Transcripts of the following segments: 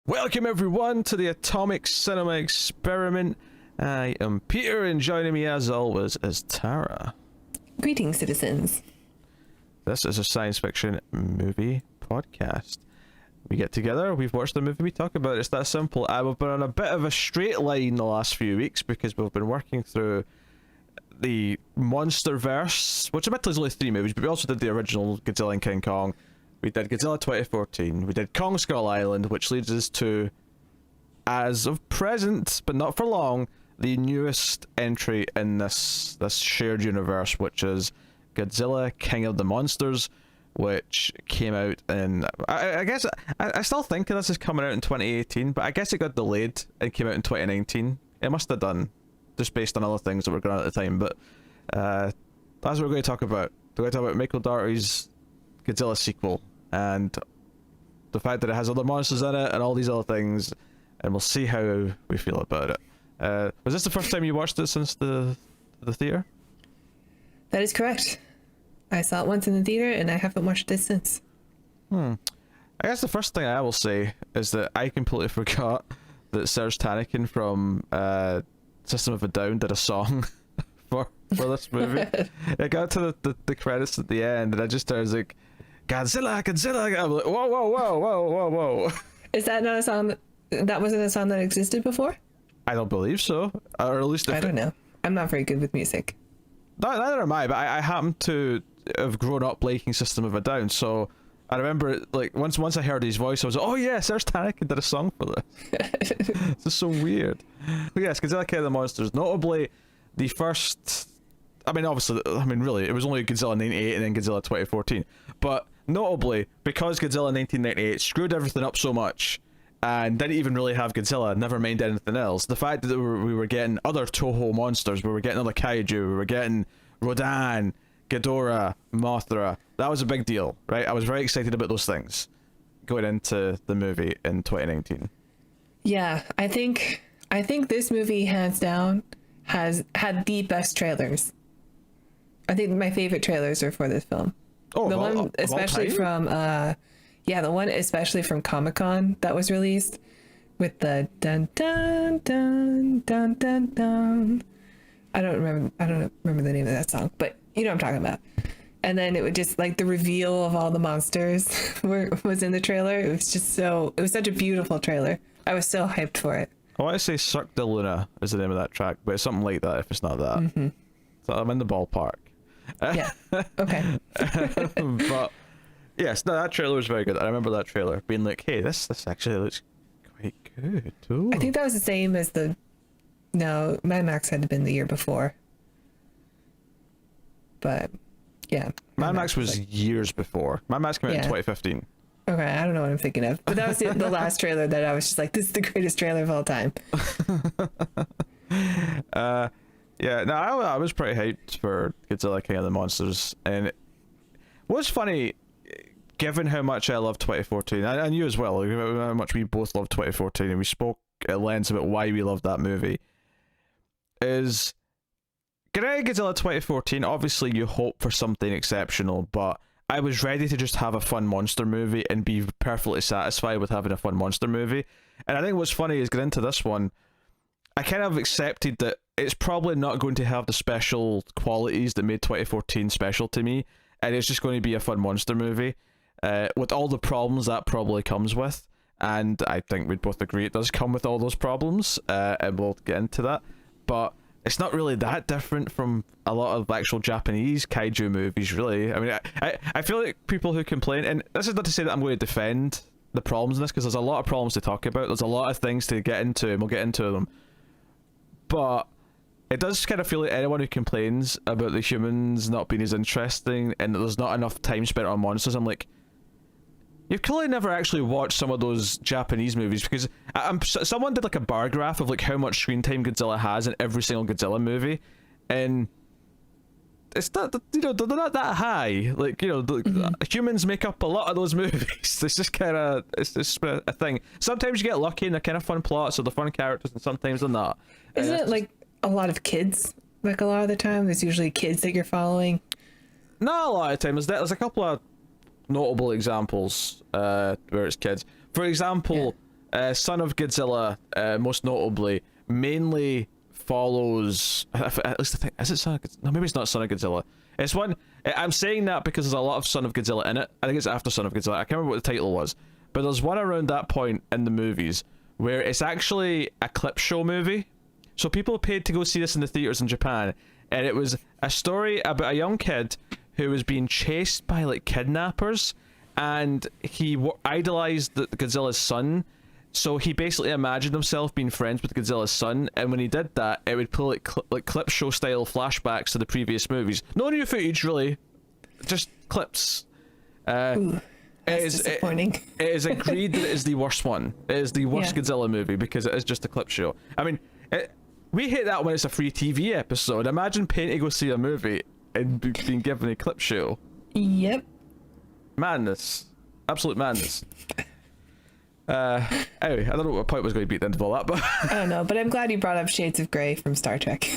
Welcome everyone to the Atomic Cinema Experiment. I am Peter, and joining me as always is Tara. Greetings, citizens. This is a science fiction movie podcast. We get together, we've watched the movie, we talk about it. It's that simple. We've been on a bit of a straight line the last few weeks because we've been working through the Monsterverse, which admittedly is only 3 movies, but we also did the original Godzilla and King Kong. We did Godzilla 2014, we did Kong Skull Island, which leads us to, as of present, but not for long, the newest entry in this shared universe, which is Godzilla King of the Monsters, which came out in... I guess, I still think this is coming out in 2018, but I guess it got delayed and came out in 2019. It must have done, just based on other things that were going on at the time, but that's what we're going to talk about. We're going to talk about Michael Dougherty's Godzilla sequel, and the fact that it has other monsters in it and all these other things, and we'll see how we feel about it. Was this the first time you watched it since the theater? That is correct. I saw it once in the theater, and I haven't watched it since. I guess the first thing I will say is that I completely forgot that Serge Tankian from System of a Down did a song for this movie. I got to the credits at the end, and I was like, Godzilla, Godzilla. I'm like, whoa, whoa, whoa, whoa, whoa, whoa. Is that not a song that wasn't a song that existed before? I don't believe so, or at least I don't know. I'm not very good with music. Neither am I, but I happen to have grown up liking System of a Down, so I remember like once I heard his voice, I was like, oh yeah, Serge Tankian did a song for this. This is so weird. But yes, Godzilla King of the Monsters, notably the first. Really, it was only Godzilla 98 and then Godzilla 2014, but notably because Godzilla 1998 screwed everything up so much and didn't even really have Godzilla, never mind anything else, the fact that we were getting other Toho monsters, we were getting other kaiju, we were getting Rodan, Ghidorah, Mothra, that was a big deal, right? I was very excited about those things going into the movie in 2019. Yeah, I think this movie hands down has had the best trailers. I think my favorite trailers are for this film. Oh, the one especially from the one especially from Comic-Con that was released with the dun dun dun dun dun dun. I don't remember the name of that song, but you know what I'm talking about. And then it would just like the reveal of all the monsters was in the trailer. It was such a beautiful trailer. I was so hyped for it. I want to say Cirque de Luna is the name of that track, but it's something like that if it's not that. Mm-hmm. So I'm in the ballpark. Yeah. Okay. But yes, no, that trailer was very good. I remember that trailer being like, hey, this actually looks quite good. Ooh. I think that was the same as Mad Max had been the year before. But yeah. Mad Max was years before. Mad Max came out in 2015. Okay, I don't know what I'm thinking of. But that was the last trailer that I was just like, this is the greatest trailer of all time. Yeah, no, I was pretty hyped for Godzilla King of the Monsters, and what's funny, given how much I love 2014, and you as well, how much we both love 2014, and we spoke at length about why we love that movie, is getting Godzilla 2014, obviously you hope for something exceptional, but I was ready to just have a fun monster movie and be perfectly satisfied with having a fun monster movie. And I think what's funny is getting into this one, I kind of accepted that it's probably not going to have the special qualities that made 2014 special to me, and it's just going to be a fun monster movie with all the problems that probably comes with. And I think we'd both agree it does come with all those problems, and we'll get into that. But it's not really that different from a lot of actual Japanese kaiju movies, really. I mean, I feel like people who complain, and this is not to say that I'm going to defend the problems in this, because there's a lot of problems to talk about. There's a lot of things to get into, and we'll get into them. But it does kind of feel like anyone who complains about the humans not being as interesting and that there's not enough time spent on monsters, I'm like, you've clearly never actually watched some of those Japanese movies, because someone did like a bar graph of like how much screen time Godzilla has in every single Godzilla movie, and it's not, they're not that high. Like, humans make up a lot of those movies. It's just kind of, it's just a thing. Sometimes you get lucky and they're kind of fun plots or the fun characters, and sometimes they're not. Isn't it like a lot of kids? Like a lot of the time, there's usually kids that you're following. Not a lot of time. There's a couple of notable examples where it's kids. For example, Son of Godzilla, most notably, mainly follows. At least I think, is it Son of Godzilla? No, maybe it's not Son of Godzilla. It's one. I'm saying that because there's a lot of Son of Godzilla in it. I think it's after Son of Godzilla. I can't remember what the title was, but there's one around that point in the movies where it's actually a clip show movie. So people paid to go see this in the theaters in Japan, and it was a story about a young kid who was being chased by like kidnappers, and he idolized Godzilla's son. So he basically imagined himself being friends with Godzilla's son, and when he did that, it would pull like clip show style flashbacks to the previous movies. No new footage, really, just clips. Ooh, that's disappointing. It is agreed that it is the worst one. It is the worst Godzilla movie because it is just a clip show. I mean, we hate that when it's a free TV episode. Imagine paying to go see a movie and being given a clip show. Yep. Madness. Absolute madness. Anyway, I don't know what point was going to be at the end of all that, but I don't know, but I'm glad you brought up Shades of Grey from Star Trek.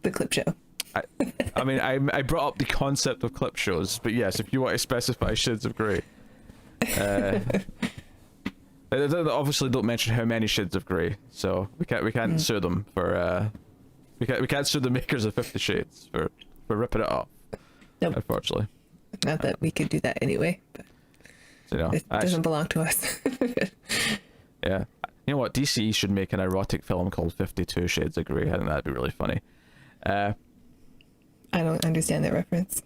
The clip show. I mean, I brought up the concept of clip shows, but yes, if you want to specify Shades of Grey. Obviously don't mention how many Shades of Grey, so we can't sue them for we can't sue the makers of 50 Shades for ripping it off. Nope. Unfortunately. Not that we could do that anyway, but you know, it doesn't belong to us. Yeah. You know what? DC should make an erotic film called 52 Shades of Grey. I think that'd be really funny. I don't understand that reference.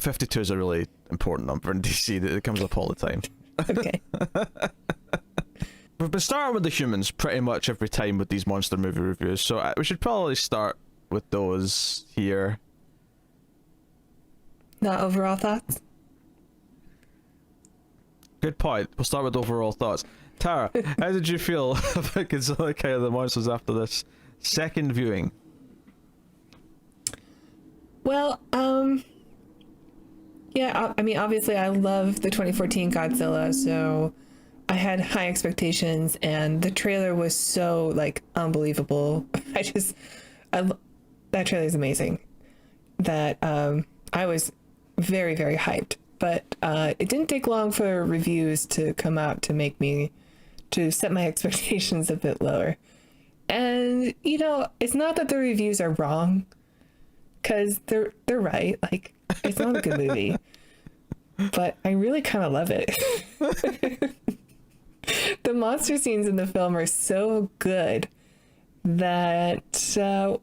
52 is a really important number in DC that it comes up all the time. Okay. We've been starting with the humans pretty much every time with these monster movie reviews, so we should probably start with those here. Not overall thoughts? Good point. We'll start with overall thoughts. Tara, how did you feel about Godzilla King of the Monsters after this second viewing? Well, yeah, I mean, obviously I love the 2014 Godzilla, so I had high expectations, and the trailer was so, like, unbelievable. That trailer is amazing. That, I was very, very hyped. But it didn't take long for reviews to come out to set my expectations a bit lower. And, you know, it's not that the reviews are wrong, because they're right. Like, it's not a good movie. But I really kind of love it. The monster scenes in the film are so good that,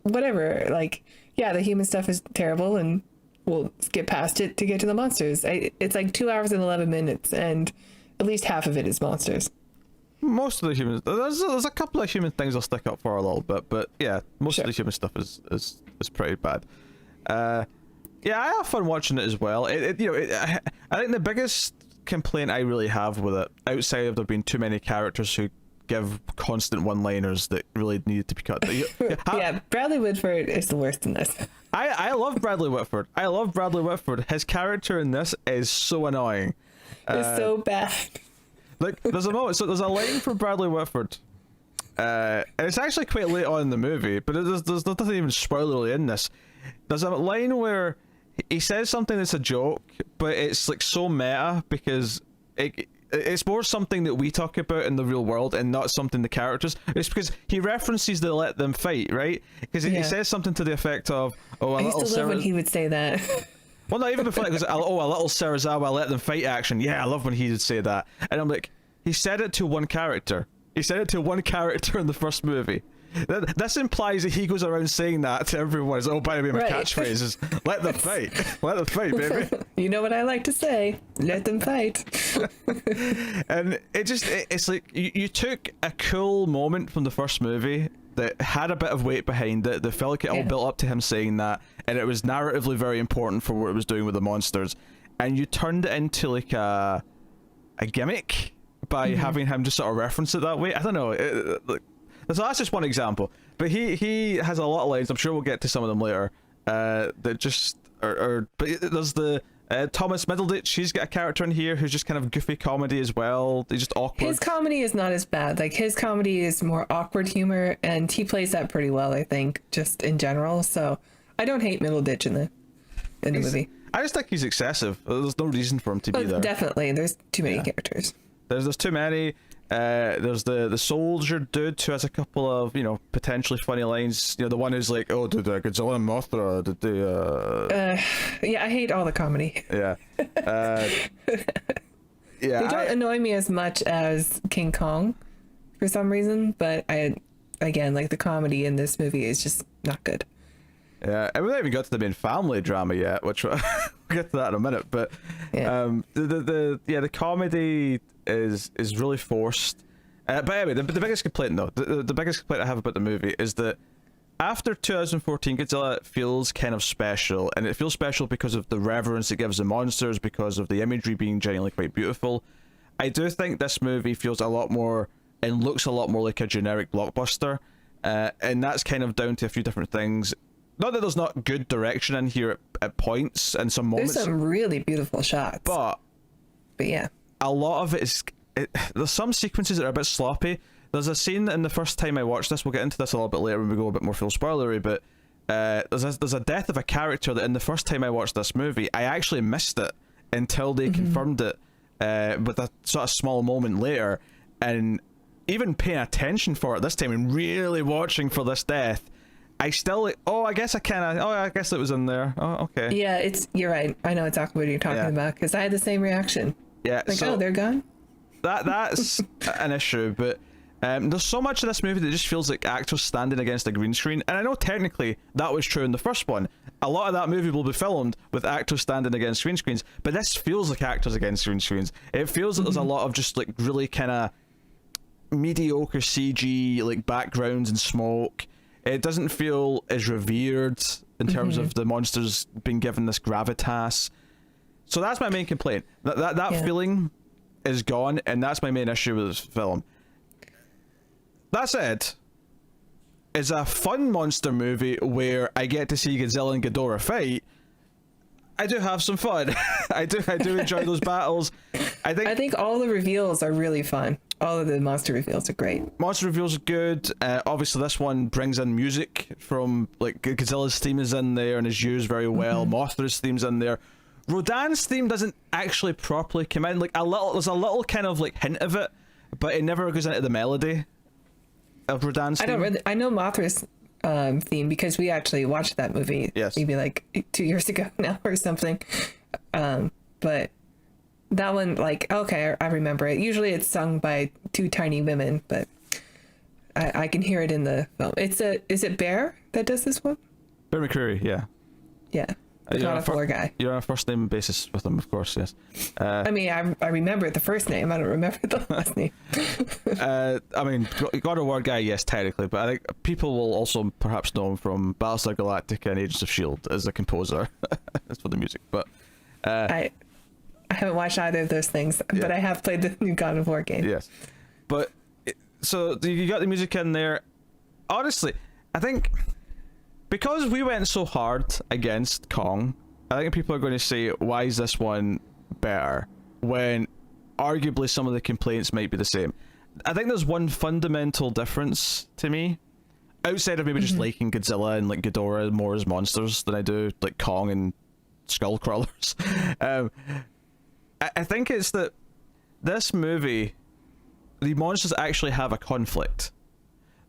whatever, like, yeah, the human stuff is terrible, and we'll skip past it to get to the monsters. It's like 2 hours and 11 minutes, and at least half of it is monsters. Most of the humans, there's a couple of human things I'll stick up for a little bit, but yeah, most of the human stuff is pretty bad. Yeah, I have fun watching it as well. I think the biggest complaint I really have with it, outside of there being too many characters who give constant one-liners that really needed to be cut. Yeah, Bradley Whitford is the worst in this. I love Bradley Whitford. I love Bradley Whitford. His character in this is so annoying. It's so bad. Like, there's a moment, so there's a line from Bradley Whitford. And it's actually quite late on in the movie, but there's nothing even spoilerly in this. There's a line where he says something that's a joke, but it's like so meta because it's more something that we talk about in the real world and not something the characters. It's because he references the let them fight, right? Because he says something to the effect of, "Oh, I used to love when he would say that." Well, not even before that, because, "Oh, a little Serizawa let them fight" action. Yeah, I love when he would say that. And I'm like, he said it to one character. He said it to one character in the first movie. This implies that he goes around saying that to everyone. It's, "Oh, by the way, my catchphrase is, let them fight. Let them fight, baby." You know what I like to say. Let them fight. And it's like, you took a cool moment from the first movie that had a bit of weight behind it, that felt like it all built up to him saying that, and it was narratively very important for what it was doing with the monsters, and you turned it into like a gimmick by having him just sort of reference it that way. I don't know. So that's just one example, but he has a lot of lines. I'm sure we'll get to some of them later. That just but there's the Thomas Middleditch. He's got a character in here who's just kind of goofy comedy as well. He's just awkward. His comedy is not as bad. Like, his comedy is more awkward humor, and he plays that pretty well, I think, just in general. So I don't hate Middleditch in the movie. I just think he's excessive. There's no reason for him to be there. Definitely, there's too many characters. There's too many. There's the soldier dude who has a couple of, you know, potentially funny lines. You know, the one who's like, "Oh, did Godzilla and Mothra did they?" Yeah, I hate all the comedy. Yeah. Yeah. They don't annoy me as much as King Kong, for some reason. But again, like the comedy in this movie is just not good. Yeah, and we haven't even got to the main family drama yet, which we'll get to that in a minute. But Yeah. the comedy is really forced. But anyway, the biggest complaint though, the biggest complaint I have about the movie is that after 2014, Godzilla feels kind of special, and it feels special because of the reverence it gives the monsters, because of the imagery being genuinely quite beautiful. I do think this movie feels a lot more and looks a lot more like a generic blockbuster, and that's kind of down to a few different things. Not that there's not good direction in here at points and some moments. There's some really beautiful shots. But yeah. a lot of it is... there's some sequences that are a bit sloppy. There's a scene in the first time I watched this, we'll get into this a little bit later when we go a bit more full spoilery, but there's a death of a character that in the first time I watched this movie, I actually missed it until they confirmed it with a sort of small moment later, and even paying attention for it this time and really watching for this death, I still I guess it was in there. Oh, okay. Yeah, you're right. I know exactly what you're talking about because I had the same reaction. Yeah. Like, so they're gone. That's an issue, but there's so much of this movie that just feels like actors standing against a green screen, and I know technically that was true in the first one. A lot of that movie will be filmed with actors standing against green screens, but this feels like actors against green screens. It feels like there's a lot of just like really kind of mediocre CG, like backgrounds and smoke. It doesn't feel as revered in terms of the monsters being given this gravitas. So that's my main complaint. That feeling is gone, and that's my main issue with this film. That said, it's a fun monster movie where I get to see Godzilla and Ghidorah fight. I do have some fun. I do enjoy those battles. I think all the reveals are really fun. All of the monster reveals are great. Monster reveals are good. Obviously, this one brings in music from, like, Godzilla's theme is in there and is used very well. Mothra's theme's in there. Rodan's theme doesn't actually properly come in. Like, there's a little kind of like hint of it, but it never goes into the melody of Rodan's theme. I know Mothra's theme because we actually watched that movie maybe like 2 years ago now or something. But that one, like, okay, I remember it. Usually it's sung by two tiny women, but I can hear it in the film. Is it Bear that does this one? Bear McCreary, yeah. Yeah. The God of War guy. You're on a first name basis with him, of course, yes. I mean, I remember the first name. I don't remember the last name. I mean, God of War guy, yes, technically, but I think people will also perhaps know him from Battlestar Galactica and Agents of S.H.I.E.L.D. as a composer. That's for the music, but... I haven't watched either of those things, but I have played the new God of War game. Yes. But, so you got the music in there. Honestly, I think... because we went so hard against Kong, I think people are going to say, why is this one better? When arguably some of the complaints might be the same. I think there's one fundamental difference to me, outside of maybe just liking Godzilla and like Ghidorah more as monsters than I do like Kong and Skullcrawlers. I think it's that this movie, the monsters actually have a conflict.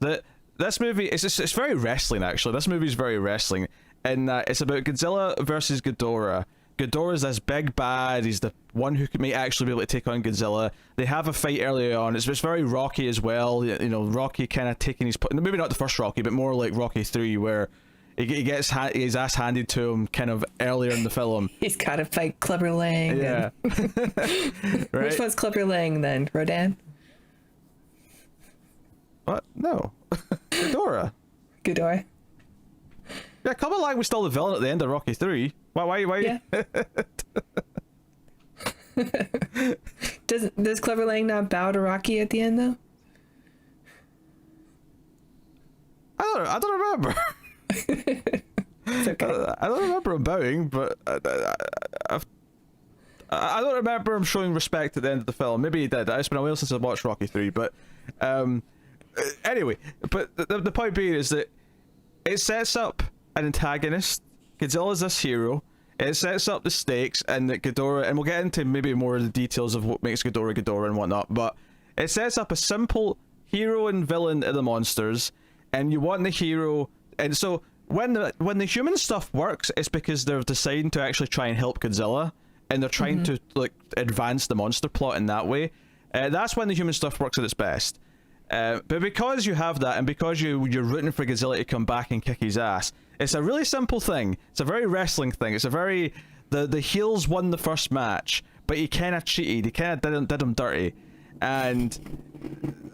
This movie it's very wrestling, actually. This movie is very wrestling, and it's about Godzilla versus Ghidorah. Ghidorah is this big bad. He's the one who may actually be able to take on Godzilla. They have a fight early on. It's very Rocky as well. You know, Rocky kind of taking his... maybe not the first Rocky, but more like Rocky 3, where he gets his ass handed to him kind of earlier in the film. He's got to fight Clubber Lang. Yeah. Right? Which one's Clubber Lang then? Rodan? What? No. Ghidorah. Ghidorah. Yeah, Clubber Lang was still the villain at the end of Rocky 3. Why? Yeah. Does Clubber Lang not bow to Rocky at the end though? I don't remember. It's okay. I don't remember him bowing, but I don't remember him showing respect at the end of the film. Maybe he did. It's been a while since I've watched Rocky 3, but anyway. But the point being is that it sets up an antagonist. Godzilla's this hero. It sets up the stakes, and that Ghidorah, and we'll get into maybe more of the details of what makes Ghidorah Ghidorah and whatnot, but it sets up a simple hero and villain of the monsters, and you want the hero, and so when the human stuff works, it's because they're deciding to actually try and help Godzilla, and they're trying to like advance the monster plot in that way. That's when the human stuff works at its best. But because you have that, and because you're rooting for Godzilla to come back and kick his ass, it's a really simple thing. It's a very wrestling thing. It's a very the heels won the first match, but he kind of cheated. He kind of did him dirty, and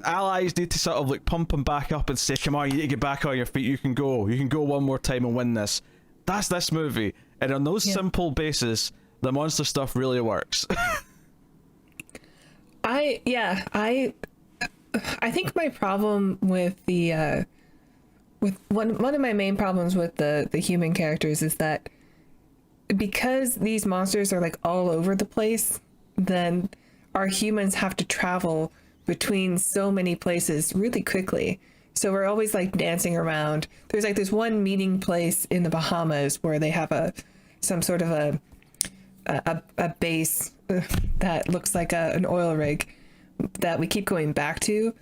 allies need to sort of like pump him back up and say, "Come on, you need to get back on your feet. You can go one more time and win this." That's this movie, and on those simple basis, the monster stuff really works. I think my problem with the with one of my main problems with the human characters is that because these monsters are like all over the place, then our humans have to travel between so many places really quickly. So we're always like dancing around. There's like this one meeting place in the Bahamas where they have some sort of a base that looks like an oil rig that we keep going back to,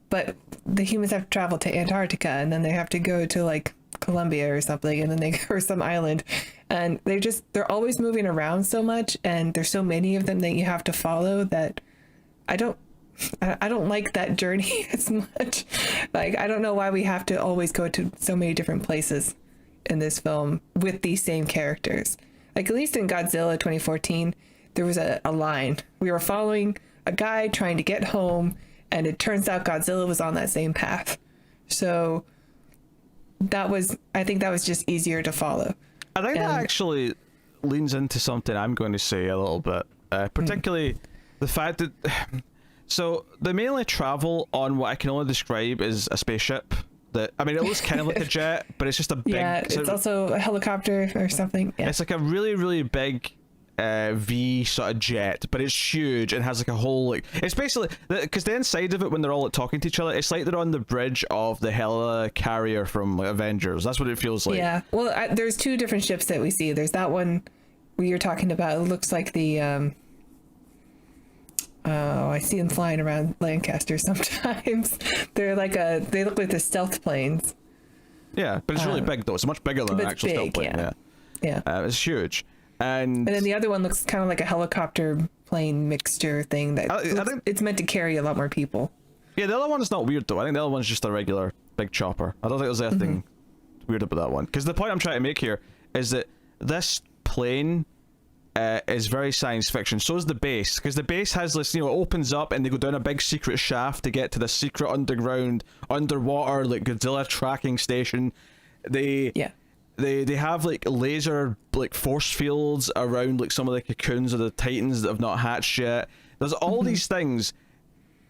but the humans have to travel to Antarctica, and then they have to go to like Colombia or something, and then they go or some island, and they're always moving around so much, and there's so many of them that you have to follow that I don't like that journey as much. Like, I don't know why we have to always go to so many different places in this film with these same characters. Like, at least in Godzilla 2014, there was a line. We were following a guy trying to get home, and it turns out Godzilla was on that same path. So I think that was just easier to follow. I think that actually leans into something I'm going to say a little bit, particularly the fact that so they mainly travel on what I can only describe as a spaceship. That, I mean, it looks kind of like a jet, but it's just a big... Yeah, it's also a helicopter or something. Yeah. It's like a really, really big V sort of jet, but it's huge and has like a whole like... It's basically... Because the inside of it, when they're all like, talking to each other, it's like they're on the bridge of the helicarrier from like, Avengers. That's what it feels like. Yeah. Well, there's two different ships that we see. There's that one where you're talking about. It looks like the... Oh, I see them flying around Lancaster sometimes. They look like the stealth planes. Yeah, but it's really big though. It's much bigger than an actual stealth plane. Yeah. It's huge. And then the other one looks kind of like a helicopter plane mixture thing that I think it's meant to carry a lot more people. Yeah, the other one is not weird though. I think the other one's just a regular big chopper. I don't think there's anything weird about that one. Because the point I'm trying to make here is that this plane is very science fiction. So is the base, because the base has this, it opens up and they go down a big secret shaft to get to the secret underwater like Godzilla tracking station. They have like laser like force fields around like some of the cocoons of the Titans that have not hatched yet. There's all these things,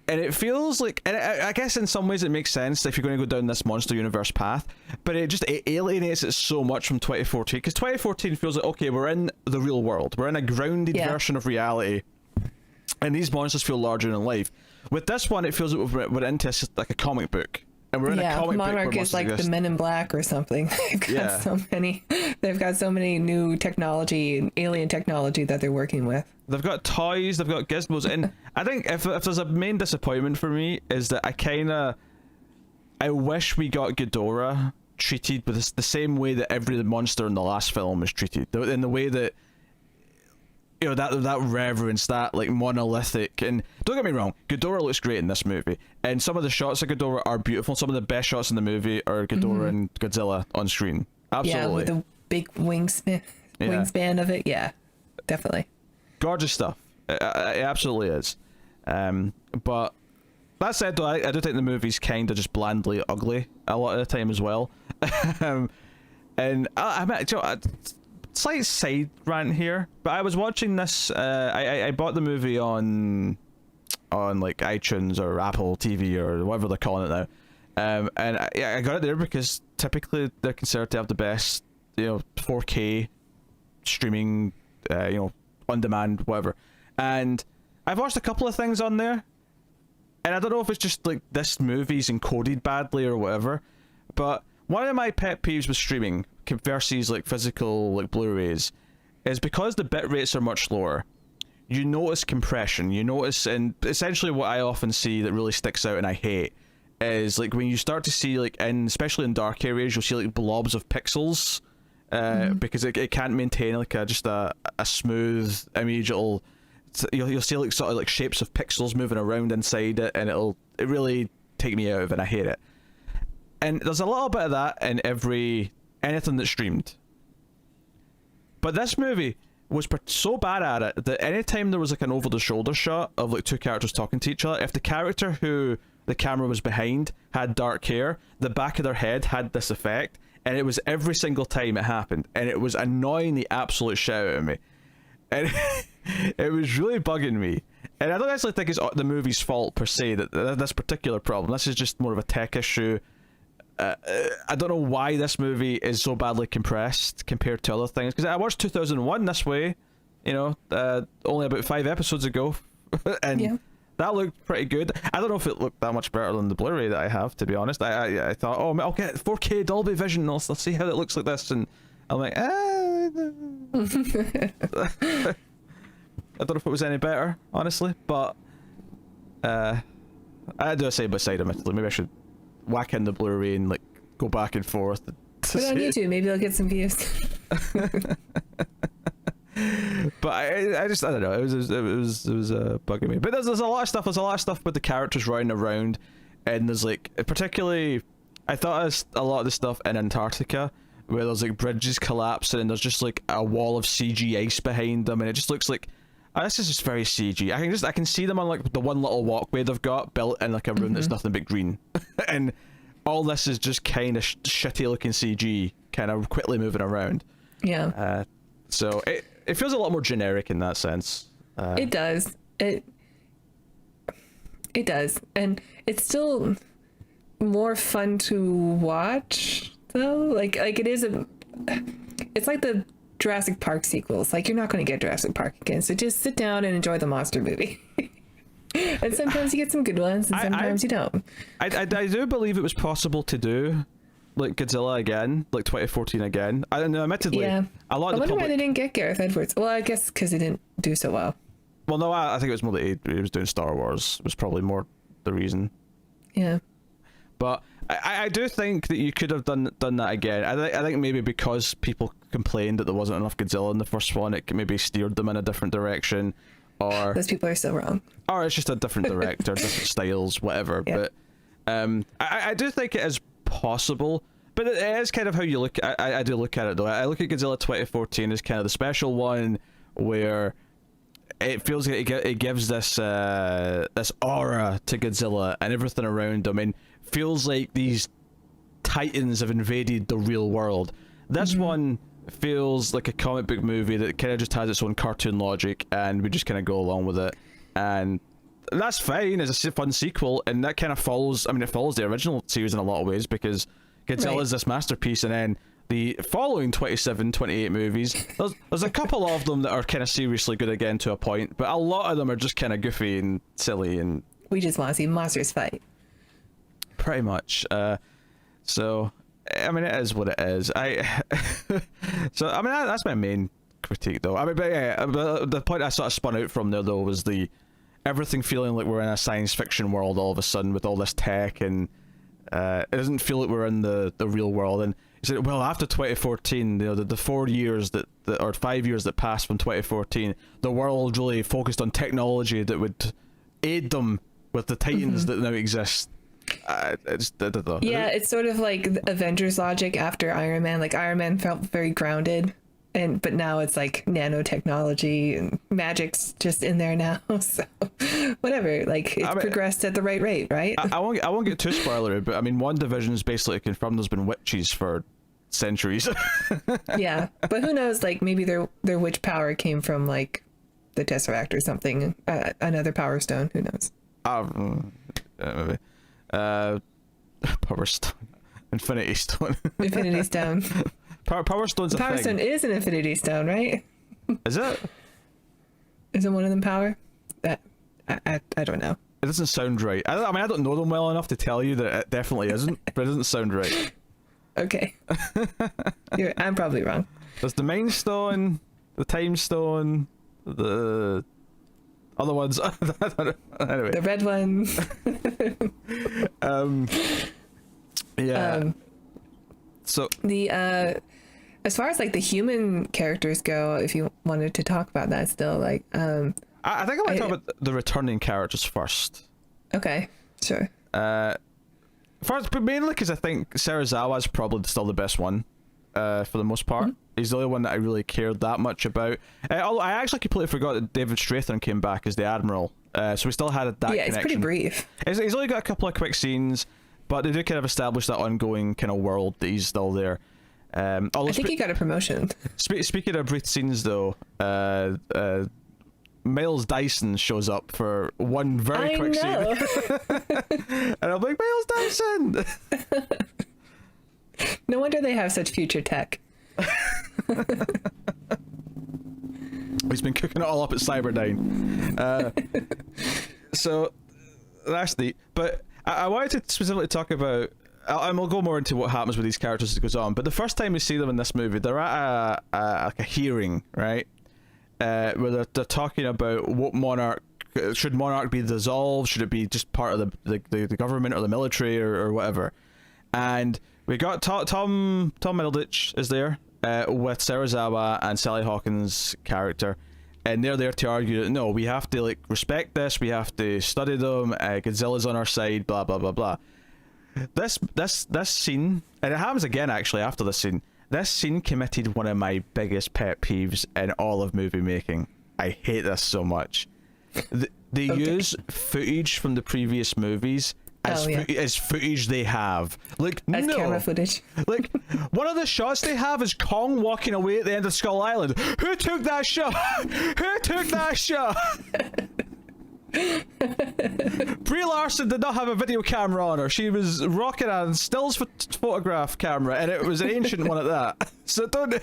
and it feels like, and I guess in some ways it makes sense if you're going to go down this monster universe path, but it alienates it so much from 2014, because 2014 feels like, okay, we're in the real world, we're in a grounded version of reality, and these monsters feel larger than life. With this one, it feels like we're into like a comic book, and we're in a comic Monarch book is like the Men in Black or something. They've got so many new technology and alien technology that they're working with. They've got toys, they've got gizmos, and I think if there's a main disappointment for me is that I wish we got Ghidorah treated with the same way that every monster in the last film was treated, in the way that that reverence, that like monolithic. And don't get me wrong, Ghidorah looks great in this movie, and some of the shots of Ghidorah are beautiful. Some of the best shots in the movie are Ghidorah and Godzilla on screen. Absolutely. Yeah, with the big wingspan of it. Yeah, definitely. Gorgeous stuff. It absolutely is. But that said, though, I do think the movie's kind of just blandly ugly a lot of the time as well. And slight side rant here, but I was watching this. I bought the movie on like iTunes or Apple TV or whatever they're calling it now. And I got it there because typically they're considered to have the best, 4K streaming, on demand, whatever. And I've watched a couple of things on there, and I don't know if it's just like this movie's encoded badly or whatever, but one of my pet peeves with streaming versus like physical like Blu-rays is because the bit rates are much lower, you notice compression. You notice, and essentially what I often see that really sticks out and I hate is like when you start to see like especially in dark areas, you'll see like blobs of pixels because it can't maintain like just a smooth image. You'll see like sort of like shapes of pixels moving around inside it, and it really take me out of it, and I hate it. And there's a little bit of that in anything that's streamed. But this movie was so bad at it that anytime there was like an over-the-shoulder shot of like two characters talking to each other, if the character who the camera was behind had dark hair, the back of their head had this effect, and it was every single time it happened, and it was annoying the absolute shit out of me. And it was really bugging me. And I don't actually think it's the movie's fault per se, that this particular problem. This is just more of a tech issue. I don't know why this movie is so badly compressed compared to other things, because I watched 2001 this way, only about 5 episodes ago, and that looked pretty good. I don't know if it looked that much better than the Blu-ray that I have, to be honest. I thought, oh, I'll get 4K Dolby Vision, I'll see how it looks like this, and I'm like, I don't know if it was any better, honestly, but I do a side by side, admittedly. Maybe I should whack in the Blu-ray and like go back and forth. Put it on YouTube, maybe I'll get some views. But I don't know. It was bugging me. But there's a lot of stuff. There's a lot of stuff with the characters running around, and there's like particularly, I thought it's a lot of the stuff in Antarctica where there's like bridges collapsing and there's just like a wall of CG ice behind them, and it just looks like this is just very CG. I can see them on like the one little walkway they've got built in like a room that's nothing but green, and all this is just kind of shitty looking CG, kind of quickly moving around. Yeah. So it feels a lot more generic in that sense. It does. It does, and it's still more fun to watch though. Like it is it's like the Jurassic Park sequels. Like, you're not going to get Jurassic Park again, so just sit down and enjoy the monster movie. And sometimes you get some good ones, and sometimes you don't. I do believe it was possible to do like Godzilla again, like 2014 again. I know, admittedly, a lot of I wonder why they didn't get Gareth Edwards. Well, I guess because he didn't do so well. Well, no, I think it was more that he was doing Star Wars. Was probably more the reason. Yeah. But I do think that you could have done that again. I think maybe because people complained that there wasn't enough Godzilla in the first one, it maybe steered them in a different direction, or those people are still wrong. Or it's just a different director, different styles, whatever. Yeah. But I do think it is possible. But it is kind of how you look. I do look at it though. I look at Godzilla 2014 as kind of the special one where it feels like it gives this this aura to Godzilla and everything around him, and feels like these titans have invaded the real world. This one feels like a comic book movie that kind of just has its own cartoon logic, and we just kind of go along with it, and that's fine as a fun sequel. And that kind of follows. I mean, it follows the original series in a lot of ways, because Godzilla is this masterpiece, and then the following 27, 28 movies, there's a couple of them that are kind of seriously good again to a point, but a lot of them are just kind of goofy and silly, and we just want to see monsters fight. Pretty much. So, I mean, it is what it is. So, I mean, that's my main critique, though. I mean, but yeah, the point I sort of spun out from there, though, was everything feeling like we're in a science fiction world all of a sudden with all this tech, and it doesn't feel like we're in the real world. And he said, well, after 2014, the 4 years or 5 years that passed from 2014, the world really focused on technology that would aid them with the titans that now exist. It's sort of like Avengers logic after Iron Man. Like, Iron Man felt very grounded, but now it's like nanotechnology and magic's just in there now. So whatever, like it's progressed at the right rate, right? I won't get too spoilery, but I mean, WandaVision's basically confirmed there's been witches for centuries. Yeah, but who knows? Like, maybe their witch power came from like the Tesseract or something, another Power Stone. Who knows? Maybe. Power Stone, Infinity Stone. Infinity Stone. Power Stone's a Power thing. Stone is an Infinity Stone, right? Is it? Isn't one of them power? I don't know. It doesn't sound right. I mean, I don't know them well enough to tell you that it definitely isn't, but it doesn't sound right. Okay. I'm probably wrong. There's the Mind Stone, the Time Stone, the other ones. I don't know. Anyway, The red one. Yeah. So The as far as like the human characters go, if you wanted to talk about that still, like I think I want to talk about the returning characters first. okay, sure. First, but mainly because I think Serizawa's probably still the best one, for the most part. He's the only one that I really cared that much about. Although I actually completely forgot that David Strathairn came back as the Admiral, so we still had that connection. It's pretty brief. He's only got a couple of quick scenes, but they do kind of establish that ongoing kind of world that he's still there. I think he got a promotion. Speaking of brief scenes, though, Miles Dyson shows up for one very quick scene. And I'm like, Miles Dyson! No wonder they have such future tech. He's been cooking it all up at Cyberdyne. So that's neat. But I wanted to specifically talk about, and we'll go more into what happens with these characters as it goes on, but the first time we see them in this movie, they're at like a hearing, right? Where they're talking about what monarch, should monarch be dissolved, should it be just part of the government or the military or whatever. And we got Tom Middleditch is there with Serizawa and Sally Hawkins' character, and they're there to argue that no, we have to like respect this, we have to study them, Godzilla's on our side, blah blah blah blah. This scene, and it happens again actually after this scene. This scene committed one of my biggest pet peeves in all of movie making. I hate this so much. They use footage from the previous movies as footage they have. Like, as no. camera footage. Like, one of the shots they have is Kong walking away at the end of Skull Island. Who took that shot? Who took that shot? Brie Larson did not have a video camera on her. She was rocking a stills photograph camera, and it was an ancient one at that. So don't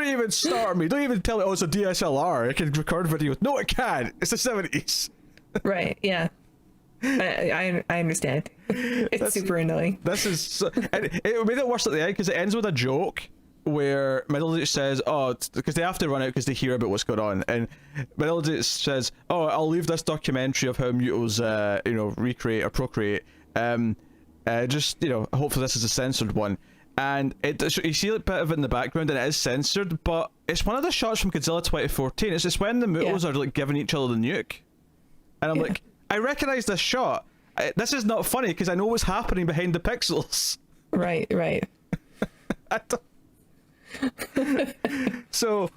even start me. Don't even tell me, oh, it's a DSLR. It can record video. No, it can't. It's the 70s. Right, yeah. I understand. It's super annoying. This is so, and it made it worse at the end because it ends with a joke where Middleditch says, oh, because they have to run out because they hear about what's going on, and Middleditch says, oh, I'll leave this documentary of how mutals recreate or procreate, just hopefully this is a censored one. And you see a bit of it in the background and it is censored, but it's one of the shots from Godzilla 2014. It's just when the mutals are like giving each other the nuke, and I'm like, I recognize this shot. This is not funny because I know what's happening behind the pixels. Right. I don't... So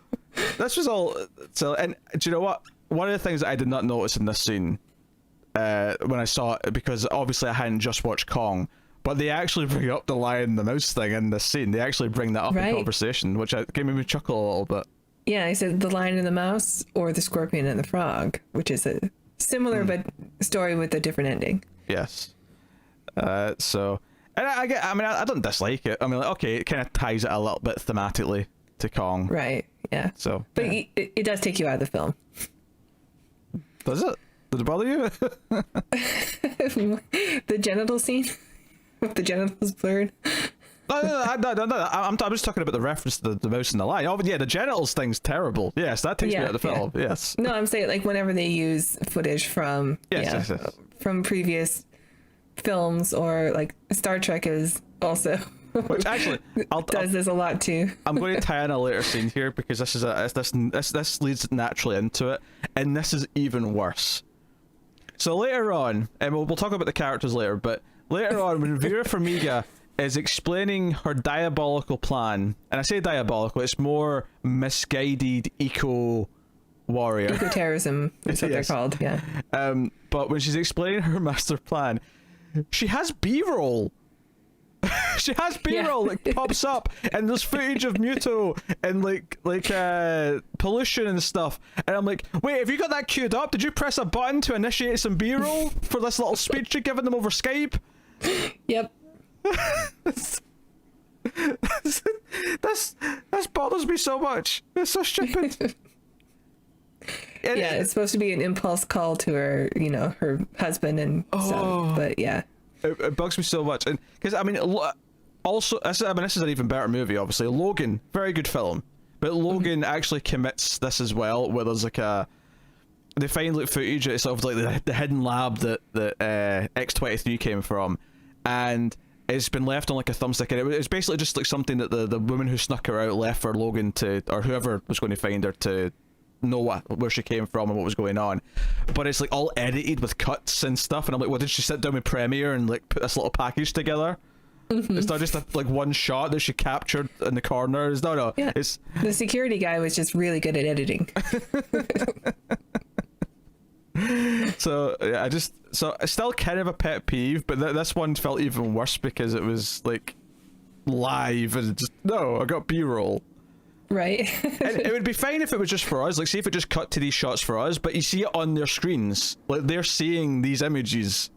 this was all. So, and do you know what? One of the things that I did not notice in this scene, when I saw it, because obviously I hadn't just watched Kong, but they actually bring up the lion and the mouse thing in this scene. They actually bring that up in conversation, which gave me a chuckle a little bit. Yeah, I said the lion and the mouse, or the scorpion and the frog, which is a similar but story with a different ending. Yes. So. And I don't dislike it. I mean, like, okay, it kind of ties it a little bit thematically to Kong. Right, yeah. So, but it does take you out of the film. Does it? Did it bother you? The genital scene? With the genitals blurred? No. I'm just talking about the reference to the mouse and the lion. Oh, yeah, the genitals thing's terrible. Yes, that takes me out of the film. Yes. No, I'm saying, like, whenever they use footage from... Yes. From previous... films, or like Star Trek is also which actually does this a lot too. I'm going to tie in a later scene here because this leads naturally into it, and this is even worse. So later on, and we'll talk about the characters later, but later on when Vera Farmiga is explaining her diabolical plan, and I say diabolical, it's more misguided eco-warrior. Eco-terrorism is what they're called, yeah. But when she's explaining her master plan, she has B-roll. She has B-roll that pops up, and there's footage of Muto and like pollution and stuff. And I'm like, wait, have you got that queued up? Did you press a button to initiate some B-roll for this little speech you're giving them over Skype? Yep. This bothers me so much. It's so stupid. It's supposed to be an impulse call to her, her husband and stuff. But yeah, it bugs me so much, and because I mean, also, this is an even better movie. Obviously, Logan, very good film, But Logan actually commits this as well, where there's like they find like footage of sort of like the hidden lab that X-23 came from, and it's been left on like a thumbstick, and it's basically just like something that the woman who snuck her out left for Logan to, or whoever was going to find her, to know where she came from and what was going on. But it's like all edited with cuts and stuff, and I'm like, well, did she sit down with Premiere and like put this little package together? It's not just like one shot that she captured in the corner. It's no. Yeah. It's the security guy was just really good at editing. So yeah, it's still kind of a pet peeve, but this one felt even worse because it was like live and just I got B-roll. Right. And it would be fine if it was just for us, like see if it just cut to these shots for us, but you see it on their screens, like they're seeing these images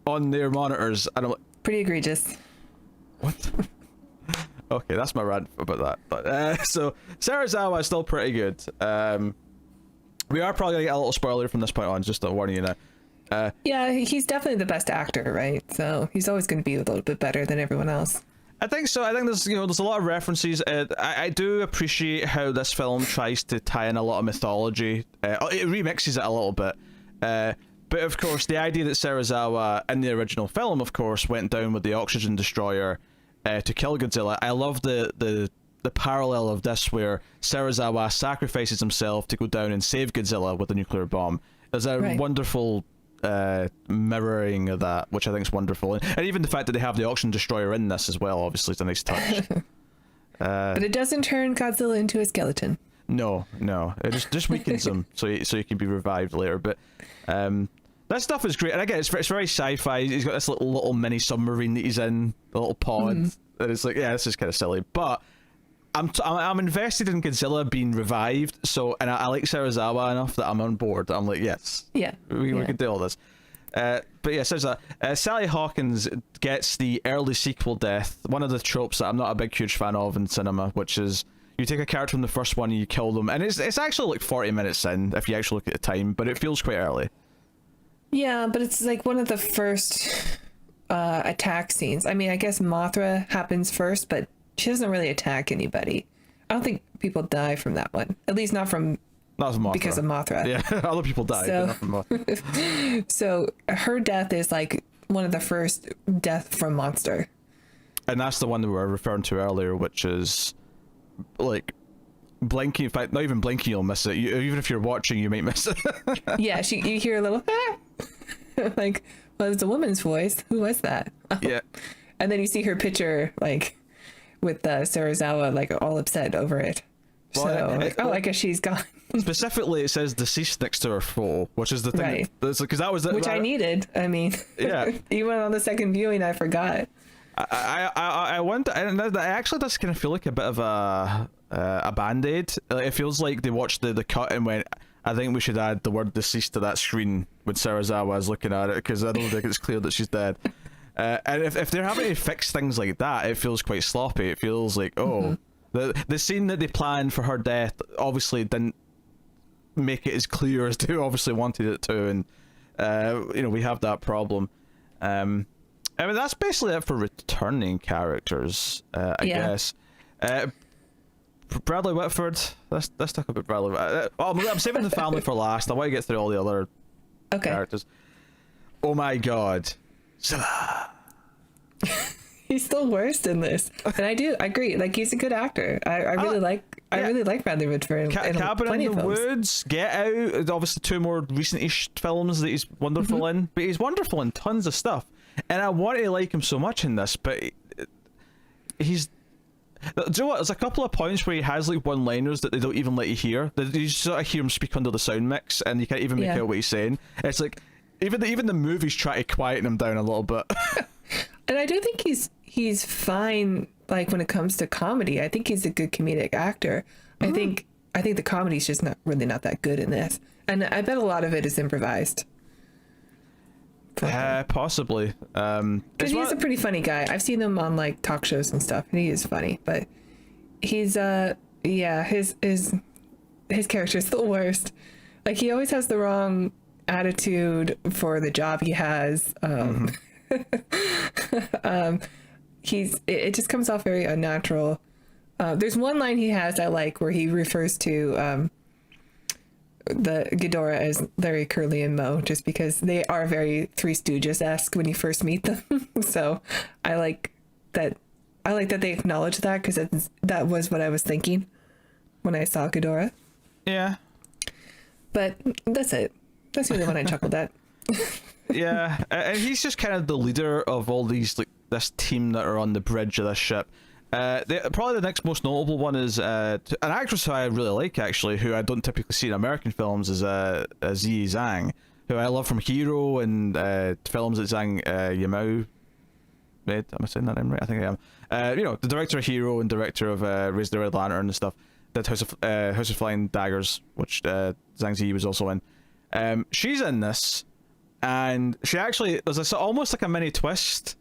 on their monitors, and I'm like, pretty egregious. what? Okay, that's my rant about that. But so Serizawa is still pretty good. We are probably gonna get a little spoiler from this point on, just to warn you now. Yeah, he's definitely the best actor, right? So he's always going to be a little bit better than everyone else. I think so. I think there's a lot of references. I do appreciate how this film tries to tie in a lot of mythology. It remixes it a little bit. But of course, the idea that Serizawa in the original film, of course, went down with the oxygen destroyer to kill Godzilla. I love the parallel of this, where Serizawa sacrifices himself to go down and save Godzilla with a nuclear bomb. There's a wonderful mirroring of that, which I think is wonderful, and even the fact that they have the oxygen destroyer in this as well, obviously, is a nice touch. But it doesn't turn Godzilla into a skeleton. No, it just weakens him, so he can be revived later. But that stuff is great, and again, it's very sci-fi. He's got this little mini submarine that he's in, the little pod, and it's like, yeah, this is kind of silly, but I'm invested in Godzilla being revived, and I like Serizawa enough that I'm on board. I'm like, yes, we can do all this. But yeah, Sally Hawkins gets the early sequel death, one of the tropes that I'm not a huge fan of in cinema, which is you take a character from the first one and you kill them, and it's actually like 40 minutes in if you actually look at the time, but it feels quite early. Yeah, but it's like one of the first attack scenes. I mean, I guess Mothra happens first, but she doesn't really attack anybody. I don't think people die from that one. At least not from Mothra. Because of Mothra. Yeah, other people die, but not from Mothra. So her death is like one of the first death from monster. And that's the one that we were referring to earlier, which is like blinking. In fact, not even blinking, you'll miss it. Even if you're watching, you might miss it. Yeah, you hear a little like, well, it's a woman's voice. Who was that? Yeah. And then you see her picture like with Serizawa like all upset over it. Well, so I guess she's gone. Specifically, it says deceased next to her photo, which is the thing. Right. Because that was the, which I needed. I mean, yeah. Even on the second viewing, I forgot. I wonder, and that actually does kind of feel like a bit of a band-aid. Like, it feels like they watched the cut and went, I think we should add the word deceased to that screen when Serizawa is looking at it, because I don't think it's clear that she's dead. And if they're having to fix things like that, it feels quite sloppy. It feels like, the scene that they planned for her death obviously didn't make it as clear as they obviously wanted it to, and we have that problem. I mean, that's basically it for returning characters, I guess. Bradley Whitford. Let's talk about Bradley. I'm saving the family for last. I want to get through all the other characters. Oh my god. He's still worse in this, and I agree. Like, he's a good actor. I really like Bradley Whitford. Cabin in the Woods, Get Out. Obviously, two more recent-ish films that he's wonderful in, but he's wonderful in tons of stuff. And I want to like him so much in this, but he's. Do you know what? There's a couple of points where he has like one-liners that they don't even let you hear. You sort of hear him speak under the sound mix, and you can't even make out what he's saying. It's like even the movies try to quieten him down a little bit. And I do think he's fine. Like, when it comes to comedy, I think he's a good comedic actor. I think the comedy's just not that good in this, and I bet a lot of it is improvised. Possibly. Because he's a pretty funny guy. I've seen him on like talk shows and stuff, and he is funny. But he's his character's the worst. Like, he always has the wrong attitude for the job he has. It just comes off very unnatural. There's one line he has I like where he refers to the Ghidorah as Larry, Curly, and Moe, just because they are very Three Stooges-esque when you first meet them. So I like that. I like that they acknowledge that, because that was what I was thinking when I saw Ghidorah. Yeah. But that's it. That's the only one I chuckled at. Yeah, and he's just kind of the leader of all these, like, this team that are on the bridge of this ship. Probably the next most notable one is an actress who I really like, actually, who I don't typically see in American films, is Ziyi Zhang, who I love from Hero and films that Zhang Yimou made. Am I saying that name right? I think I am. You know, the director of Hero and director of Raise the Red Lantern and stuff. Did House of Flying Daggers, which Zhang Ziyi was also in. She's in this, and she actually, there's almost like a mini twist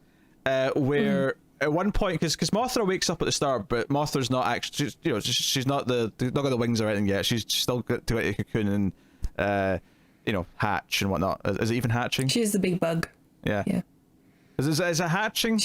where at one point, because Mothra wakes up at the start, but Mothra's not actually, she's not not got the wings or anything yet. She's still got to get a cocoon and hatch and whatnot. Is it even hatching? She's the big bug. Yeah. Is it hatching?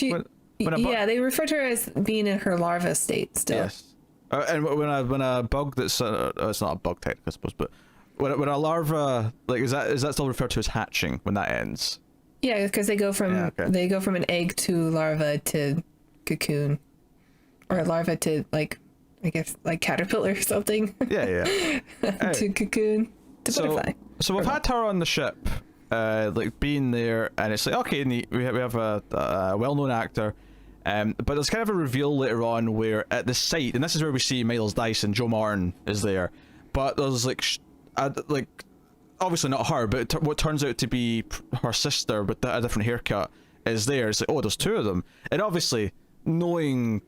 They refer to her as being in her larva state still. Yes. And when a bug that's it's not a bug technically, I suppose, but when a larva, like, is that still referred to as hatching when that ends? Yeah, because they go from an egg to larva to cocoon, or larva to, like, I guess, like caterpillar or something. Yeah. To cocoon to butterfly. So we've had her on the ship, like being there, and it's like, okay, neat. We have a well-known actor, but there's kind of a reveal later on where at the site, and this is where we see Miles Dice and Joe Martin is there, but there's like obviously not her, but what turns out to be her sister with a different haircut is there. It's like, oh, there's two of them. And obviously, knowing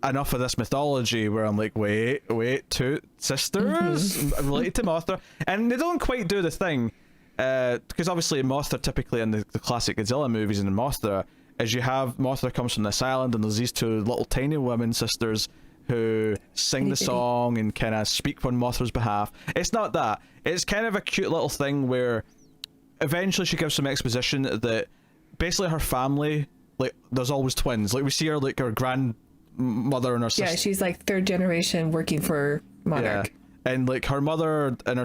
enough of this mythology where I'm like, wait, two sisters related to Mothra? And they don't quite do the thing, because obviously Mothra, typically in the classic Godzilla movies and in Mothra, is you have Mothra comes from this island and there's these two little tiny women sisters who sing the song and kind of speak on Mothra's behalf. It's not that. It's kind of a cute little thing where eventually she gives some exposition that basically her family, like, there's always twins. Like, we see her, like, her grandmother and her sister. Yeah, she's like third generation working for Monarch. Yeah. And, like, her mother and her...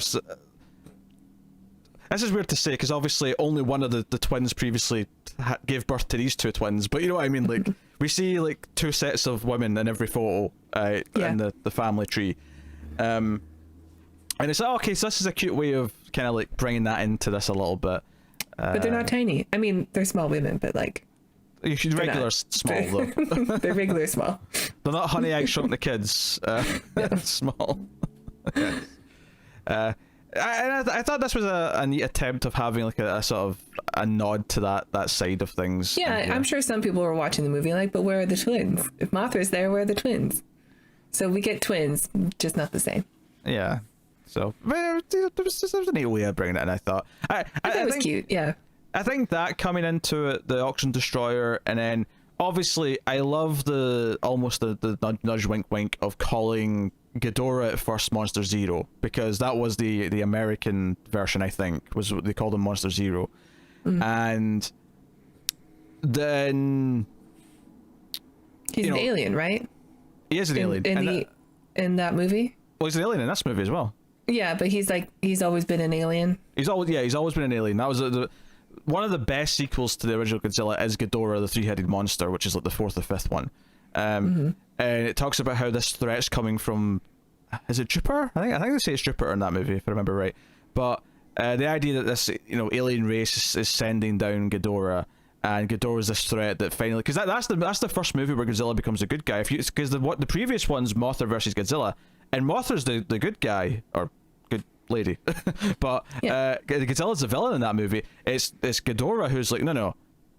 This is weird to say, because obviously only one of the twins previously gave birth to these two twins, but you know what I mean? Like, we see, like, two sets of women in every photo in the family tree. And it's like, okay, so this is a cute way of kind of, like, bringing that into this a little bit. But they're not tiny. I mean, they're small women, but, like... You should regular small, though. They're regular small. They're not Honey, I Shrunk the Kids. Small. I thought this was a neat attempt of having, like, a sort of a nod to that side of things. Yeah, I'm sure some people were watching the movie like, but where are the twins? If Mothra's there, where are the twins? So we get twins, just not the same. Yeah. So there was a neat way of bringing it in, I thought. I thought it was cute, yeah. I think that coming into it, the Auction Destroyer, and then obviously I love almost the nudge wink wink of calling Ghidorah at first Monster Zero, because that was the American version, I think, was what they called him, Monster Zero. And then he's an alien, right? He is an alien in that movie. Well, he's an alien in this movie as well. Yeah, but he's always been an alien. He's always been an alien. That was one of the best sequels to the original Godzilla is Ghidorah, the three-headed monster, which is like the fourth or fifth one. And it talks about how this threat's coming from, is it Jupiter? I think they say it's Jupiter in that movie, if I remember right. But the idea that this alien race is sending down Ghidorah, and Ghidorah is this threat that finally, because that's the first movie where Godzilla becomes a good guy. Because the previous one's Mothra versus Godzilla, and Mothra's the good guy or good lady, but Godzilla's the villain in that movie. It's Ghidorah who's like, no,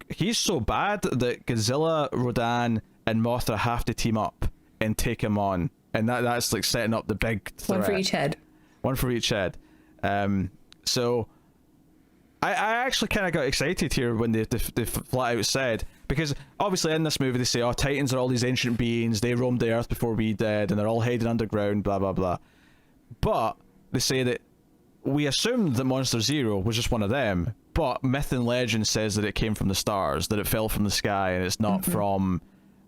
he's so bad that Godzilla, Rodan, and Mothra have to team up and take him on, and that's like setting up the big threat. One for each head. So I actually kind of got excited here when they flat out said, because obviously in this movie they say, oh, Titans are all these ancient beings, they roamed the earth before we did, and they're all hiding underground, blah blah blah. But they say that we assumed that Monster Zero was just one of them, but myth and legend says that it came from the stars, that it fell from the sky, and it's not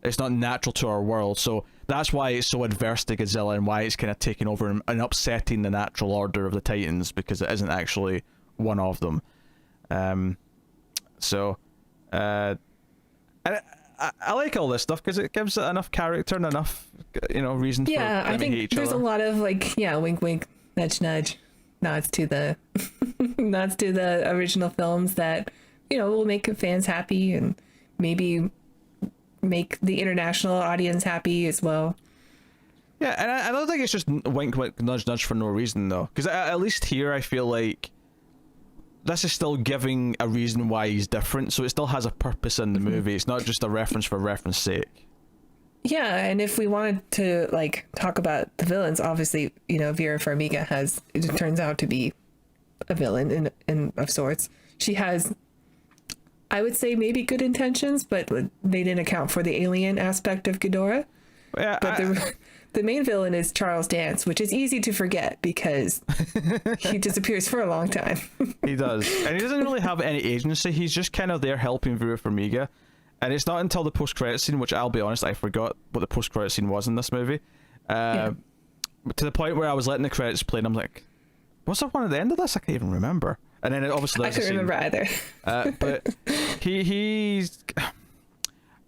it's not natural to our world. So that's why it's so adverse to Godzilla and why it's kind of taking over and upsetting the natural order of the Titans, because it isn't actually one of them. So I like all this stuff because it gives it enough character and enough, reason for them I to think hate each there's other. a lot of wink wink, nudge nudge, nods to the nods to the original films that will make fans happy and maybe make the international audience happy as well. Yeah, and I don't think it's just wink wink nudge nudge for no reason though, because at least here I feel like this is still giving a reason why he's different, so it still has a purpose in the movie. It's not just a reference for reference sake. Yeah, and if we wanted to talk about the villains, obviously Vera Farmiga it turns out to be a villain in of sorts. She has, I would say, maybe good intentions, but they didn't account for the alien aspect of Ghidorah. Yeah, but the main villain is Charles Dance, which is easy to forget because he disappears for a long time. He does. And he doesn't really have any agency. He's just kind of there helping Vera Farmiga. And it's not until the post-credit scene, which I'll be honest, I forgot what the post-credit scene was in this movie. To the point where I was letting the credits play and I'm like, what's the one at the end of this? I can't even remember. And then obviously I couldn't remember either. But he's...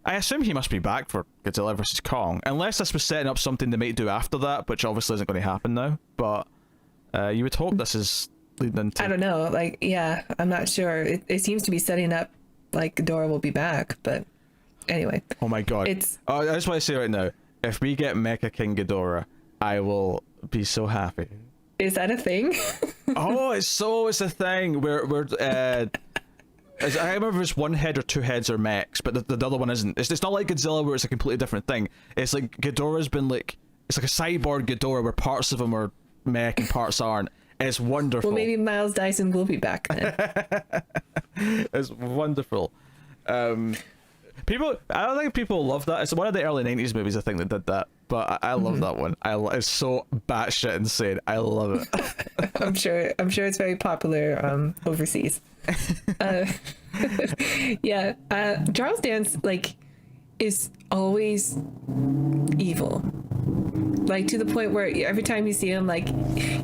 I assume he must be back for Godzilla vs. Kong, unless this was setting up something they might do after that, which obviously isn't going to happen now. But you would hope this is leading into... I don't know. I'm not sure. It seems to be setting up Ghidorah will be back, but anyway. Oh my god. I just want to say right now, if we get Mecha King Ghidorah, I will be so happy. Is that a thing? Oh, it's a thing where I remember it's one head or two heads are mechs, but the other one isn't. It's not like Godzilla where it's a completely different thing. It's like Ghidorah's been it's like a cyborg Ghidorah where parts of him are mech and parts aren't. It's wonderful. Well, maybe Miles Dyson will be back then. It's wonderful. I don't think people love that. It's one of the early 90s movies, I think, that did that. But I love that one. It's so batshit insane. I love it. I'm sure it's very popular overseas. Charles Dance is always evil, to the point where every time you see him,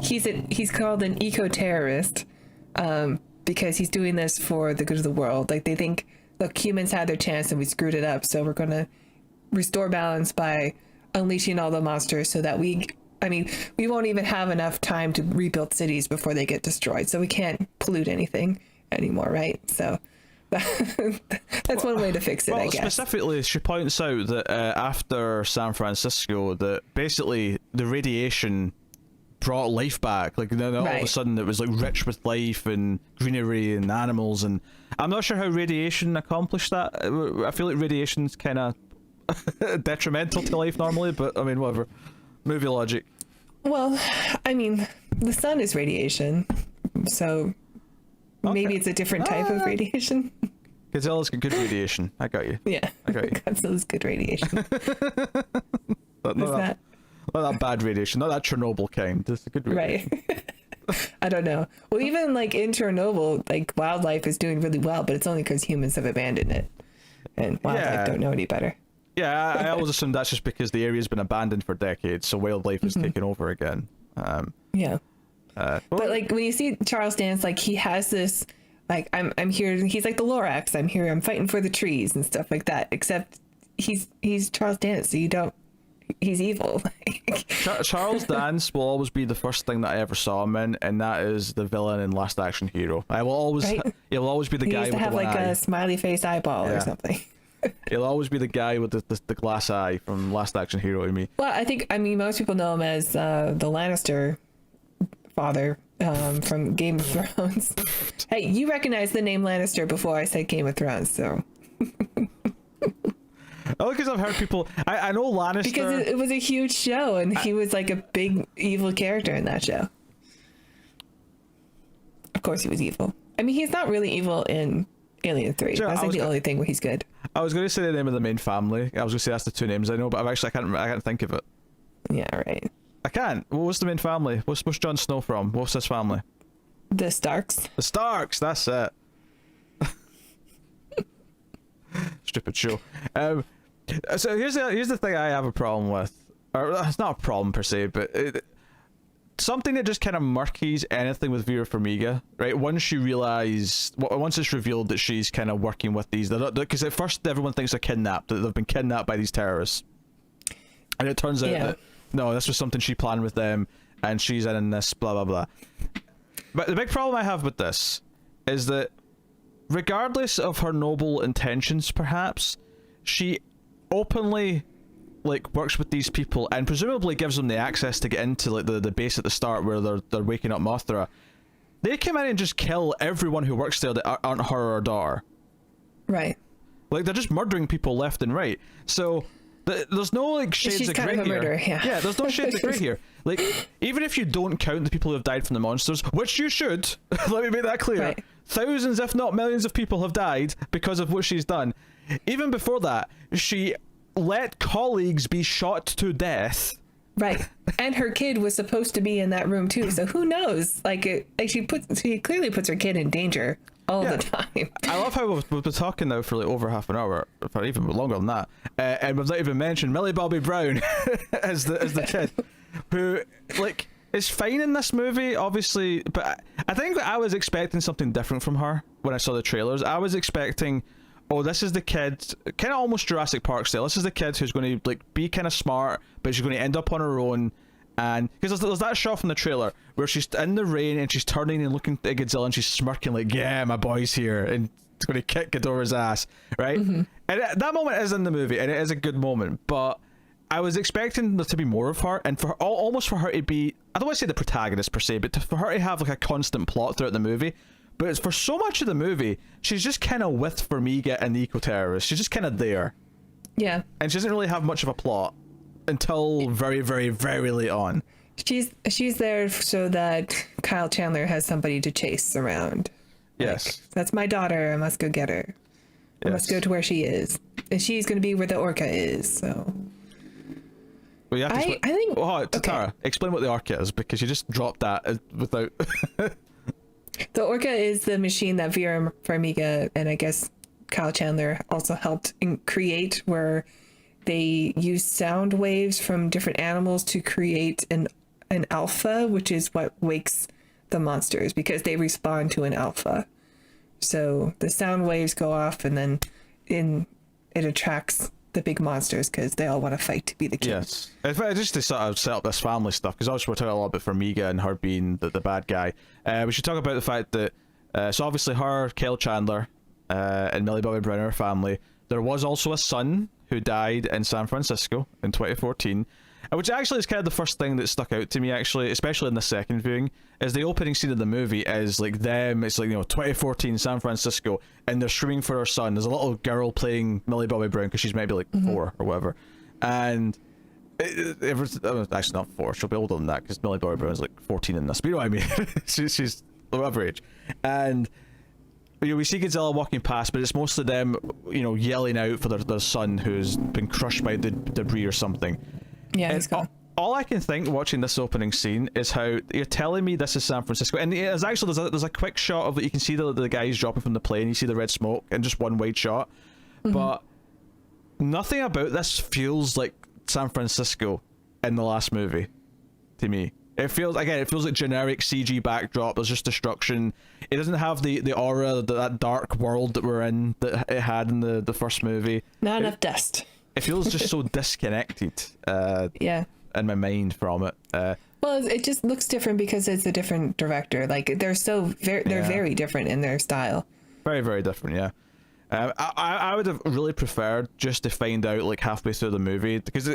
he's called an eco-terrorist because he's doing this for the good of the world. They think, look, humans had their chance and we screwed it up, so we're gonna restore balance by unleashing all the monsters so that we won't even have enough time to rebuild cities before they get destroyed, so we can't pollute anything anymore, right? So that's one way to fix it, I guess. Specifically, she points out that after San Francisco, that basically the radiation brought life back. Then all of a sudden it was rich with life and greenery and animals, and I'm not sure how radiation accomplished that. I feel like radiation's kind of detrimental to life normally, but whatever. Movie logic. Well, the sun is radiation, so maybe it's a different type of radiation. Godzilla's got good radiation. I got you. Yeah, I got you. Godzilla's good radiation. Not that bad radiation, not that Chernobyl kind. Just a good radiation. Right. I don't know. Well, even in Chernobyl, wildlife is doing really well, but it's only because humans have abandoned it, and wildlife don't know any better. Yeah, I always assume that's just because the area's been abandoned for decades, so wildlife is taken over again. But when you see Charles Dance, he has this, I'm here. He's like the Lorax. I'm here. I'm fighting for the trees and stuff like that. Except he's Charles Dance, so he's evil. Charles Dance will always be the first thing that I ever saw him in, and that is the villain in Last Action Hero. He'll always be the guy with the one eye. He used to have a smiley face eyeball or something. He'll always be the guy with the glass eye from Last Action Hero to me. Well, most people know him as the Lannister father from Game of Thrones. Hey, you recognize the name Lannister before I said Game of Thrones, so. Oh, because I've heard people. I know Lannister because it was a huge show, and he was a big evil character in that show. Of course, he was evil. He's not really evil in Alien 3. Sure, that's the only thing where he's good. I was going to say the name of the main family. I was going to say that's the two names I know, but I can't think of it. Yeah, right. I can't. What's the main family? What's Jon Snow from? What's his family? The Starks. The Starks. That's it. Stupid show. So here's the thing I have a problem with. or it's not a problem per se, but something that just kind of murkies anything with Vera Farmiga, right? Once it's revealed that she's kind of working with these, because at first everyone thinks they're kidnapped, that they've been kidnapped by these terrorists, and it turns out that no, this was something she planned with them, and she's in this blah blah blah. But the big problem I have with this is that regardless of her noble intentions, perhaps, she openly like works with these people and presumably gives them the access to get into like the base at the start where they're waking up Mothra. They come in and just kill everyone who works there that aren't her or her daughter. Right. Like they're just murdering people left and right. So there's no like shades She's of kind grey of a here. murderer, yeah. There's no shades of grey here. Like even if you don't count the people who have died from the monsters, which you should, let me make that clear. Right. Thousands, if not millions, of people have died because of what she's done. Even before that, she let colleagues be shot to death. Right. And her kid was supposed to be in that room too, so who knows? She clearly puts her kid in danger all the time. I love how we've been talking now for like over half an hour, for even longer than that, and we've not even mentioned Millie Bobby Brown as the kid, who like is fine in this movie, obviously, but I think I was expecting something different from her when I saw the trailers. I was expecting, oh, this is the kid, kind of almost Jurassic Park style. This is the kid who's going to like be kind of smart, but she's going to end up on her own. And because there's that shot from the trailer where she's in the rain and she's turning and looking at Godzilla and she's smirking like, yeah, my boy's here, and it's going to kick Ghidorah's ass, right? Mm-hmm. And that moment is in the movie, and it is a good moment, but I was expecting there to be more of her, and for almost for her to be, I don't want to say the protagonist per se, but for her to have like a constant plot throughout the movie. But it's for so much of the movie, she's just kind of with Farmiga and the eco-terrorists. She's just kind of there. Yeah. And she doesn't really have much of a plot until very, very, very late on. She's there so that Kyle Chandler has somebody to chase around. Yes. Like, that's my daughter. I must go get her. I must go to where she is. And she's going to be where the orca is, so... Well, you have to I think... Oh, Tara, explain what the orca is, because you just dropped that without... The orca is the machine that Vera Farmiga and I guess Kyle Chandler also helped create, where they use sound waves from different animals to create an alpha, which is what wakes the monsters, because they respond to an alpha. So the sound waves go off, and then it attracts the big monsters because they all want to fight to be the king. Yes. In fact, just to sort of set up this family stuff, because obviously we're talking a lot about Farmiga and her being the bad guy. We should talk about the fact that, so obviously her, Kyle Chandler, and Millie Bobby Brown, her family, there was also a son who died in San Francisco in 2014, which actually is kind of the first thing that stuck out to me, actually, especially in the second viewing, is the opening scene of the movie is like them, it's like, 2014 San Francisco, and they're screaming for her son. There's a little girl playing Millie Bobby Brown, because she's maybe like 4 or whatever, and it was actually not 4, she'll be older than that, because Millie Bobby Brown's like 14 in this, but you know what I mean. she's whatever age, and we see Godzilla walking past, but it's mostly them, yelling out for their son who's been crushed by the debris or something. Yeah, he's gone. All I can think watching this opening scene is how you're telling me this is San Francisco, and there's actually there's a quick shot of that you can see the guys dropping from the plane. You see the red smoke and just one wide shot, but nothing about this feels like San Francisco in the last movie to me. It feels like generic CG backdrop. There's just destruction. It doesn't have the aura, that dark world that we're in that it had in the first movie. Not enough dust. It feels just so disconnected. Yeah. In my mind from it. Well, it just looks different because it's a different director. Like they're very different in their style. Very, very different. Yeah. I would have really preferred just to find out like halfway through the movie, because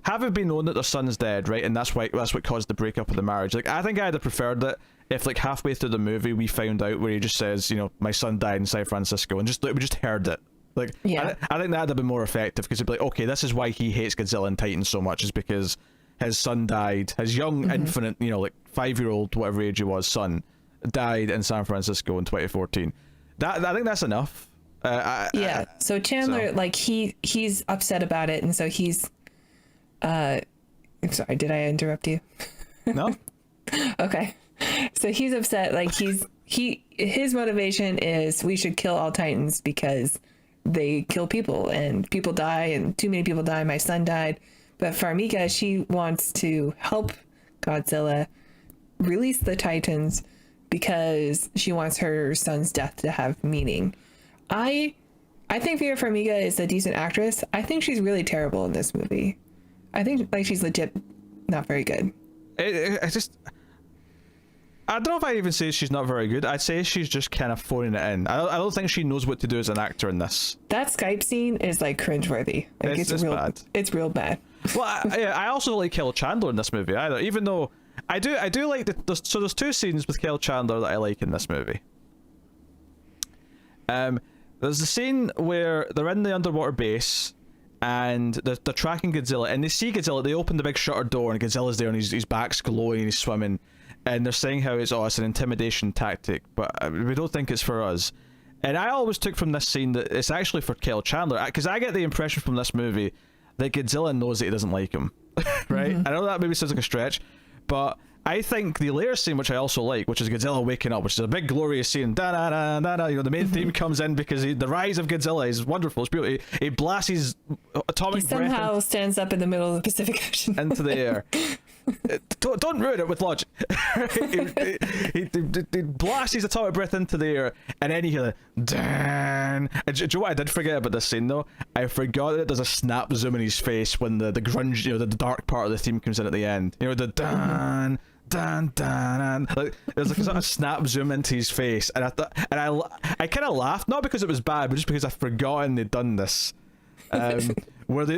having been known that their son's dead, right, and that's what caused the breakup of the marriage. Like I think I'd have preferred that if like halfway through the movie we found out where he just says, my son died in San Francisco, and we just heard it. Like, yeah. I think that'd have been more effective, because it'd be like, okay, this is why he hates Godzilla and Titans so much, is because his son died, his young infinite, like 5-year-old, whatever age he was, son died in San Francisco in 2014. I think that's enough. So Chandler, like he's upset about it, and so he's I'm sorry, did I interrupt you? No. Okay. So he's upset, like his motivation is we should kill all Titans because they kill people and people die and too many people die. My son died, But Farmiga, she wants to help Godzilla release the Titans because she wants her son's death to have meaning. I think Vera Farmiga is a decent actress. I think she's really terrible in this movie. I think like she's legit not very good. I don't know if I even say she's not very good. I'd say she's just kind of phoning it in. I don't think she knows what to do as an actor in this. That Skype scene is like cringeworthy. Like It's real bad. It's real bad. Well, I also like Kel Chandler in this movie either, even though I do like so there's two scenes with Kel Chandler that I like in this movie. There's the scene where they're in the underwater base and they're tracking Godzilla, and they see Godzilla. They open the big shutter door and Godzilla's there and his back's glowing and he's swimming, and they're saying how it's an intimidation tactic, but we don't think it's for us. And I always took from this scene that it's actually for Kel Chandler, because I get the impression from this movie that Godzilla knows that he doesn't like him. Right? I know that maybe sounds like a stretch, but I think the later scene, which I also like, which is Godzilla waking up, which is a big glorious scene, da da da da da. You know, the main theme comes in because the rise of Godzilla is wonderful. It's beautiful. He blasts his atomic He breath somehow stands up in the middle of the Pacific Ocean into the air. Don't ruin it with logic. he blasts his atomic breath into the air, and then you hear the Dan. And do you know what I did forget about this scene though? I forgot that there's a snap zoom in his face when the grunge, you know, the dark part of the theme comes in at the end. You know, the Dan. Dan, dan, dan. Like, there's like a sort of snap zoom into his face, and I kind of laughed, not because it was bad, but just because I'd forgotten they'd done this. But what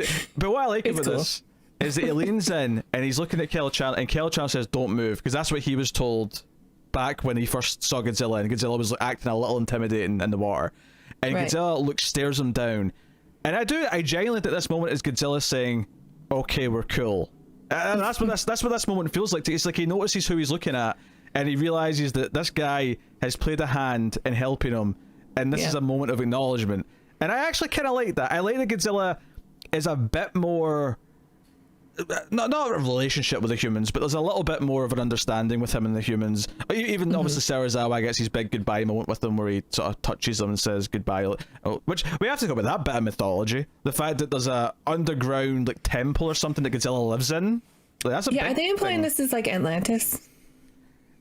I like about this is that he leans in and he's looking at Kel Chandler, and Kel Chandler says, "Don't move," because that's what he was told back when he first saw Godzilla, and Godzilla was like, acting a little intimidating in the water, and right. Godzilla stares him down, and I genuinely think this moment is Godzilla saying, "Okay, we're cool." And that's what this moment feels like. It's like he notices who he's looking at, and he realizes that this guy has played a hand in helping him, and this is a moment of acknowledgement. And I actually kind of like that. I like that Godzilla is a bit more, not a relationship with the humans, but there's a little bit more of an understanding with him and the humans. Even obviously Serizawa gets his big goodbye moment with them, where he sort of touches them and says goodbye. Which we have to go with that bit of mythology. The fact that there's a underground like temple or something that Godzilla lives in. Like, that's a big are they implying thing. this is like Atlantis?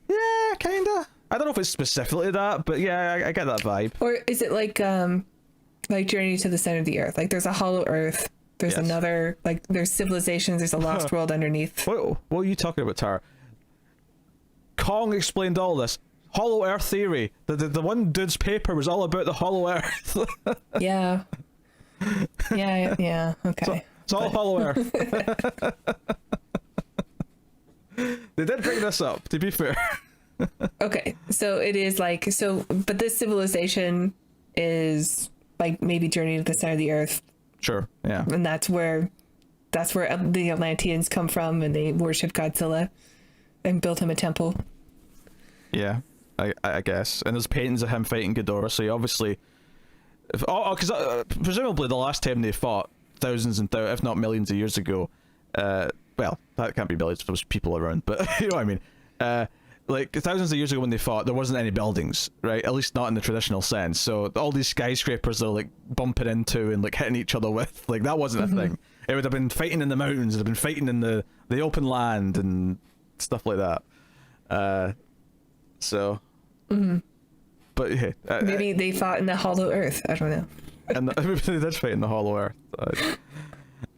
Yeah, kinda. I don't know if it's specifically that, but yeah, I get that vibe. Or is it like Journey to the Center of the Earth? Like there's a hollow Earth. There's another, like, there's civilizations, there's a lost world underneath. What are you talking about, Tara? Kong explained all this. Hollow Earth theory. The one dude's paper was all about the Hollow Earth. Yeah. Yeah. Okay. It's all Hollow Earth. They did bring this up, to be fair. Okay. So it is like, but this civilization is like maybe Journey to the Center of the Earth. Sure, yeah. And that's where the Atlanteans come from, and they worship Godzilla and built him a temple. Yeah, I guess. And there's paintings of him fighting Ghidorah, so he obviously... Because presumably the last time they fought, thousands and if not millions of years ago, well, that can't be millions, there was people around, but you know what I mean. Like, thousands of years ago when they fought, there wasn't any buildings, right? At least not in the traditional sense. So all these skyscrapers they're like bumping into and like hitting each other with, like, that wasn't a thing. It would have been fighting in the mountains, it would have been fighting in the open land and stuff like that. But yeah, Maybe they fought in the Hollow Earth. I don't know. And maybe they did fight in the Hollow Earth.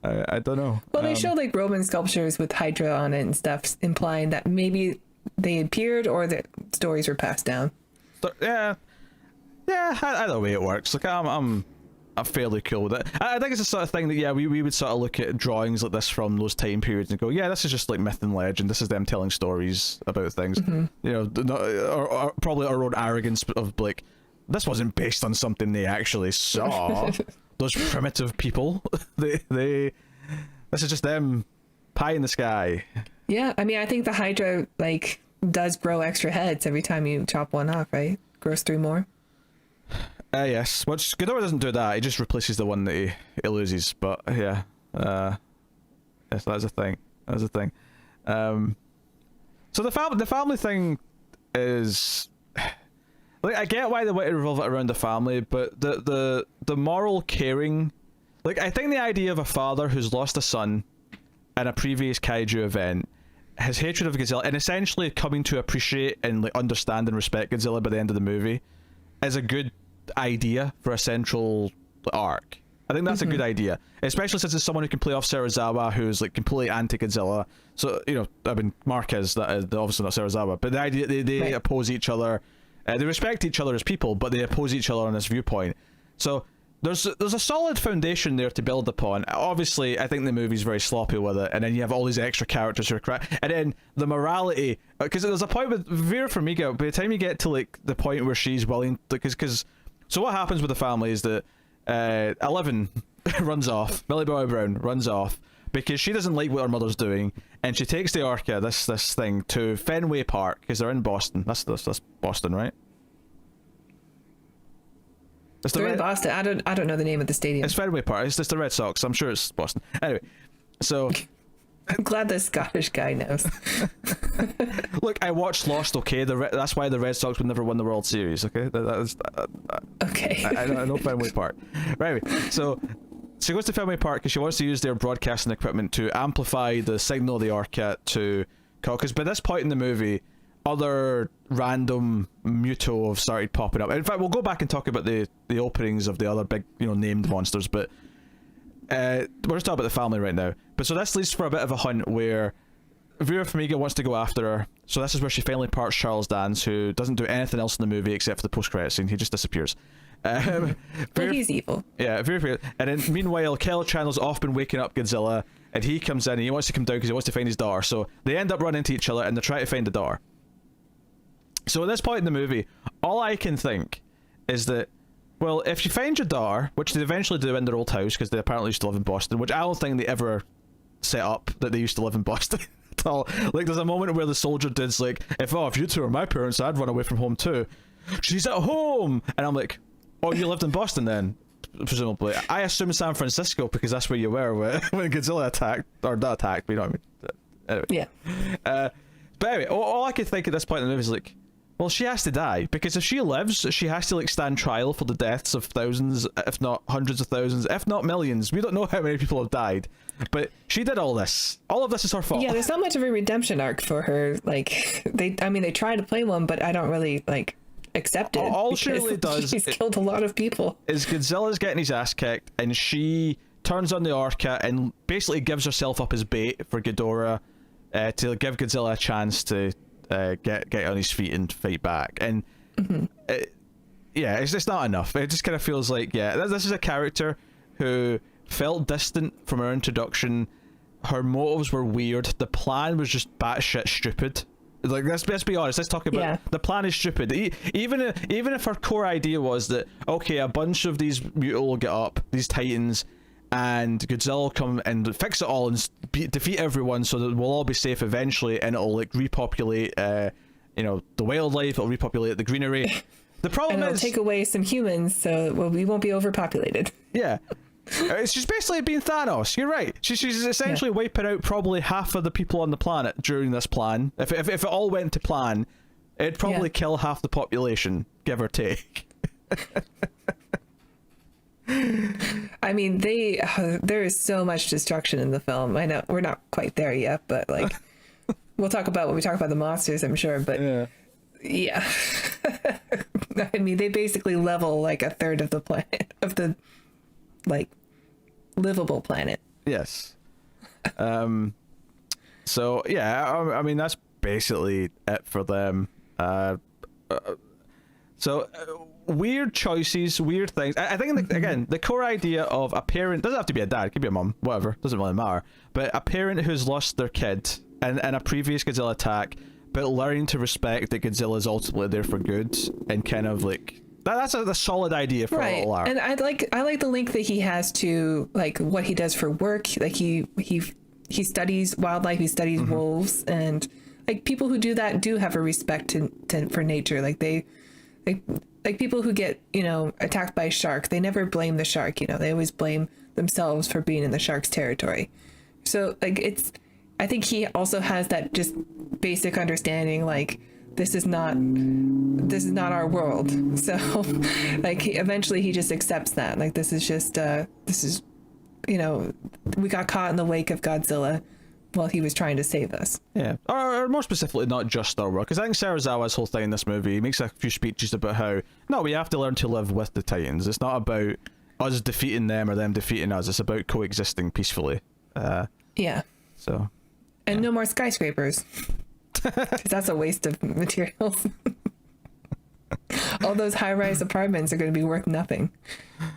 I don't know. Well, they showed like Roman sculptures with Hydra on it and stuff, implying that maybe they appeared or that stories were passed down. Yeah. Either way it works. Like I'm fairly cool with it. I think it's the sort of thing that we would sort of look at drawings like this from those time periods and go, yeah, this is just like myth and legend. This is them telling stories about things. You know, or probably our own arrogance of like, this wasn't based on something they actually saw. Those primitive people, they this is just them pie in the sky. Yeah, I mean, I think the Hydra like does grow extra heads every time you chop one off, right? Grows 3 more. Yes. Which Ghidorah doesn't do that. He just replaces the one that he loses. But yeah, yes, that's a thing. That's a thing. So the family thing is, like, I get why they want to revolve it around the family, but the moral caring, like, I think the idea of a father who's lost a son in a previous kaiju event, his hatred of Godzilla, and essentially coming to appreciate and like understand and respect Godzilla by the end of the movie, is a good idea for a central arc. I think that's a good idea, especially since it's someone who can play off Serizawa, who's like completely anti-Godzilla. So, you know, I mean, Mark is, that is obviously not Serizawa, but the idea they right. oppose each other. They respect each other as people, but they oppose each other on this viewpoint. So there's a solid foundation there to build upon. Obviously, I think the movie's very sloppy with it, and then you have all these extra characters who are and then the morality, because there's a point with Vera Farmiga, by the time you get to like the point where she's willing, because so what happens with the family is that 11 runs off, Millie Bobby Brown runs off because she doesn't like what her mother's doing, and she takes the Orca, this thing, to Fenway Park, because they're in Boston. That's Boston, right? They're in Boston. I don't know the name of the stadium. It's Fenway Park. It's the Red Sox. I'm sure it's Boston. Anyway, so I'm glad the Scottish guy knows. Look, I watched Lost. Okay, that's why the Red Sox would never win the World Series. Okay, okay. I know Fenway Park. Right. Anyway, so she goes to Fenway Park because she wants to use their broadcasting equipment to amplify the signal of the Orca to call. Because by this point in the movie, other random Muto have started popping up. In fact, we'll go back and talk about the openings of the other big, named monsters, but we're just talking about the family right now. But so this leads for a bit of a hunt where Vera Farmiga wants to go after her. So this is where she finally parts Charles Dance, who doesn't do anything else in the movie except for the post-credit scene. He just disappears. Well, he's evil. Yeah, Vera. And then meanwhile, Chandler's off been waking up Godzilla, and he comes in and he wants to come down because he wants to find his daughter. So they end up running into each other and they try to find the daughter. So at this point in the movie, all I can think is that, well, if you find your daughter, which they eventually do in their old house, because they apparently used to live in Boston, which I don't think they ever set up that they used to live in Boston at all. Like, there's a moment where the soldier dude's like, if you two were my parents, I'd run away from home too. She's at home! And I'm like, oh, you lived in Boston then? Presumably. I assume San Francisco, because that's where you were when Godzilla attacked, or not attacked, but you know what I mean. Anyway. Yeah. But anyway, all I could think at this point in the movie is like, well, she has to die, because if she lives, she has to like stand trial for the deaths of thousands, if not hundreds of thousands, if not millions. We don't know how many people have died, but she did all this. All of this is her fault. Yeah, there's not much of a redemption arc for her. Like they try to play one, but I don't really like accept it. All she really does, she's killed a lot of people. Is Godzilla's getting his ass kicked, and she turns on the Orca and basically gives herself up as bait for Ghidorah to give Godzilla a chance to get on his feet and fight back. And it's just not enough. It just kind of feels like, this is a character who felt distant from her introduction. Her motives were weird. The plan was just batshit stupid. Like, let's be honest. Let's talk about the plan is stupid. Even if her core idea was that, okay, a bunch of these mutal will get up, these titans, and Godzilla will come and fix it all and defeat everyone so that we'll all be safe eventually, and it'll like repopulate the wildlife, it'll repopulate the greenery. The problem it'll take away some humans, so we won't be overpopulated. Yeah. She's basically being Thanos. You're right. She's essentially wiping out probably half of the people on the planet during this plan. If it all went to plan, it'd probably kill half the population, give or take. I mean, there is so much destruction in the film. I know we're not quite there yet, but like we'll talk about when we talk about the monsters, I'm sure. But yeah. I mean, they basically level like a third of the planet, of the like livable planet. Yes. So yeah, I mean that's basically it for them. Weird choices, weird things. I think again, the core idea of a parent doesn't have to be a dad, it could be a mum, whatever, doesn't really matter. But a parent who's lost their kid in a previous Godzilla attack, but learning to respect that Godzilla is ultimately there for good, and kind of like that's a solid idea for a little arc. And I like the link that he has to like what he does for work. Like he studies wildlife, he studies wolves, and like people who do that do have a respect for nature. Like people who get, attacked by a shark, they never blame the shark, they always blame themselves for being in the shark's territory. So like I think he also has that just basic understanding, like this is not our world. So like eventually he just accepts that. Like this is just we got caught in the wake of Godzilla. while he was trying to save us. Yeah, or more specifically, not just Star Wars, because I think Serizawa's whole thing in this movie, he makes a few speeches about how, no, we have to learn to live with the Titans. It's not about us defeating them or them defeating us. It's about coexisting peacefully. Yeah. So. And no more skyscrapers. Because that's a waste of materials. All those high-rise apartments are going to be worth nothing.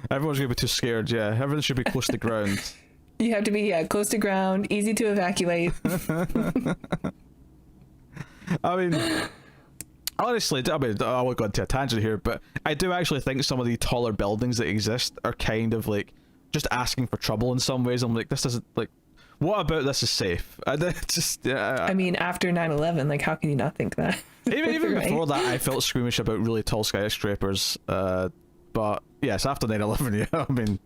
Everyone's going to be too scared, yeah. Everything should be close to the ground. You have to be close to ground, easy to evacuate. I mean, honestly, I won't go into a tangent here, but I do actually think some of the taller buildings that exist are kind of like just asking for trouble in some ways. I'm like, this isn't like, what about this is safe? I mean, after 9/11, like, how can you not think that? Even Right? before that, I felt squeamish about really tall skyscrapers. But yes, after 9/11, yeah, I mean,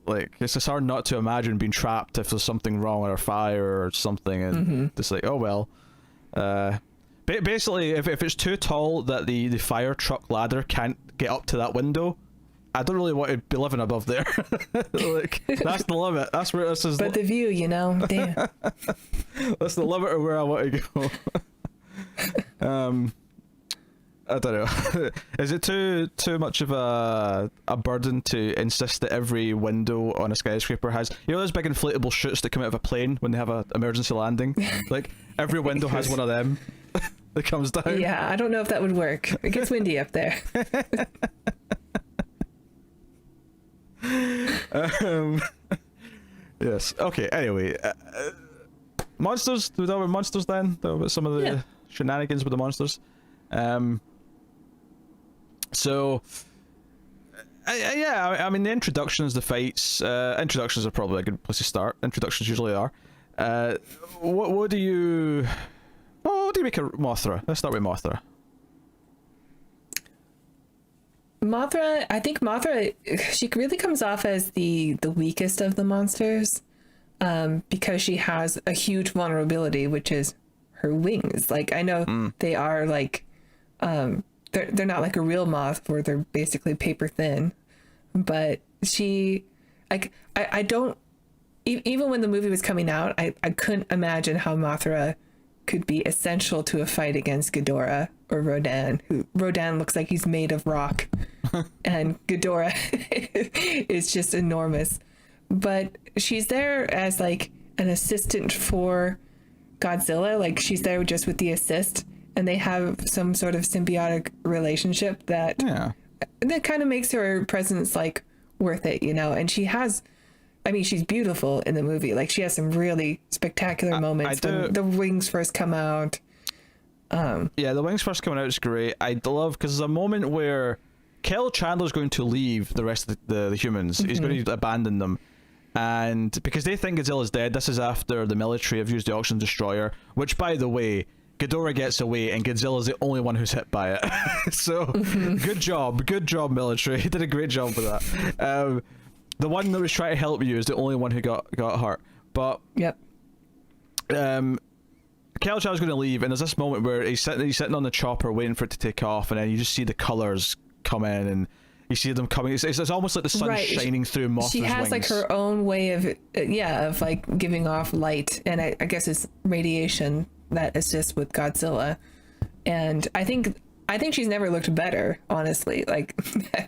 like, it's just hard not to imagine being trapped if there's something wrong or a fire or something, and just like, oh well. Basically, if it's too tall that the fire truck ladder can't get up to that window, I don't really want to be living above there. Like, that's the limit. That's where this is. But the view, damn. That's the limit of where I want to go. I don't know. Is it too much of a burden to insist that every window on a skyscraper has, those big inflatable chutes that come out of a plane when they have an emergency landing? Like, every window has one of them that comes down. Yeah, I don't know if that would work. It gets windy up there. Yes. Okay. Anyway, monsters. Do we talk about monsters then? Talk about some of the shenanigans with the monsters. So, I mean, the introductions, the fights. Introductions are probably a good place to start. Introductions usually are. What do you make of Mothra? Let's start with Mothra. Mothra, I think Mothra, she really comes off as the weakest of the monsters, because she has a huge vulnerability, which is her wings. Like, I know they are like, they're not like a real moth where they're basically paper thin, but she, like, I don't, even when the movie was coming out, I couldn't imagine how Mothra could be essential to a fight against Ghidorah or Rodan, who Rodan looks like he's made of rock and Ghidorah is just enormous. But she's there as like an assistant for Godzilla. Like, she's there just with the assist, and they have some sort of symbiotic relationship that kind of makes her presence like worth it, and she has, I mean, she's beautiful in the movie. Like, she has some really spectacular moments when the wings first come out. Yeah, the wings first coming out is great. I love, because there's a moment where Chandler's going to leave the rest of the humans. He's going to abandon them. And because they think Godzilla's dead, this is after the military have used the Oxygen Destroyer, which, by the way, Ghidorah gets away and Godzilla's the only one who's hit by it. So, good job, military. You did a great job with that. The one that was trying to help you is the only one who got hurt. But Chandler's going to leave, and there's this moment where he's sitting on the chopper waiting for it to take off, and then you just see the colors come in, and you see them coming. It's almost like the sun shining through Mothra's She has wings. like her own way of like giving off light, and I guess it's radiation that assists with Godzilla. And I think she's never looked better, honestly. Like,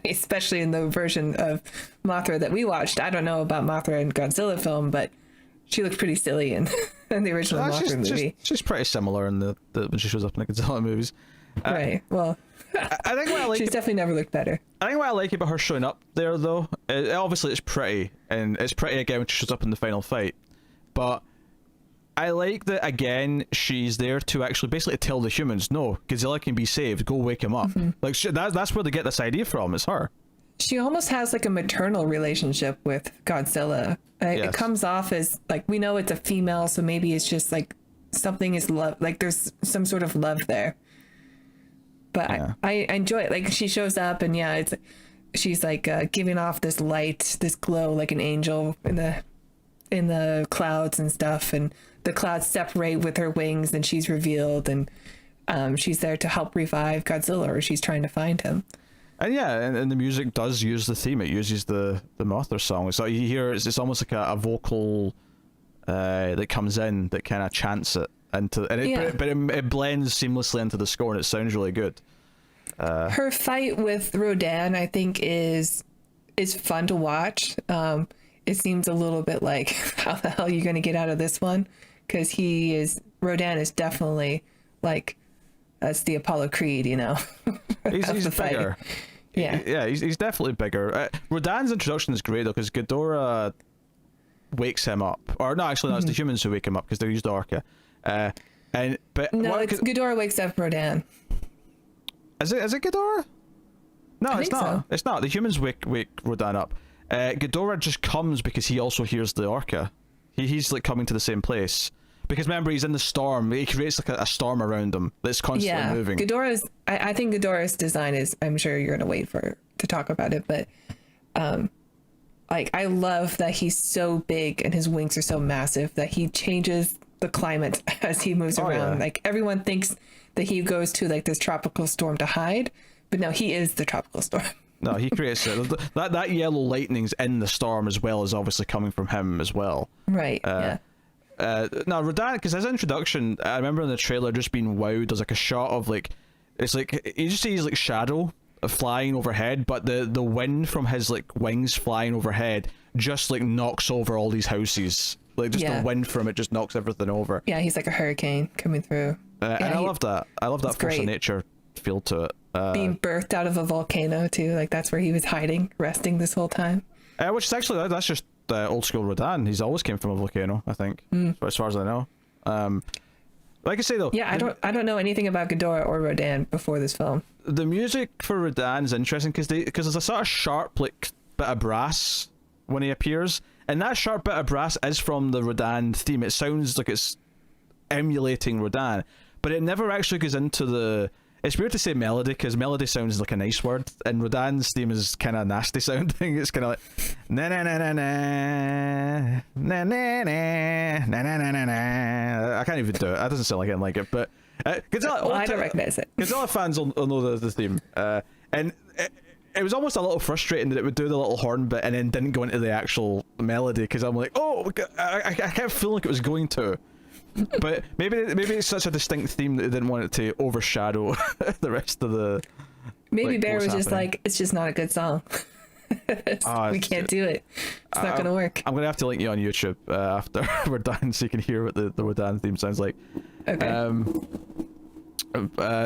especially in the version of Mothra that we watched. I don't know about Mothra in Godzilla film, but she looked pretty silly in the original Mothra movie. She's pretty similar in the when she shows up in the Godzilla movies. Right. Well, I think what I like. She's definitely never looked better. I think what I like about her showing up there, though, obviously it's pretty, and it's pretty again when she shows up in the final fight. But I like that again. She's there to actually basically tell the humans, no, Godzilla can be saved. Go wake him up. Like, that's where they get this idea from. It's her. She almost has like a maternal relationship with Godzilla. It comes off as like, we know it's a female, so maybe it's just like something is love. Like, there's some sort of love there. But I enjoy it. Like, she shows up, and she's like giving off this light, this glow, like an angel in the clouds and stuff. And the clouds separate with her wings, and she's revealed, and she's there to help revive Godzilla, or she's trying to find him. And and the music does use the theme. It uses the Mothra song. So you hear it's almost like a vocal that comes in that kind of chants it into, and it blends seamlessly into the score, and it sounds really good. Her fight with Rodan, I think, is fun to watch. It seems a little bit like, how the hell are you going to get out of this one? Because Rodan is definitely like, that's the Apollo Creed, you know. He's bigger. Yeah, he's definitely bigger. Rodan's introduction is great though, because Ghidorah wakes him up, or no, actually, no, it's the humans who wake him up because they used Orca. Ghidorah wakes up Rodan. Is it Ghidorah? No, I it's think not. so. It's not. The humans wake Rodan up. Ghidorah just comes because he also hears the Orca. He's like coming to the same place. Because remember, he's in the storm. He creates like a storm around him that's constantly moving. I think Ghidorah's design is, I'm sure you're going to wait to talk about it, but like, I love that he's so big and his wings are so massive that he changes the climate as he moves around. Yeah. Like, everyone thinks that he goes to like this tropical storm to hide, but no, he is the tropical storm. No, he creates it. That yellow lightning's in the storm as well, as obviously coming from him as well. Right, yeah. Now Rodan, because his introduction, I remember in the trailer just being wowed. There's like a shot of like, it's like you just see his like shadow flying overhead, but the wind from his like wings flying overhead just like knocks over all these houses. Like just the wind from it just knocks everything over. Yeah, he's like a hurricane coming through. And I love that. I love that force of nature feel to it. Being birthed out of a volcano too. Like, that's where he was hiding, resting this whole time. Which is actually, that's just old school Rodan. He's always came from a volcano, I think, as far as I know. Like I say though, yeah, I don't know anything about Ghidorah or Rodan before this film. The music for Rodan is interesting because there's a sort of sharp like bit of brass when he appears, and that sharp bit of brass is from the Rodan theme. It sounds like it's emulating Rodan, but it never actually goes into the. It's weird to say melody because melody sounds like a nice word, and Rodan's theme is kind of nasty sounding. It's kind of like na na na na na na na na na na na na. I can't even do it. That doesn't sound like anything like it. But Godzilla, I don't recognize it. Godzilla fans will know the theme, and it was almost a little frustrating that it would do the little horn bit and then didn't go into the actual melody because I'm like, oh, I kept feeling like it was going to. But maybe it's such a distinct theme that they didn't want it to overshadow the rest of the. Maybe like, Bear was just like, it's just not a good song. We can't do it. It's not gonna work. I'm gonna have to link you on YouTube after we're done, so you can hear what the Rodan theme sounds like. Okay.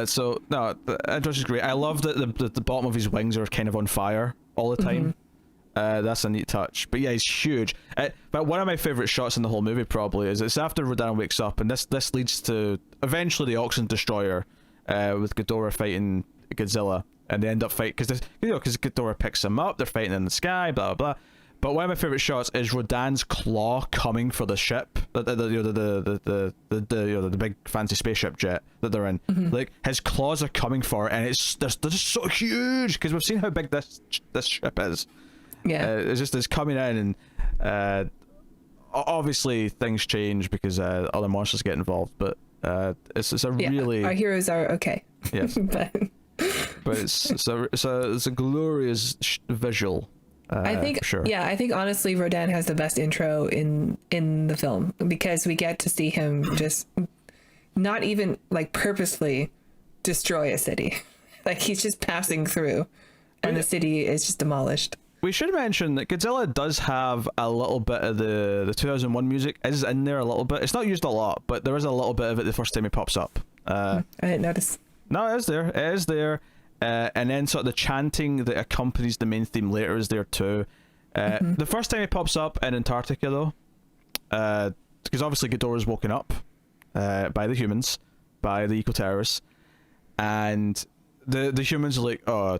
So no, the intro is great. I love that the bottom of his wings are kind of on fire all the time. That's a neat touch. But yeah, he's huge. But one of my favorite shots in the whole movie probably is it's after Rodan wakes up, and this leads to eventually the Oxygen Destroyer with Ghidorah fighting Godzilla, and they end up fighting because Ghidorah picks him up. They're fighting in the sky, blah blah blah. But one of my favorite shots is Rodan's claw coming for the ship, the big fancy spaceship jet that they're in. Like his claws are coming for it, and they're just so huge because we've seen how big this ship is. Yeah, it's coming in, and obviously things change because other monsters get involved. But it's a really our heroes are okay. Yes, but it's a glorious visual. I think for sure. Yeah, I think honestly Rodan has the best intro in the film because we get to see him just not even like purposely destroy a city. Like he's just passing through and the city is just demolished. We should mention that Godzilla does have a little bit of the 2001 music is in there a little bit. It's not used a lot, but there is a little bit of it the first time he pops up. I didn't notice. No, it is there. It is there. And then sort of the chanting that accompanies the main theme later is there too. The first time he pops up in Antarctica though, because obviously Ghidorah is woken up by the humans, by the eco-terrorists, and the humans are like, oh,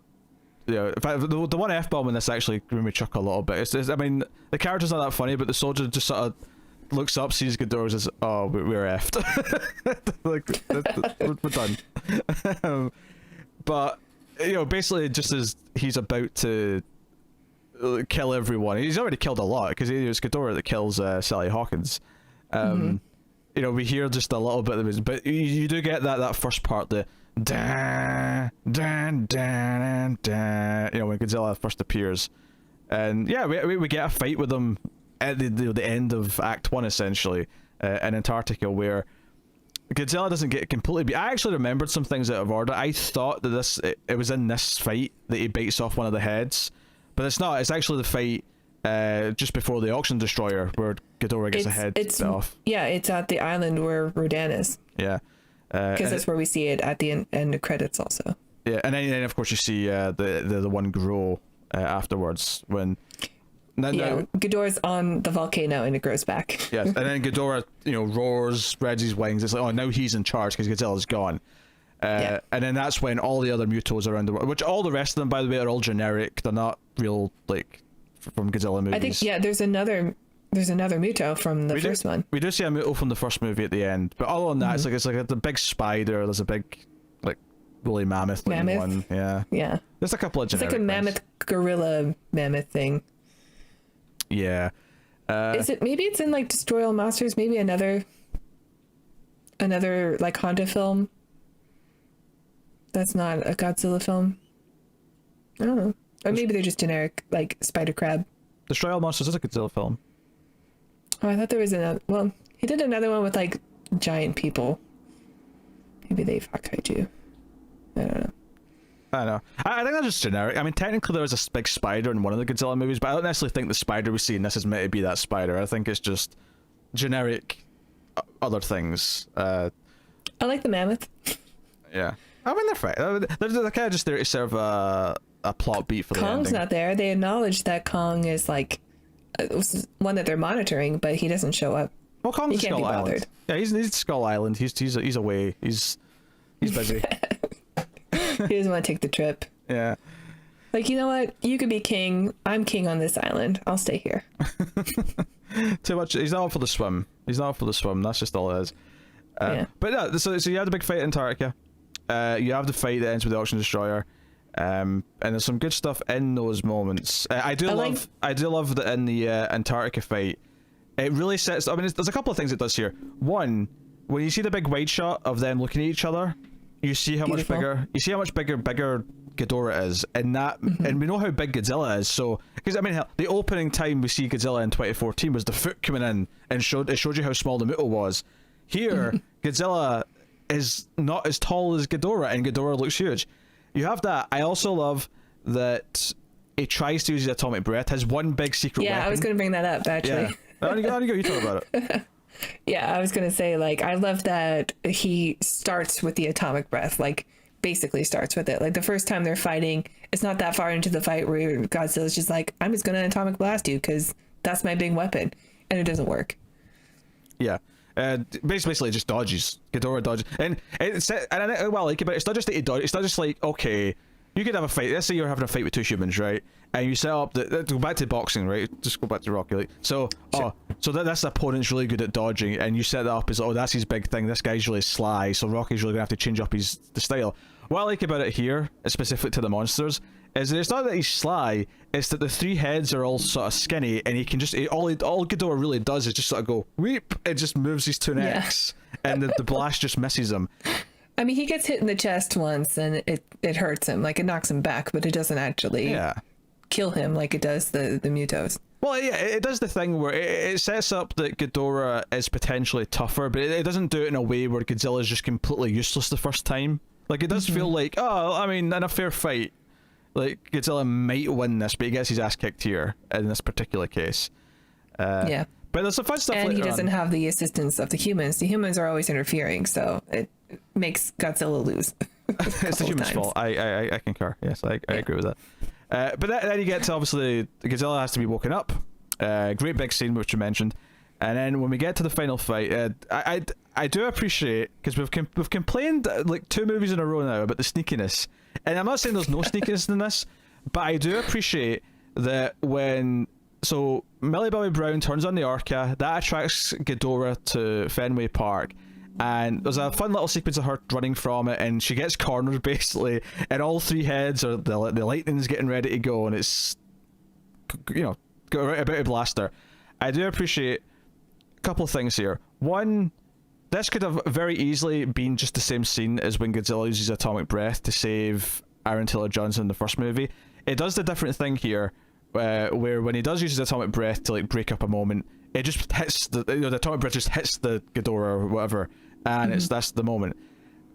yeah. In fact, the one F-bomb in this actually made me chuckle a little bit. I mean, the character's not that funny, but the soldier just sort of looks up, sees Ghidorah, and says, "Oh, we're effed." Like, we're done. But basically, just as he's about to kill everyone, he's already killed a lot because it's Ghidorah that kills Sally Hawkins. We hear just a little bit of it, but you do get that first part, the da da da da, when Godzilla first appears, and yeah, we get a fight with him at the end of Act 1, essentially, in Antarctica, where Godzilla doesn't get completely... I actually remembered some things out of order. I thought that it was in this fight that he bites off one of the heads, but it's not. It's actually the fight just before the Oxygen Destroyer, where Ghidorah gets a head bit off. Yeah, it's at the island where Rodan is. Yeah. Because that's where we see it at the end of credits also. Yeah, and then of course you see the one grow afterwards when... Ghidorah's on the volcano and it grows back. Yes, and then Ghidorah, roars, spreads his wings. It's like, oh, now he's in charge because Godzilla's gone. And then that's when all the other Mutos around the world, which all the rest of them, by the way, are all generic. They're not real, like, from Godzilla movies. I think, there's another Muto from the first one. We do see a Muto from the first movie at the end, but other than that, it's like a big spider. There's a big, like, woolly mammoth one. Yeah. Yeah. There's a couple of generic It's like a mammoth gorilla mammoth thing. Yeah. Maybe it's in like Destroy All Monsters, maybe another like Honda film that's not a Godzilla film. I don't know. Or maybe they're just generic, like Spider Crab. Destroy All Monsters is a Godzilla film. Oh, I thought there was another. Well, he did another one with like giant people. Maybe they fuck kaiju. I don't know. I know. I think that's just generic. I mean, technically there was a big spider in one of the Godzilla movies, but I don't necessarily think the spider we see in this is meant to be that spider. I think it's just generic other things. I like the mammoth. Yeah. I mean, they're fine. They're kind of just there to serve a plot beat for the ending. Kong's not there. They acknowledge that Kong is like one that they're monitoring, but he doesn't show up. Well, Kong's Skull Island. Yeah, he's Skull Island. He's away. He's busy. He doesn't want to take the trip. Yeah. Like, you know what? You could be king. I'm king on this island. I'll stay here. Too much. He's not up for the swim. That's just all it is. Yeah. But no, so you have the big fight in Antarctica. You have the fight that ends with the Oxygen Destroyer. And there's some good stuff in those moments. I do love that in the Antarctica fight, it really sets... I mean, there's a couple of things it does here. One, when you see the big wide shot of them looking at each other, you see how much bigger Ghidorah is, and that, and we know how big Godzilla is. So, because I mean, hell, the opening time we see Godzilla in 2014 was the foot coming in and showed you how small the Muto was. Here, Godzilla is not as tall as Ghidorah, and Ghidorah looks huge. You have that. I also love that he tries to use his atomic breath. Has one big secret weapon. Yeah, I was going to bring that up actually. Yeah. You talk about it. Yeah, I was going to say, like, I love that he starts with the atomic breath, like, basically starts with it. Like, the first time they're fighting, it's not that far into the fight where Godzilla's just like, I'm just going to atomic blast you because that's my big weapon. And it doesn't work. Yeah. Basically, just dodges. Ghidorah dodges. And I like it, but it's not just that he dodges. It's not just like, okay, you could have a fight. Let's say you're having a fight with two humans, right? And you set up go back to boxing, right? Just go back to Rocky. Like, so that's the opponent's really good at dodging, and you set that up as, that's his big thing. This guy's really sly, so Rocky's really gonna have to change up the style. What I like about it here, specific to the monsters, is that it's not that he's sly. It's that the three heads are all sort of skinny, and he can just all Ghidorah really does is just sort of go weep. It just moves his two necks, and the blast just misses him. I mean, he gets hit in the chest once, and it hurts him, like it knocks him back, but it doesn't actually kill him like it does the Mutos. Well, yeah, it does the thing where it sets up that Ghidorah is potentially tougher, but it doesn't do it in a way where Godzilla is just completely useless the first time. Like, it does feel like, I mean, in a fair fight, like, Godzilla might win this, but he gets his ass kicked here in this particular case. Yeah. But there's some fun stuff and he doesn't have the assistance of the humans. The humans are always interfering, so it makes Godzilla lose. It's the humans' fault. I concur. Yes, I agree with that. But then you get to, obviously, Godzilla has to be woken up. Great big scene, which you mentioned. And then when we get to the final fight, I do appreciate, because we've complained like 2 movies in a row now about the sneakiness. And I'm not saying there's no sneakiness in this, but I do appreciate that when... So, Millie Bobby Brown turns on the Orca, that attracts Ghidorah to Fenway Park. And there's a fun little sequence of her running from it, and she gets cornered basically, and all 3 heads are the lightning's getting ready to go, and it's, got right about to blast her. I do appreciate a couple of things here. One, this could have very easily been just the same scene as when Godzilla uses atomic breath to save Aaron Taylor Johnson in the first movie. It does the different thing here, where when he does use his atomic breath to like break up a moment, it just hits the atomic breath just hits the Ghidorah or whatever, and that's the moment.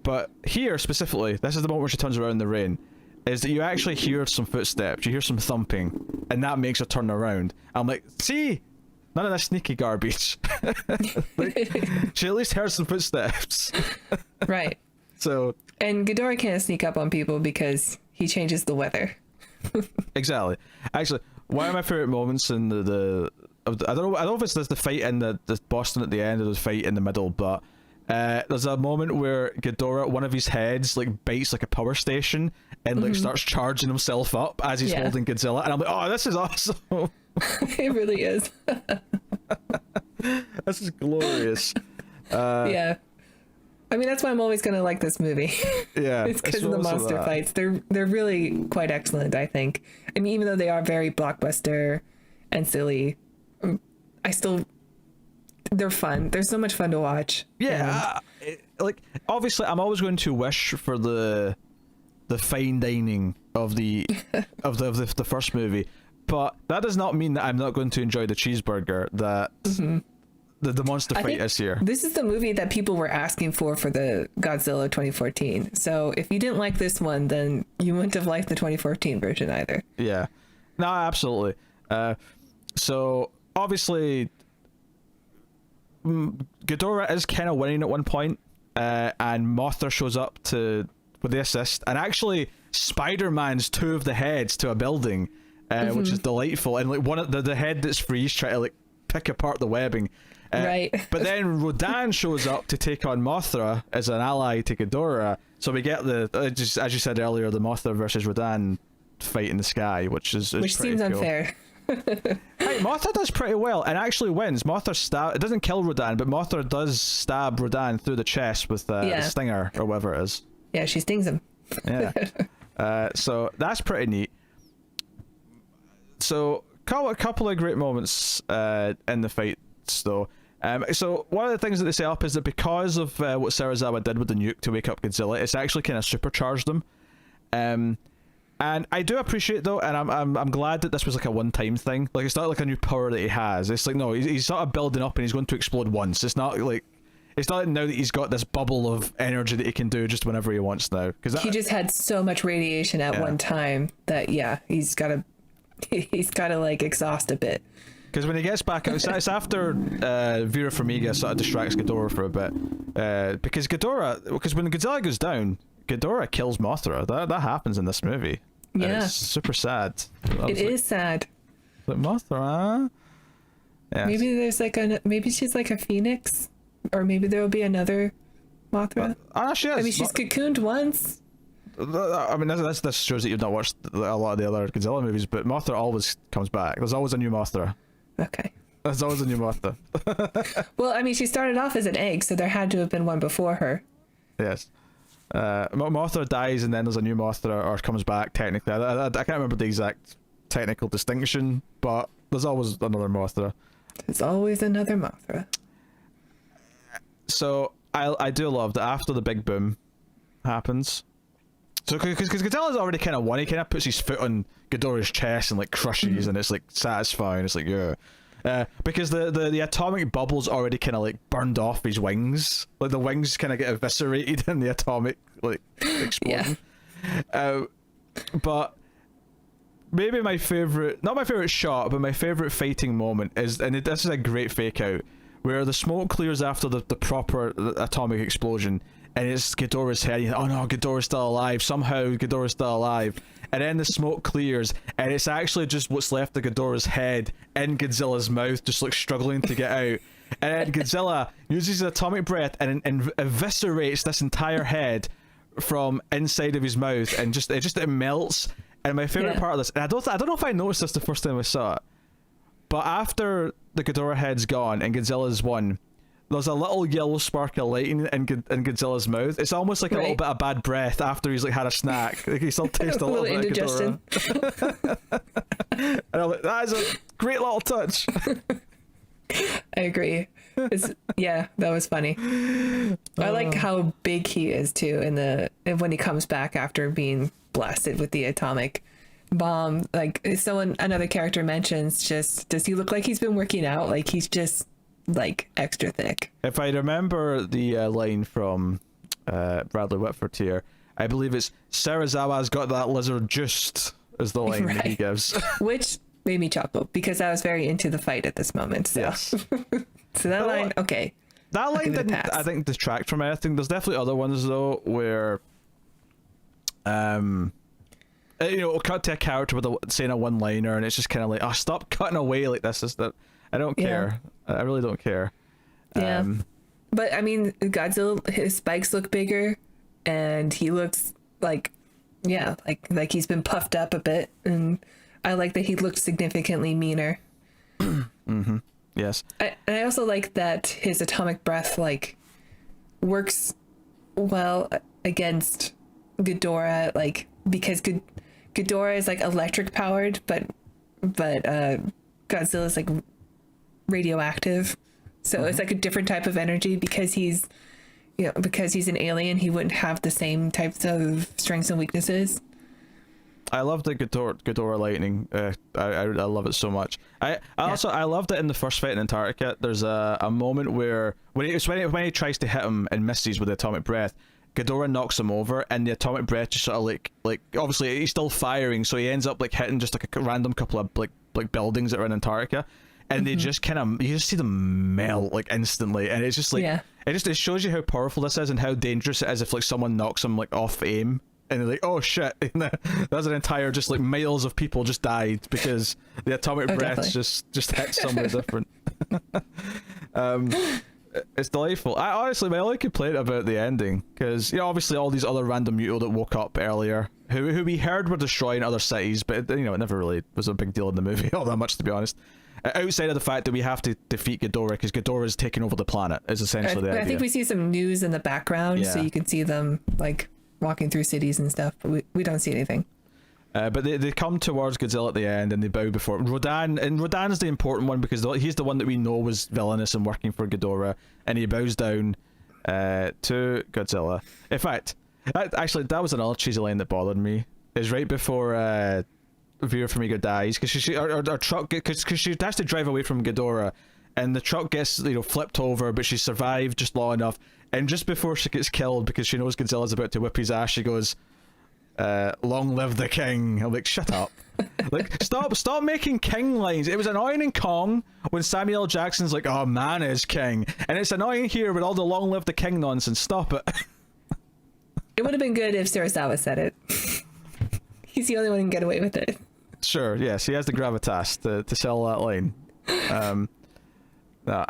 But here specifically, this is the moment where she turns around in the rain, is that you actually hear some footsteps, you hear some thumping, and that makes her turn around. I'm like, see, none of that sneaky garbage. Like, she at least heard some footsteps. Right. So. And Ghidorah can't sneak up on people because he changes the weather. Exactly. Actually, one of my favorite moments in the I don't know if it's the fight in the Boston at the end or the fight in the middle, but there's a moment where Ghidorah, one of his heads like bites like a power station and like starts charging himself up as he's holding Godzilla, and I'm like, oh, this is awesome. It really is. This is glorious. Yeah. I mean, that's why I'm always going to like this movie. Yeah. It's because of the monster fights. They're really quite excellent, I think. I mean, even though they are very blockbuster and silly, they're fun. They're so much fun to watch. Yeah. Like, obviously, I'm always going to wish for the fine dining of the the first movie, but that does not mean that I'm not going to enjoy the cheeseburger that the monster fight is here. This is the movie that people were asking for the Godzilla 2014. So if you didn't like this one, then you wouldn't have liked the 2014 version either. Yeah. No, absolutely. So obviously Ghidorah is kind of winning at one point, and Mothra shows up with the assist, and actually Spider-Man's two of the heads to a building, which is delightful, and like one of the head that's free is trying to like pick apart the webbing. Right. But then Rodan shows up to take on Mothra as an ally to Ghidorah, so we get just as you said earlier, the Mothra versus Rodan fight in the sky, which seems cool. Unfair. Hey, Mothra does pretty well and actually wins. Mothra it doesn't kill Rodan, but Mothra does stab Rodan through the chest with the stinger or whatever it is. Yeah, she stings him. Yeah. So that's pretty neat. So a couple of great moments in the fights though. So one of the things that they set up is that because of what Serizawa did with the nuke to wake up Godzilla, it's actually kind of supercharged them. And I do appreciate though, and I'm glad that this was like a one-time thing. Like, it's not like a new power that he has. It's like, no, he's sort of building up and he's going to explode once. It's not like now that he's got this bubble of energy that he can do just whenever he wants now. Because he just had so much radiation at one time that he's got to like exhaust a bit. Because when he gets back out, it's after Vera Farmiga sort of distracts Ghidorah for a bit. Because when Godzilla goes down, Ghidorah kills Mothra. That happens in this movie. Yeah. And it's super sad. It is sad. Like, Mothra? Yeah. Maybe she's like a phoenix, or maybe there will be another Mothra. She is. I mean, she's cocooned once. I mean, this shows that you've not watched a lot of the other Godzilla movies, but Mothra always comes back. There's always a new Mothra. Okay. There's always a new Mothra. Well, I mean, she started off as an egg, so there had to have been one before her. Yes. Mothra dies and then there's a new Mothra, or comes back technically. I can't remember the exact technical distinction, but there's always another Mothra. There's always another Mothra. So I do love that after the big boom happens. So because Godzilla's already kind of won, he kind of puts his foot on Ghidorah's chest and like crushes, and it's like satisfying. It's like, yeah. Because the atomic bubbles already kind of like burned off his wings. Like the wings kind of get eviscerated in the atomic like explosion. But maybe not my favorite shot, but my favorite fighting moment is, and this is a great fake out, where the smoke clears after the proper atomic explosion, and it's Ghidorah's head. You think, oh no, Ghidorah's still alive. Somehow Ghidorah's still alive. And then the smoke clears, and it's actually just what's left of Ghidorah's head in Godzilla's mouth, just like struggling to get out. And then Godzilla uses his atomic breath and eviscerates this entire head from inside of his mouth, and it melts. And my favorite part of this, and I don't know if I noticed this the first time I saw it, but after the Ghidorah head's gone and Godzilla's won, there's a little yellow spark of light in Godzilla's mouth. It's almost like a little bit of bad breath after he's like had a snack. Like he still tastes a little bit indigestion. Of Ghidorah. And I'm like, that is a great little touch. I agree. That was funny. I like how big he is too when he comes back after being blasted with the atomic bomb. Like another character mentions, just does he look like he's been working out? Like he's just like extra thick. If I remember the line from Bradley Whitford here, I believe it's Serizawa's got that lizard just is the line that he gives. Which made me chuckle because I was very into the fight at this moment. So. Yes. So that line, okay. That line didn't, I think, detract from anything. There's definitely other ones though where, cut to a character with saying a one-liner, and it's just kind of like, oh, stop cutting away like this. Is that I don't care. I really don't care. Yeah. But I mean, Godzilla, his spikes look bigger, and he looks like he's been puffed up a bit, and I like that he looks significantly meaner. Mm-hmm. Yes. I also like that his atomic breath like works well against Ghidorah, like because Ghidorah is like electric powered, but Godzilla is like radioactive, so it's like a different type of energy because he's an alien. He wouldn't have the same types of strengths and weaknesses. I love the Ghidorah lightning. I love it so much. I loved it in the first fight in Antarctica. There's a moment where when he tries to hit him and misses with the atomic breath, Ghidorah knocks him over, and the atomic breath just sort of like obviously he's still firing, so he ends up like hitting just like a random couple of like buildings that are in Antarctica, and they just kind of, you just see them melt like instantly, and it's just like it shows you how powerful this is and how dangerous it is if like someone knocks him like off aim. And they're like, oh shit, that's an entire, just like miles of people just died because the atomic breath just hit somewhere different. It's delightful. My only complaint about the ending, because obviously all these other random muto that woke up earlier, who we heard were destroying other cities, but it never really was a big deal in the movie all that much, to be honest. Outside of the fact that we have to defeat Ghidorah because Ghidorah is taking over the planet, is essentially the idea. I think we see some news in the background, so you can see them like walking through cities and stuff, but we don't see anything. But they come towards Godzilla at the end and they bow before Rodan, and Rodan's the important one because he's the one that we know was villainous and working for Ghidorah, and he bows down to Godzilla. In fact, that was another cheesy line that bothered me. Is right before Vera Farmiga dies, because her truck, because she has to drive away from Ghidorah, and the truck gets flipped over, but she survived just long enough. And just before she gets killed, because she knows Godzilla's about to whip his ass, she goes, long live the king. I'm like, shut up. Like, stop making king lines. It was annoying in Kong when Samuel L. Jackson's like, oh, man is king. And it's annoying here with all the long live the king nonsense. Stop it. It would have been good if Serizawa said it. He's the only one who can get away with it. Sure, yes, he has the gravitas to sell that line. No,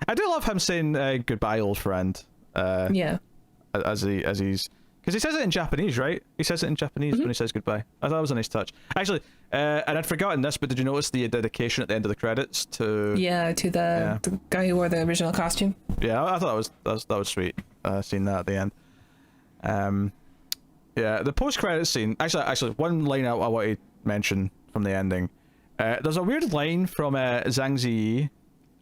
I do love him saying goodbye, old friend. Yeah. As he's, because he says it in Japanese, right? He says it in Japanese when he says goodbye. I thought it was a nice touch. Actually, and I'd forgotten this, but did you notice the dedication at the end of the credits to? Yeah, to the guy who wore the original costume. Yeah, I thought that was sweet. Seeing that at the end. Yeah, the post-credits scene. Actually, one line I want to mention from the ending. There's a weird line from Zhang Ziyi.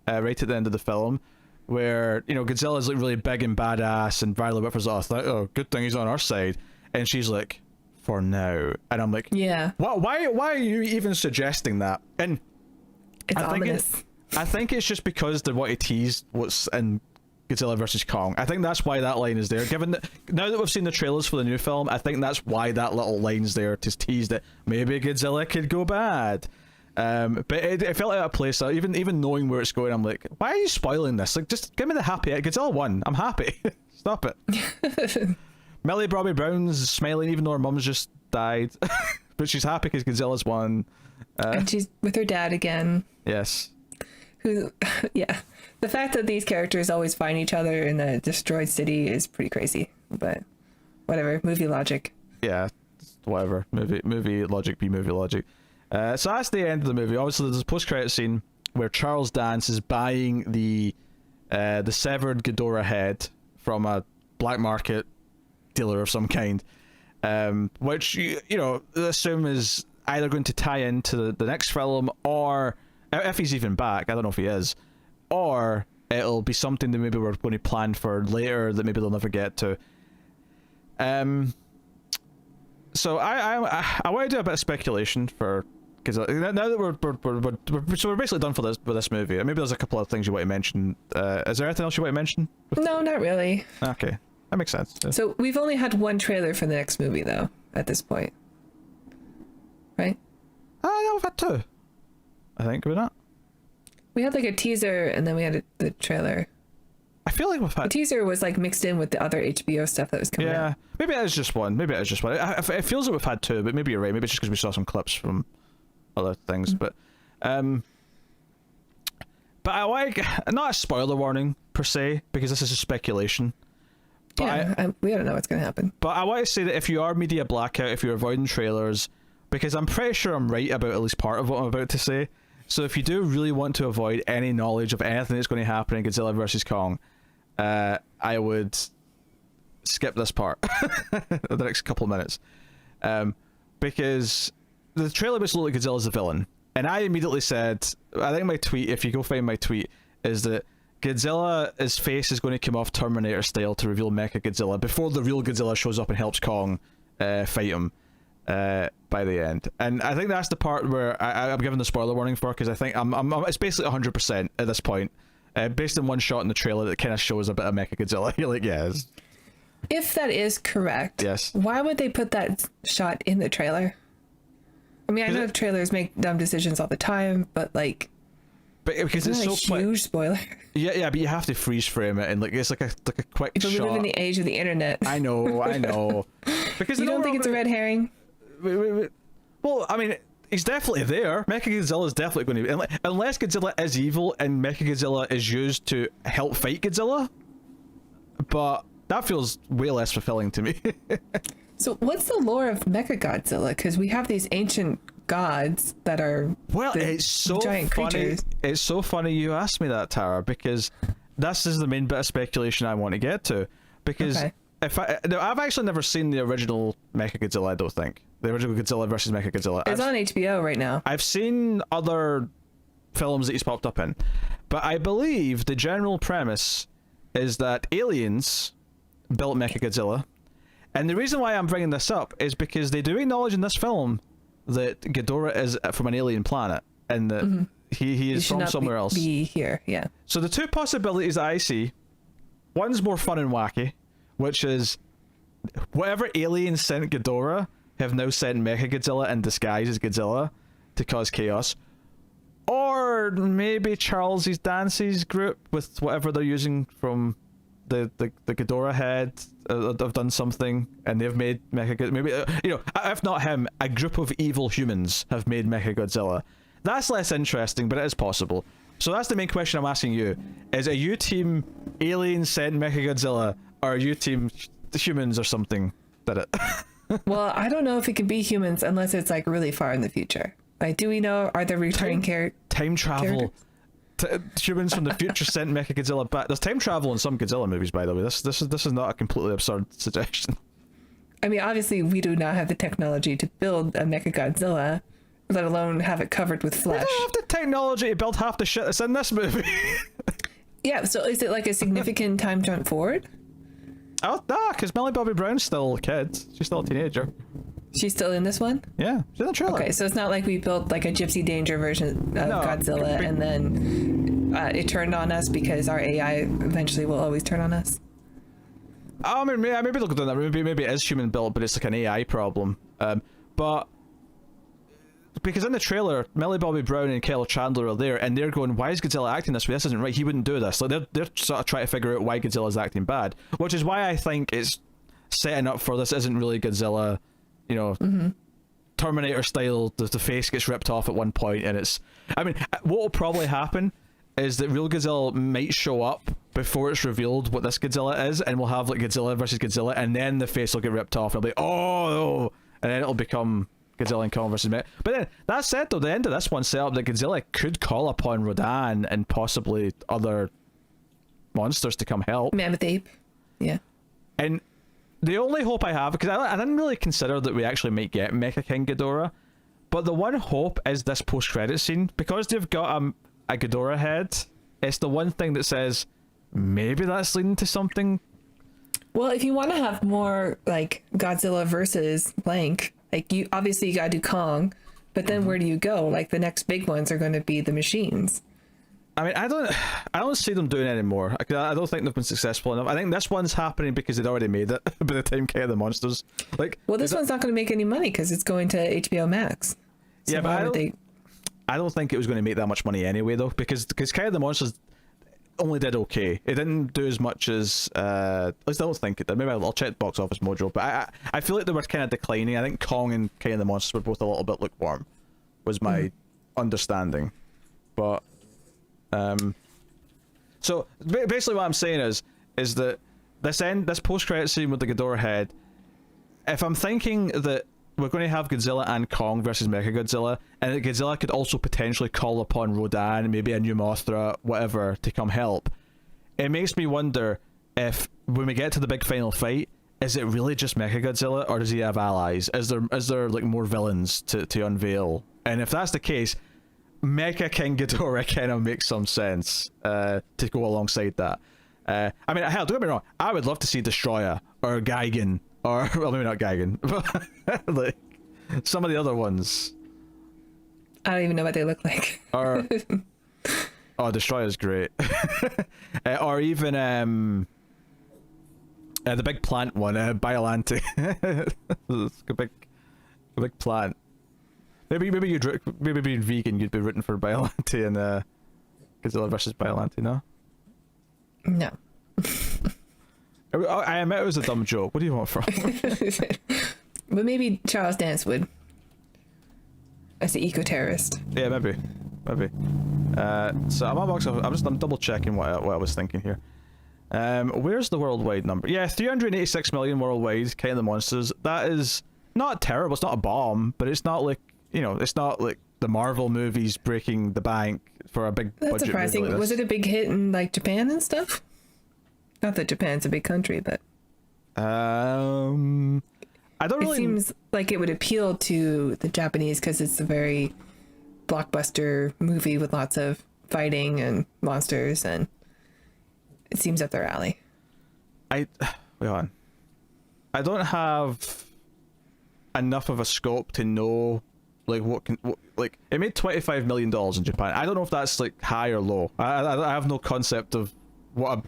Right at the end of the film, where Godzilla's like really big and badass, and Violet Whitford's like, oh, good thing he's on our side, and she's like, for now, and I'm like, yeah, why are you even suggesting that? And it's ominous. I think it's just because they want to tease what's in Godzilla vs Kong. I think that's why that line is there. Given that now that we've seen the trailers for the new film, I think that's why that little line's there, to tease that maybe Godzilla could go bad. But it felt out of place. So even knowing where it's going, I'm like, why are you spoiling this? Like, just give me the happy. Godzilla won. I'm happy. Stop it. Millie Bobby Brown's smiling even though her mum's just died, but she's happy because Godzilla's won. And she's with her dad again. Yes. Who? Yeah. The fact that these characters always find each other in a destroyed city is pretty crazy. But whatever. Movie logic. Yeah. Whatever. Movie logic. Be movie logic. So that's the end of the movie. Obviously, there's a post-credit scene where Charles Dance is buying the severed Ghidorah head from a black market dealer of some kind, which you assume is either going to tie into the next film, or if he's even back, I don't know if he is, or it'll be something that maybe we're going to plan for later that maybe they'll never get to. So I want to do a bit of speculation for, because now that we're basically done for this movie. Maybe there's a couple of things you want to mention. Is there anything else you want to mention? No, not really. Okay, that makes sense. Yeah. So we've only had one trailer for the next movie, though, at this point, right? No, we've had two. I think we're not. We had like a teaser, and then we had the trailer. I feel like we've had. The teaser was like mixed in with the other HBO stuff that was coming out. Yeah, maybe it is just one. It feels like we've had two, but maybe you're right. Maybe it's just because we saw some clips from other things. But I like, not a spoiler warning per se, because this is a speculation. But we don't know what's going to happen. But I want to say that if you are media blackout, if you're avoiding trailers, because I'm pretty sure I'm right about at least part of what I'm about to say. So if you do really want to avoid any knowledge of anything that's going to happen in Godzilla vs. Kong, I would skip this part the next couple of minutes, because the trailer makes it look like Godzilla's the villain, and I immediately said, I think my tweet, if you go find my tweet, is that Godzilla's face is going to come off Terminator style to reveal Mecha Godzilla before the real Godzilla shows up and helps Kong fight him by the end. And I think that's the part where I'm giving the spoiler warning for, because I think it's basically 100% at this point. Based on one shot in the trailer that kind of shows a bit of Mecha Godzilla. You're like, yes. If that is correct, yes. Why would they put that shot in the trailer? I mean, I know trailers make dumb decisions all the time, but like, because it's so huge spoiler. Yeah, but you have to freeze frame it, and like it's like a quick shot. We live in the age of the internet. I know. Because you don't think it's a red herring? Well, I mean, he's definitely there. Mechagodzilla is definitely going to be, unless Godzilla is evil and Mechagodzilla is used to help fight Godzilla. But that feels way less fulfilling to me. So what's the lore of Mechagodzilla? Because we have these ancient gods that are it's so giant funny. creatures. It's so funny you asked me that, Tara, because this is the main bit of speculation I want to get to. Because I've actually never seen the original Mechagodzilla, I don't think. The original Godzilla versus Mechagodzilla. It's on HBO right now. I've seen other films that he's popped up in. But I believe the general premise is that aliens built Mechagodzilla. And the reason why I'm bringing this up is because they do acknowledge in this film that Ghidorah is from an alien planet, and that he is from somewhere else. Be here, yeah. So the two possibilities that I see, one's more fun and wacky, which is whatever aliens sent Ghidorah have now sent Mechagodzilla in disguise as Godzilla to cause chaos. Or maybe Charles Dance's group, with whatever they're using from the Ghidorah head, have done something, and they've made Mechagodzilla. Maybe, if not him, a group of evil humans have made Mechagodzilla. That's less interesting, but it is possible. So that's the main question I'm asking you. Are you team alien sent Mechagodzilla, or are you team humans or something? Did it? Well, I don't know if it could be humans unless it's like really far in the future. Like, do we know, are there returning time travel? Humans from the future sent Mechagodzilla back. There's time travel in some Godzilla movies, by the way. This is not a completely absurd suggestion. I mean, obviously, we do not have the technology to build a Mechagodzilla, let alone have it covered with flesh. We don't have the technology to build half the shit that's in this movie. Yeah, so is it like a significant time jump forward? Oh, no, because Millie Bobby Brown's still a kid. She's still a teenager. She's still in this one? Yeah, she's in the trailer. Okay, so it's not like we built like a Gypsy Danger version of Godzilla and then it turned on us because our AI eventually will always turn on us. I mean, maybe they'll go down that. Maybe it is human built, but it's like an AI problem. But because in the trailer, Millie Bobby Brown and Chandler are there, and they're going, "Why is Godzilla acting this way? This isn't right. He wouldn't do this." Like they're sort of trying to figure out why Godzilla's acting bad, which is why I think it's setting up for this isn't really Godzilla. Terminator style, the face gets ripped off at one point, and it's, I mean, what will probably happen is that real Godzilla might show up before it's revealed what this Godzilla is, and we'll have like Godzilla versus Godzilla, and then the face will get ripped off, and it'll be, oh, and then it'll become Godzilla and Kong versus Mecha. But then, that said though, the end of this one set up that Godzilla could call upon Rodan and possibly other monsters to come help. Mammoth ape. Yeah. And the only hope I have, because I didn't really consider that we actually might get Mecha King Ghidorah, but the one hope is this post-credit scene. Because they've got a Ghidorah head, it's the one thing that says, maybe that's leading to something Well, if you want to have more like Godzilla versus blank, like you obviously you gotta do Kong, but then where do you go? Like the next big ones are going to be the machines. I mean, I don't see them doing it anymore. I don't think they've been successful enough. I think this one's happening because they'd already made it by the time King of the Monsters. Like, Well, this one's not going to make any money because it's going to HBO Max. So yeah, but I don't think it was going to make that much money anyway, though, because King of the Monsters only did okay. It didn't do as much as at least I don't think it did. Maybe I'll check Box Office Mojo, but I feel like they were kind of declining. I think Kong and King of the Monsters were both a little bit lukewarm, was my understanding. But so basically what I'm saying is that this post-credit scene with the Ghidorah head, if I'm thinking that we're going to have Godzilla and Kong versus Mechagodzilla, and that Godzilla could also potentially call upon Rodan, maybe a new Mothra, whatever, to come help, it makes me wonder if when we get to the big final fight, is it really just Mechagodzilla, or does he have allies? Is there like more villains to unveil? And if that's the case, Mecha King Ghidorah kind of makes some sense to go alongside that. I mean, hell, don't get me wrong, I would love to see Destroyer or Gigan, or well, maybe not Gigan, but like some of the other ones. I don't even know what they look like. Or oh, Destroyer's great. Or even the big plant one, Biollante. It's a big plant. Maybe being vegan, you'd be rooting for Biollante and Godzilla versus Biollante, no? No. I admit it was a dumb joke. What do you want from? But maybe Charles Dance would, as the eco-terrorist. Yeah, maybe. So I'm on Box Office. I'm double checking what I was thinking here. Where's the worldwide number? Yeah, 386 million worldwide. King of the Monsters. That is not terrible. It's not a bomb, but it's not like, you know, it's not like the Marvel movies breaking the bank for a big That's budget surprising. movie like Was this. it a big hit in like Japan and stuff? Not that Japan's a big country, but I don't it really. seems like it would appeal to the Japanese because it's a very blockbuster movie with lots of fighting and monsters, and it seems up their alley. Wait on. I don't have enough of a scope to know like like it made $25 million in Japan. I don't know if that's like high or low. I have no concept of what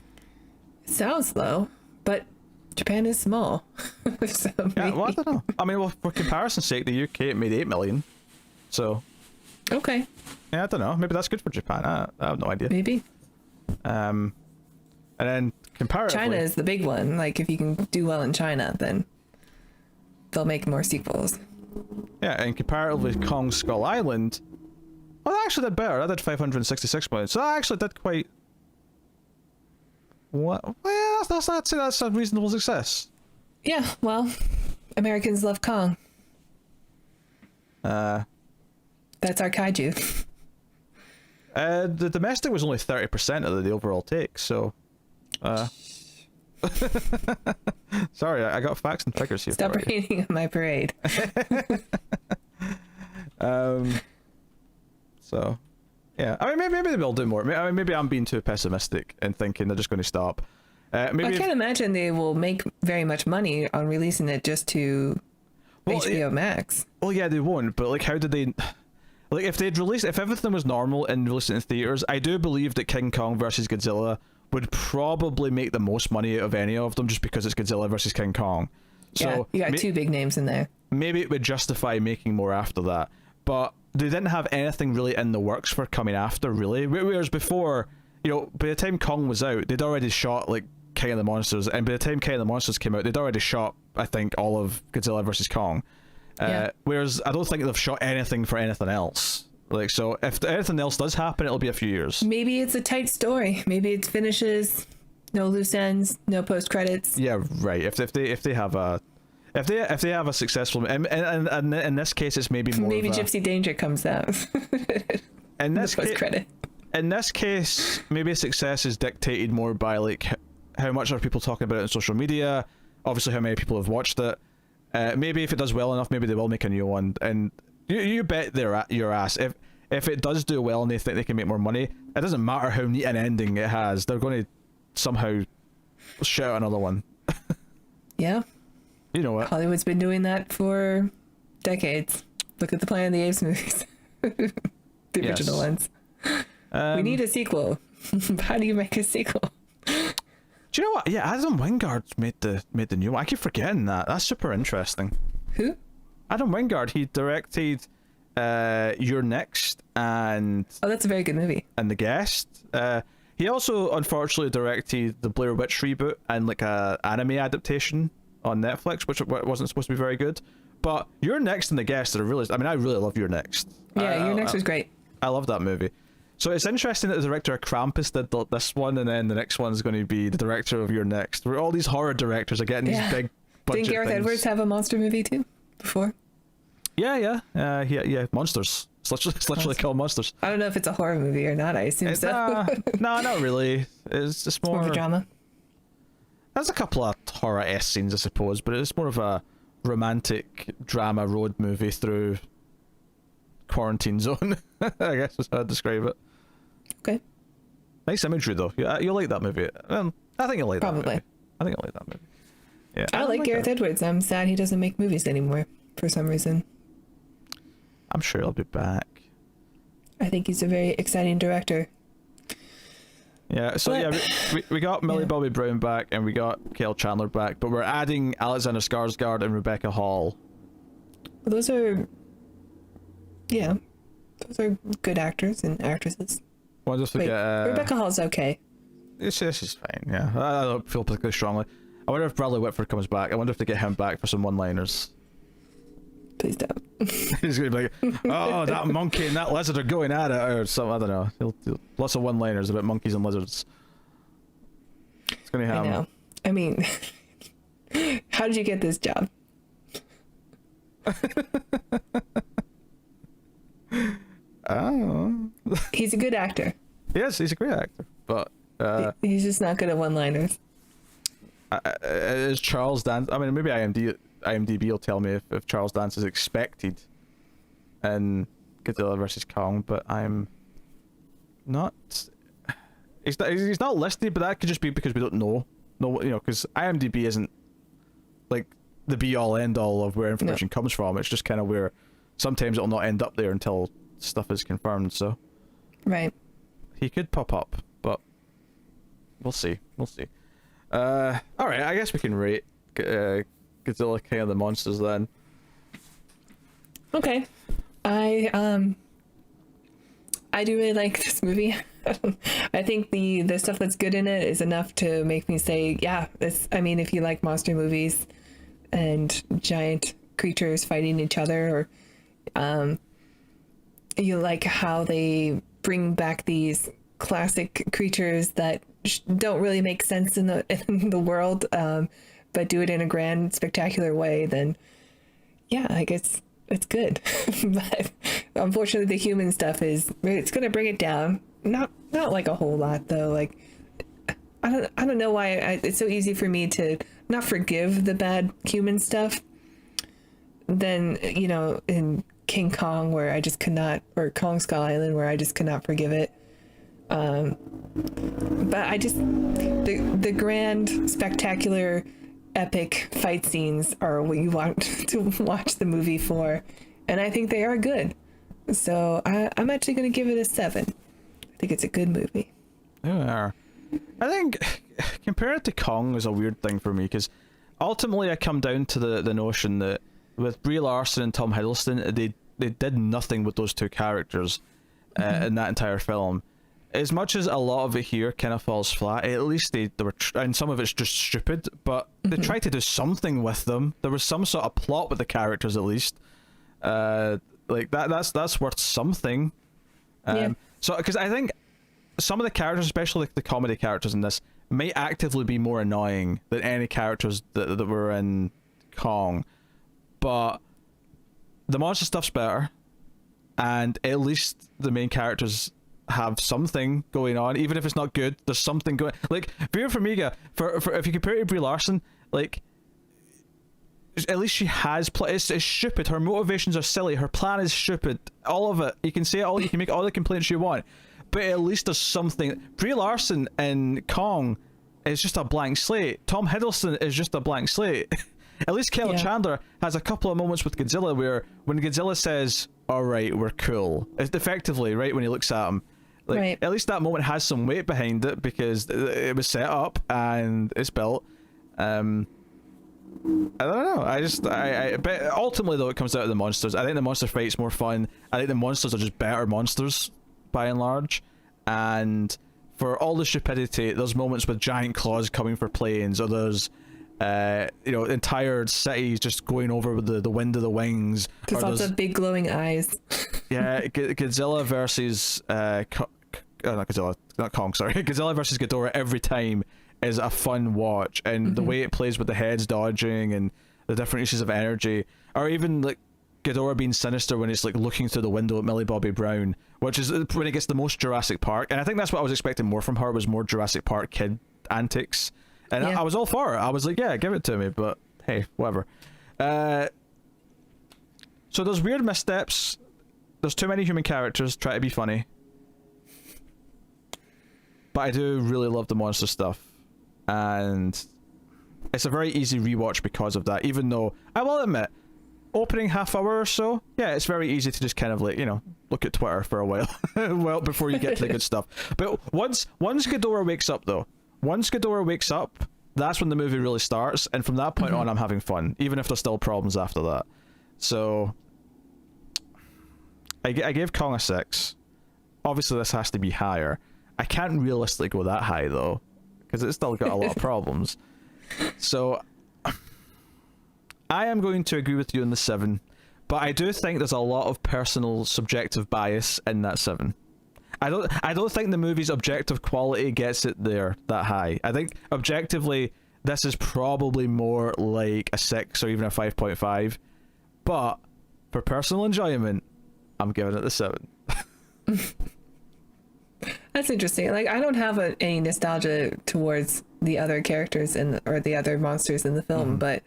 It sounds low, but Japan is small. So yeah, well, I maybe. don't know. I mean, well, for comparison's sake, the UK it made 8 million. So Okay, yeah, I don't know. Maybe that's good for Japan. I have no idea. maybe. And then comparatively, China is the big one. Like if you can do well in China, then they'll make more sequels. yeah, and comparatively, Kong Skull Island, well, that actually did better. That did 566 million. So that actually did quite. What? Well, I'd say that's a reasonable success. Yeah, well, Americans love Kong. That's our kaiju. The domestic was only 30% of the overall take, so. Sorry, I got facts and figures here. Stop for you. raining on my parade. So, yeah. I mean, maybe they'll do more. I mean, maybe I'm being too pessimistic and thinking they're just going to stop. Maybe I can't imagine they will make very much money on releasing it just to HBO Max. Well, yeah, they won't. But like, how did they? Like, if they'd released, if everything was normal and released it in theaters, I do believe that King Kong versus Godzilla would probably make the most money out of any of them, just because it's Godzilla versus King Kong. So Yeah, you got two big names in there. maybe it would justify making more after that. But they didn't have anything really in the works for coming after, really. Whereas before, you know, by the time Kong was out, they'd already shot like King of the Monsters, and by the time King of the Monsters came out, they'd already shot, I think, all of Godzilla versus Kong. Yeah. Whereas I don't think they've shot anything for anything else. Like, so if anything else does happen, it'll be a few years. Maybe it's a tight story. Maybe it finishes, no loose ends, no post credits. Yeah, right. If they have a successful, and in this case, it's maybe more. Maybe of a, Gypsy Danger comes out. in this post case, credit. in this case, maybe success is dictated more by like how much are people talking about it on social media. Obviously, how many people have watched it. Maybe if it does well enough, maybe they will make a new one. And you bet your ass if it does do well and they think they can make more money, it doesn't matter how neat an ending it has. They're going to somehow shout out another one. Yeah. You know what? Hollywood's been doing that for decades. Look at the Planet of the Apes movies. The original ones. We need a sequel. How do you make a sequel? Do you know what? Yeah, Adam Wingard made the new one. I keep forgetting that. That's super interesting. Who? Adam Wingard. He directed You're Next and Oh, that's a very good movie. and The Guest. He also unfortunately directed the Blair Witch reboot and like a anime adaptation on Netflix, which wasn't supposed to be very good. But You're Next and The Guest are really. I mean, I really love You're Next. Yeah, Your Next was great. I love that movie. So it's interesting that the director of Krampus did this one, and then the next one is going to be the director of Your Next. Where all these horror directors are getting these big budget Didn't Gareth things. Edwards have a monster movie too before? Yeah. Monsters. It's literally called Monsters. I don't know if it's a horror movie or not. I assume so. No, not really. It's just More of a drama. There's a couple of horror-esque scenes, I suppose, but it's more of a romantic drama road movie through quarantine zone. I guess is how I'd describe it. Okay. Nice imagery, though. You'll like that movie. I think you'll like that Probably. movie. I think you'll like that movie. Yeah. I like Gareth Edwards. I'm sad he doesn't make movies anymore for some reason. I'm sure he'll be back. I think he's a very exciting director. Yeah, so we got Millie Bobby Brown back and we got Kyle Chandler back, but we're adding Alexander Skarsgård and Rebecca Hall. Those are good actors and actresses. Well, just to Wait, get Rebecca Hall's okay. She's fine. Yeah, I don't feel particularly strongly. I wonder if Bradley Whitford comes back. I wonder if they get him back for some one-liners. Please don't. He's gonna be like, "Oh, that monkey and that lizard are going at it," or something. I don't know. He'll lots of one-liners about monkeys and lizards. It's gonna happen. I know. I mean, how did you get this job? Oh. He's a good actor. Yes, he's a great actor, but He's just not good at one-liners. is Charles Dance? I mean, maybe IMDb will tell me if Charles Dance is expected in Godzilla vs Kong, but I'm not. He's not listed, but that could just be because we don't know. No, because IMDb isn't like the be-all end-all of where information comes from. It's just kind of where sometimes it'll not end up there until stuff is confirmed. So, Right. he could pop up, but we'll see. All right, I guess we can rate Godzilla King of the Monsters then. Okay. I do really like this movie. I think the stuff that's good in it is enough to make me say, yeah, I mean, if you like monster movies and giant creatures fighting each other, or you like how they bring back these classic creatures that don't really make sense in the world, but do it in a grand, spectacular way, then yeah, I guess it's good. But unfortunately, the human stuff it's gonna bring it down. Not like a whole lot though. Like I don't know why it's so easy for me to not forgive the bad human stuff. Then in King Kong, where I just could not, or Kong Skull Island, where I just could not forgive it. But I just the grand, spectacular, epic fight scenes are what you want to watch the movie for, and I think they are good. So I'm actually going to give it a 7. I think it's a good movie. Yeah, I think comparing it to Kong is a weird thing for me, because ultimately I come down to the notion that with Brie Larson and Tom Hiddleston, they did nothing with those two characters in that entire film. As much as a lot of it here kind of falls flat, at least they were, and some of it's just stupid, but they tried to do something with them. There was some sort of plot with the characters, at least. Like that's worth something. So, because I think some of the characters, especially like the comedy characters in this, might actively be more annoying than any characters that were in Kong. But the monster stuff's better, and at least the main characters have something going on, even if it's not good. There's something going. Like Vera Farmiga, for if you compare it to Brie Larson, like at least she has it's stupid. Her motivations are silly. Her plan is stupid. All of it. You can say it all. You can make all the complaints you want, but at least there's something. Brie Larson in Kong is just a blank slate. Tom Hiddleston is just a blank slate. At least Chandler has a couple of moments with Godzilla where when Godzilla says, "All right, we're cool," it's effectively right when he looks at him. Like, right. At least that moment has some weight behind it because it was set up and it's built. I don't know. But ultimately, though, it comes out of the monsters. I think the monster fight's more fun. I think the monsters are just better monsters by and large. And for all the stupidity, there's moments with giant claws coming for planes, or there's entire cities just going over with the wind of the wings. There's lots of big glowing eyes. Yeah, Godzilla versus not Godzilla, not Kong, sorry. Godzilla versus Ghidorah every time is a fun watch, and the way it plays with the heads dodging and the different uses of energy, or even like Ghidorah being sinister when it's like looking through the window at Millie Bobby Brown, which is when it gets the most Jurassic Park. And I think that's what I was expecting more from her, was more Jurassic Park kid antics. And I was all for it. I was like, yeah, give it to me, but hey, whatever. So there's weird missteps. There's too many human characters try to be funny. But I do really love the monster stuff. And it's a very easy rewatch because of that, even though, I will admit, opening half hour or so, yeah, it's very easy to just kind of like, look at Twitter for a while, well, before you get to the good stuff. But once Ghidorah wakes up, though, that's when the movie really starts, and from that point on, I'm having fun, even if there's still problems after that. So, I gave Kong a 6. Obviously, this has to be higher. I can't realistically go that high, though, because it's still got a lot of problems. So, I am going to agree with you on the 7, but I do think there's a lot of personal subjective bias in that 7. I don't think the movie's objective quality gets it there that high. I think objectively this is probably more like a 6 or even a 5.5, but for personal enjoyment, I'm giving it the 7. That's interesting. Like, I don't have any nostalgia towards the other characters or the other monsters in the film, but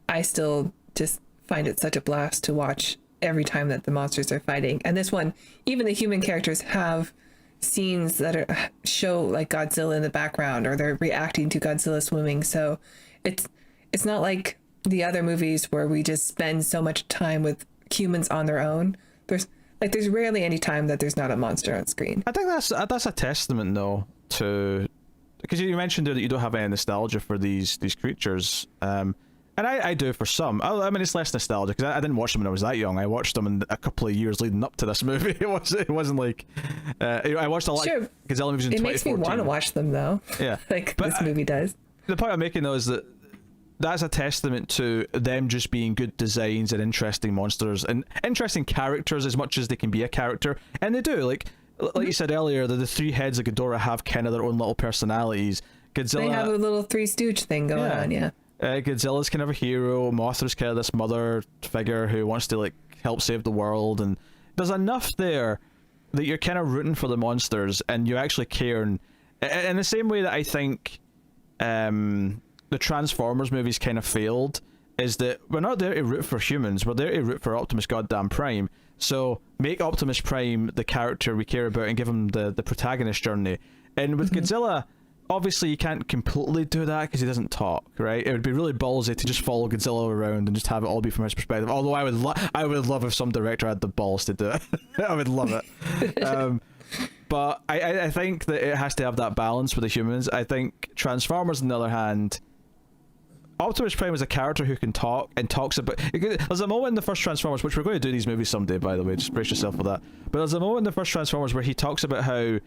I still just find it such a blast to watch every time that the monsters are fighting. And this one, even the human characters have scenes that show like Godzilla in the background, or they're reacting to Godzilla swimming. So it's not like the other movies where we just spend so much time with humans on their own. There's rarely any time that there's not a monster on screen. I think that's a testament, though, to, because you mentioned that you don't have any nostalgia for these creatures, and I do for some. I mean, it's less nostalgic because I didn't watch them when I was that young. I watched them in a couple of years leading up to this movie. It wasn't like I watched a lot of Godzilla movies in 2014. It makes me want to watch them, though. Yeah, like this movie does. The point I'm making, though, is that that's a testament to them just being good designs and interesting monsters and interesting characters as much as they can be a character, and they do. Like you said earlier, the 3 heads of Ghidorah have kind of their own little personalities. Godzilla, they have a little Three Stooge thing going on, yeah. Godzilla's kind of a hero. Mothra's kind of this mother figure who wants to like help save the world, and there's enough there that you're kind of rooting for the monsters and you actually care. And in the same way that I think the Transformers movies kind of failed, is that we're not there to root for humans, we're there to root for Optimus Goddamn Prime. So make Optimus Prime the character we care about and give him the protagonist journey. And with Godzilla, obviously you can't completely do that because he doesn't talk, right? It would be really ballsy to just follow Godzilla around and just have it all be from his perspective. Although I would love if some director had the balls to do it. I would love it. But I think that it has to have that balance with the humans. I think Transformers, on the other hand, Optimus Prime is a character who can talk and talks about... There's a moment in the first Transformers, which we're going to do these movies someday, by the way, just brace yourself for that. But there's a moment in the first Transformers where he talks about how,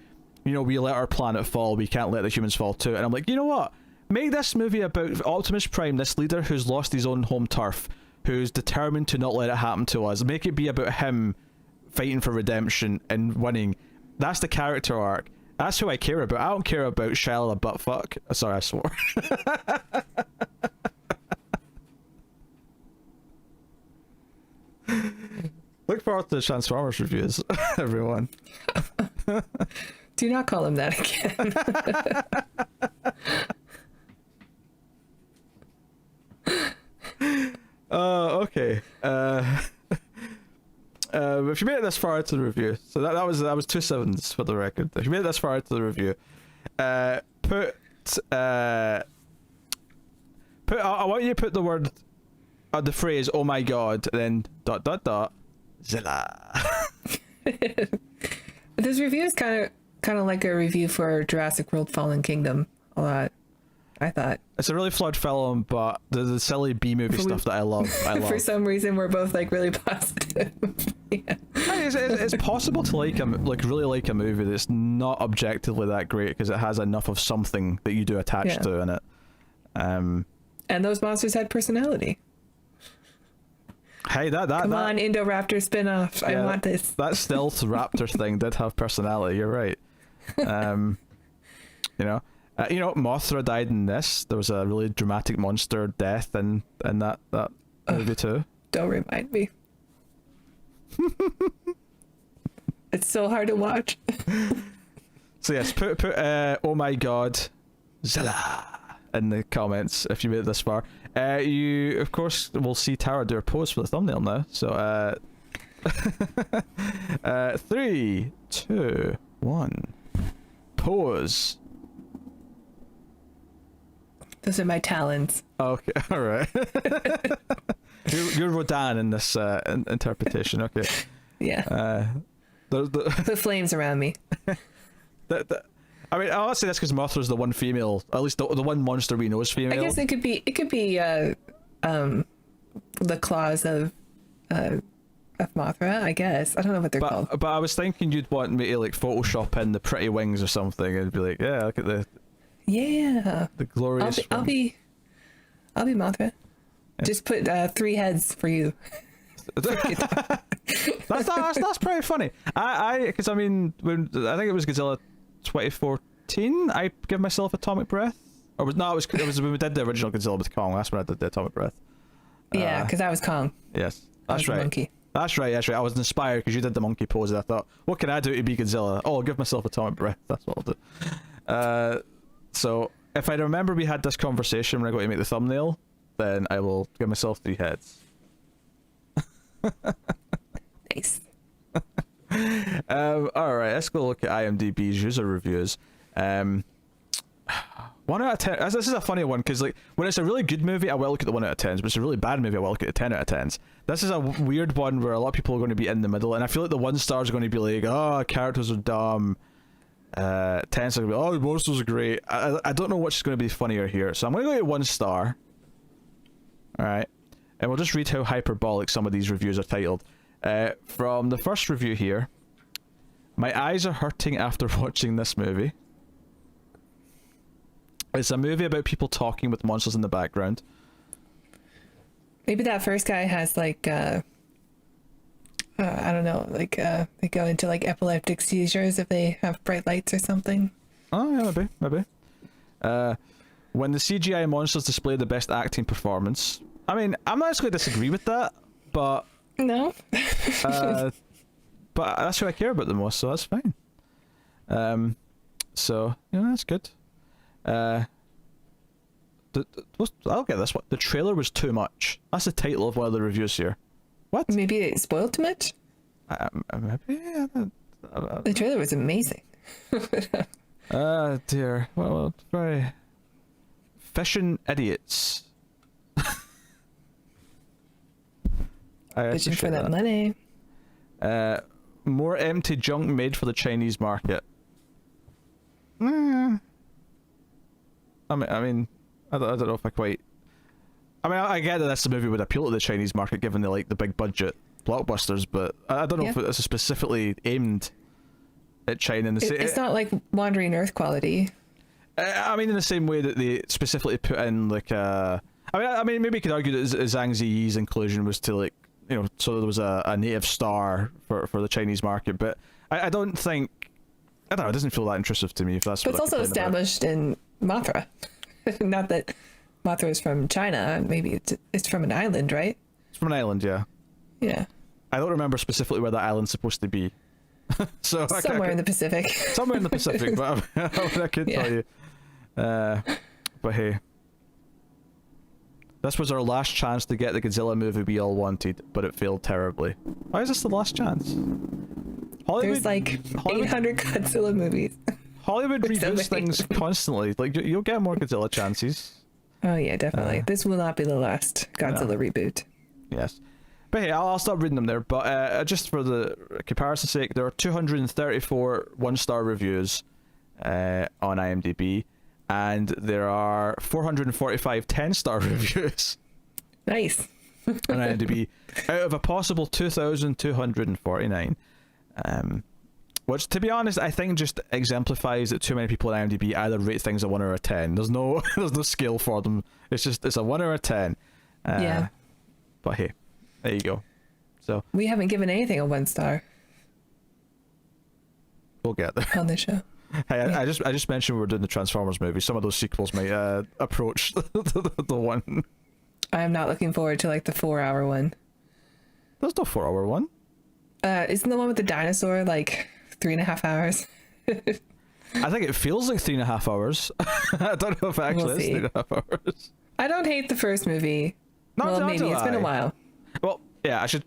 we let our planet fall, we can't let the humans fall too. And I'm like, you know what? Make this movie about Optimus Prime, this leader who's lost his own home turf, who's determined to not let it happen to us. Make it be about him fighting for redemption and winning. That's the character arc. That's who I care about. I don't care about Shia buttfuck. Sorry, I swore. Look forward to the Transformers reviews, everyone. Do not call him that again. Okay. If you made it this far into the review, so that was 2 sevens for the record. If you made it this far into the review, put I want you to put the word, the phrase, "Oh my god," then ... Zilla. This review is kind of like a review for Jurassic World: Fallen Kingdom. A lot, I thought. It's a really flawed film, but the silly B movie stuff that I love. For some reason, we're both like really positive. Yeah. It's possible to really like a movie that's not objectively that great because it has enough of something that you do attach to in it. And those monsters had personality. Hey, come on, Indoraptor spin-off. I want this. That stealth raptor thing did have personality. You're right. You know, Mothra died in this. There was a really dramatic monster death in that movie too. Don't remind me. It's so hard to watch. So yes, put oh my god, Zilla in the comments if you made it this far. You of course will see Tara do her pose for the thumbnail now. So 3, 2, 1, pose. Those are my talons. Okay, all right. you're Rodan in this interpretation. Okay. Yeah. Put flames around me. I mean, I'll say this because Mothra's the one female, at least the one monster we know is female. I guess it could be the claws of Mothra. I guess I don't know what they're called. But I was thinking you'd want me to like Photoshop in the pretty wings or something, and be like, yeah, look at the glorious. I'll be Mothra. Yeah. Just put 3 heads for you. that's pretty funny. Because I mean, when I think it was Godzilla 2014, I give myself atomic breath. Or it was when we did the original Godzilla with Kong. That's when I did the atomic breath. Yeah, because I was Kong. Yes, that's right. Monkey. That's right. I was inspired because you did the monkey pose, and I thought, what can I do to be Godzilla? Oh, I'll give myself atomic breath. That's what I'll do. So if I remember we had this conversation when I go to make the thumbnail, then I will give myself 3 heads. Nice. All right, let's go look at IMDb's user reviews. 1 out of 10. This is a funny one because like when it's a really good movie, I will look at the 1 out of 10s. But it's a really bad movie, I will look at the 10 out of 10s. This is a weird one where a lot of people are going to be in the middle, and I feel like the 1 stars are going to be like, oh, characters are dumb. 10s are going to be, oh, monsters are great. I don't know which is going to be funnier here, so I'm going to go at 1 star. All right, and we'll just read how hyperbolic some of these reviews are titled. From the first review here, my eyes are hurting after watching this movie. It's a movie about people talking with monsters in the background. Maybe that first guy has like I don't know, like they go into like epileptic seizures if they have bright lights or something. Oh yeah, maybe. When the CGI monsters display the best acting performance. I mean, I'm not actually disagree with that, but no. But that's what I care about the most, so that's fine. So that's good. I'll get this one. The trailer was too much. That's the title of one of the reviews here. What? Maybe it spoiled too much? Maybe. The trailer was amazing. Dear. Well, very... Fishing idiots. Fishing for that money. More empty junk made for the Chinese market. I mean, I don't know if I quite... I mean, I get that this movie would appeal to the Chinese market given they like the big budget blockbusters, but I don't know if it's specifically aimed at China. It's not like Wandering Earth quality. I mean, in the same way that they specifically put in like I mean, maybe you could argue that Zhang Ziyi's inclusion was to like, so there was a native star for the Chinese market, but I don't think, I don't know, it doesn't feel that intrusive to me if that's. But it's also established in Mothra. Not that Mothra is from China. Maybe it's from an island, right? It's from an island, yeah. Yeah. I don't remember specifically where that island's supposed to be. So somewhere in the Pacific. Somewhere in the Pacific, but I could tell you. But hey. This was our last chance to get the Godzilla movie we all wanted, but it failed terribly. Why is this the last chance? There's like 800 Godzilla movies. Hollywood With so reboots many. things constantly. Like you'll get more Godzilla chances. Oh yeah, definitely. This will not be the last Godzilla reboot. Yes. But hey, I'll stop reading them there. But just for the comparison's sake, there are 234 one-star reviews on IMDb, and there are 445 10-star reviews Nice. on IMDb out of a possible 2,249. Which, to be honest, I think just exemplifies that too many people on IMDb either rate things a 1 or a 10. There's no scale for them. It's a 1 or a 10. Yeah. But hey, there you go. So We haven't given anything a 1 star we'll get there. on the show. Hey, I just mentioned we were doing the Transformers movie. Some of those sequels might approach the one. I am not looking forward to like the 4-hour one. There's no 4-hour one. Isn't the one with the dinosaur like 3.5 hours? I think it feels like 3.5 hours. I don't know if it actually We'll is see. 3.5 hours. I don't hate the first movie. Not Maybe do it's been a I. while. Well, yeah, I should.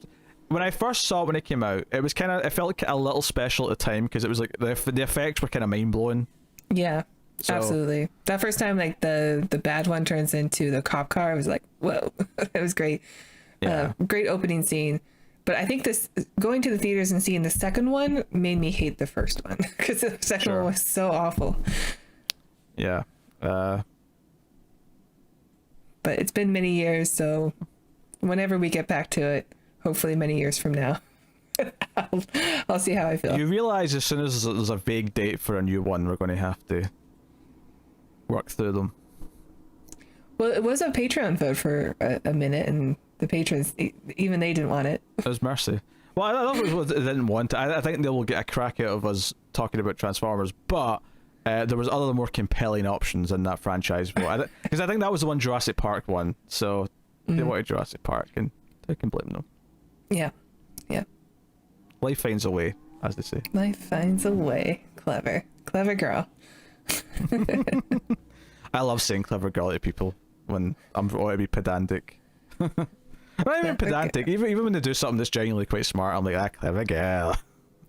When I first saw it when it came out, it felt like a little special at the time because it was like the effects were kind of mind blowing. Yeah, So- absolutely. That first time, like the bad one turns into the cop car, I was like, whoa, it was great. Yeah. Great opening scene. But I think this going to the theaters and seeing the second one made me hate the first one because the second Sure. one was so awful. Yeah. But it's been many years, so whenever we get back to it, hopefully many years from now, I'll see how I feel. You realize as soon as there's a vague date for a new one, we're going to have to work through them. Well, it was a Patreon vote for a minute, and the patrons, even they didn't want it. It was mercy. Well, I love it was they didn't want it. I think they will get a crack out of us talking about Transformers, but there was other more compelling options in that franchise. Because I think that was the one Jurassic Park won, so they wanted Jurassic Park, and I can blame them. Yeah. Yeah. Life finds a way, as they say. Life finds a way. Clever. Clever girl. I love saying clever girl to people when I'm want to be pedantic. I'm not even pedantic. Even when they do something that's genuinely quite smart, I'm like, ah, clever girl.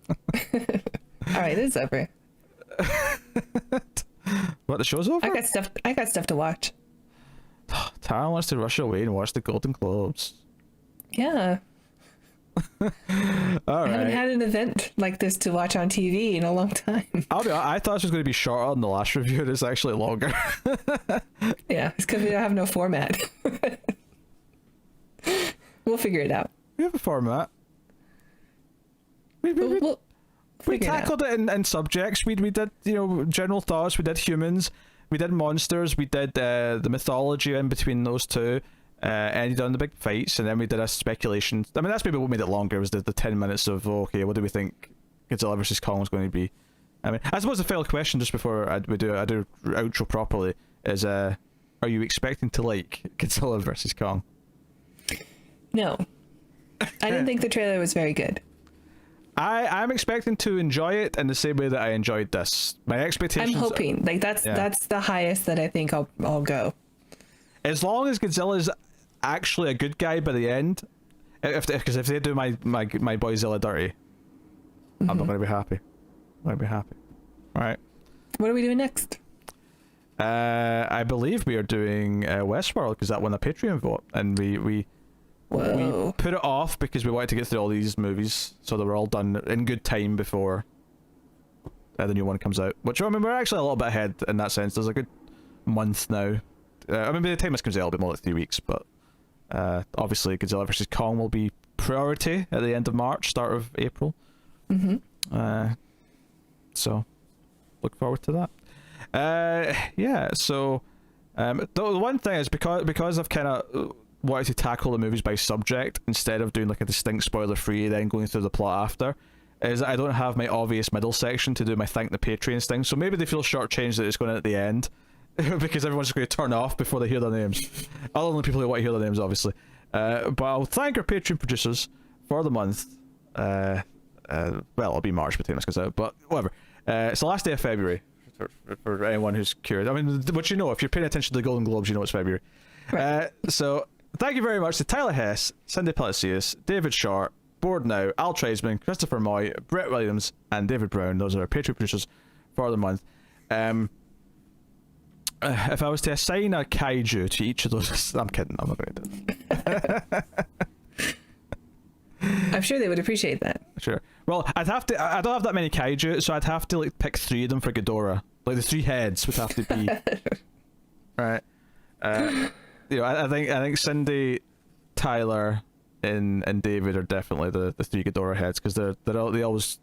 All right, it's over. What, the show's over? I got stuff to watch. Tara wants to rush away and watch the Golden Globes. Yeah. All I haven't right. had an event like this to watch on TV in a long time. I thought this was going to be shorter than the last review. It's actually longer. Yeah, it's because we don't have no format. We'll figure it out. We have a format. We We'll figure it out. tackled it in subjects. We did, general thoughts. We did humans. We did monsters. We did the mythology in between those two. Ended on the big fights, and then we did a speculation. I mean, that's maybe what made it longer, was the 10 minutes of, okay, what do we think Godzilla vs. Kong is going to be? I mean, I suppose the final question, just before I do outro properly, is are you expecting to like Godzilla vs. Kong? No. I didn't think the trailer was very good. I'm expecting to enjoy it in the same way that I enjoyed this. My expectations. I'm hoping. Like that's the highest that I think I'll go. As long as Godzilla's actually a good guy by the end, because if they do my boy Zilla dirty, I'm not going to be happy. I'm going to be happy. All right. What are we doing next? I believe we are doing Westworld because that won a Patreon vote, and we Whoa. put it off because we wanted to get through all these movies so they were all done in good time before the new one comes out. Which, I mean, we're actually a little bit ahead in that sense. There's a good month now. I mean, by the time this comes out, it'll be more like 3 weeks, but obviously Godzilla vs. Kong will be priority at the end of March, start of April. So look forward to that. Yeah, so the one thing is because I've kind of wanted to tackle the movies by subject instead of doing like a distinct spoiler free then going through the plot after, is I don't have my obvious middle section to do my thank the Patreons thing, so maybe they feel shortchanged that it's going at the end because everyone's just going to turn off before they hear their names, other than the people who want to hear their names, obviously. But I'll thank our Patreon producers for the month. Well, it'll be March by the time this goes out, but whatever. It's the last day of February for anyone who's curious. I mean, what you know, if you're paying attention to the Golden Globes, you know it's February. Right. So thank you very much to Tyler Hess, Cindy Palacios, David Short, Board Now, Al Tradesman, Christopher Moy, Brett Williams, and David Brown. Those are our Patreon producers for the month. If I was to assign a kaiju to each of those, I'm kidding. I'm not going to do that. I'm sure they would appreciate that. Sure. Well, I don't have that many kaiju, so I'd have to like pick 3 of them for Ghidorah. Like the 3 heads would have to be right. You know, I think Cindy, Tyler, and David are definitely the 3 Ghidorah heads because they always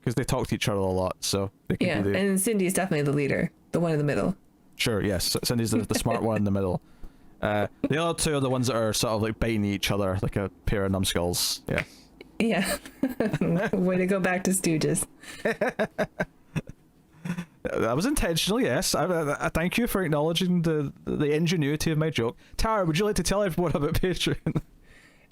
because they talk to each other a lot, so they can be and Cindy's definitely the leader, the one in the middle. Sure, yes. Cindy's the smart one in the middle. The other 2 are the ones that are sort of like biting each other like a pair of numbskulls. Yeah. Yeah. Way to go back to Stooges. That was intentional, yes. I thank you for acknowledging the ingenuity of my joke. Tara, would you like to tell everyone about Patreon?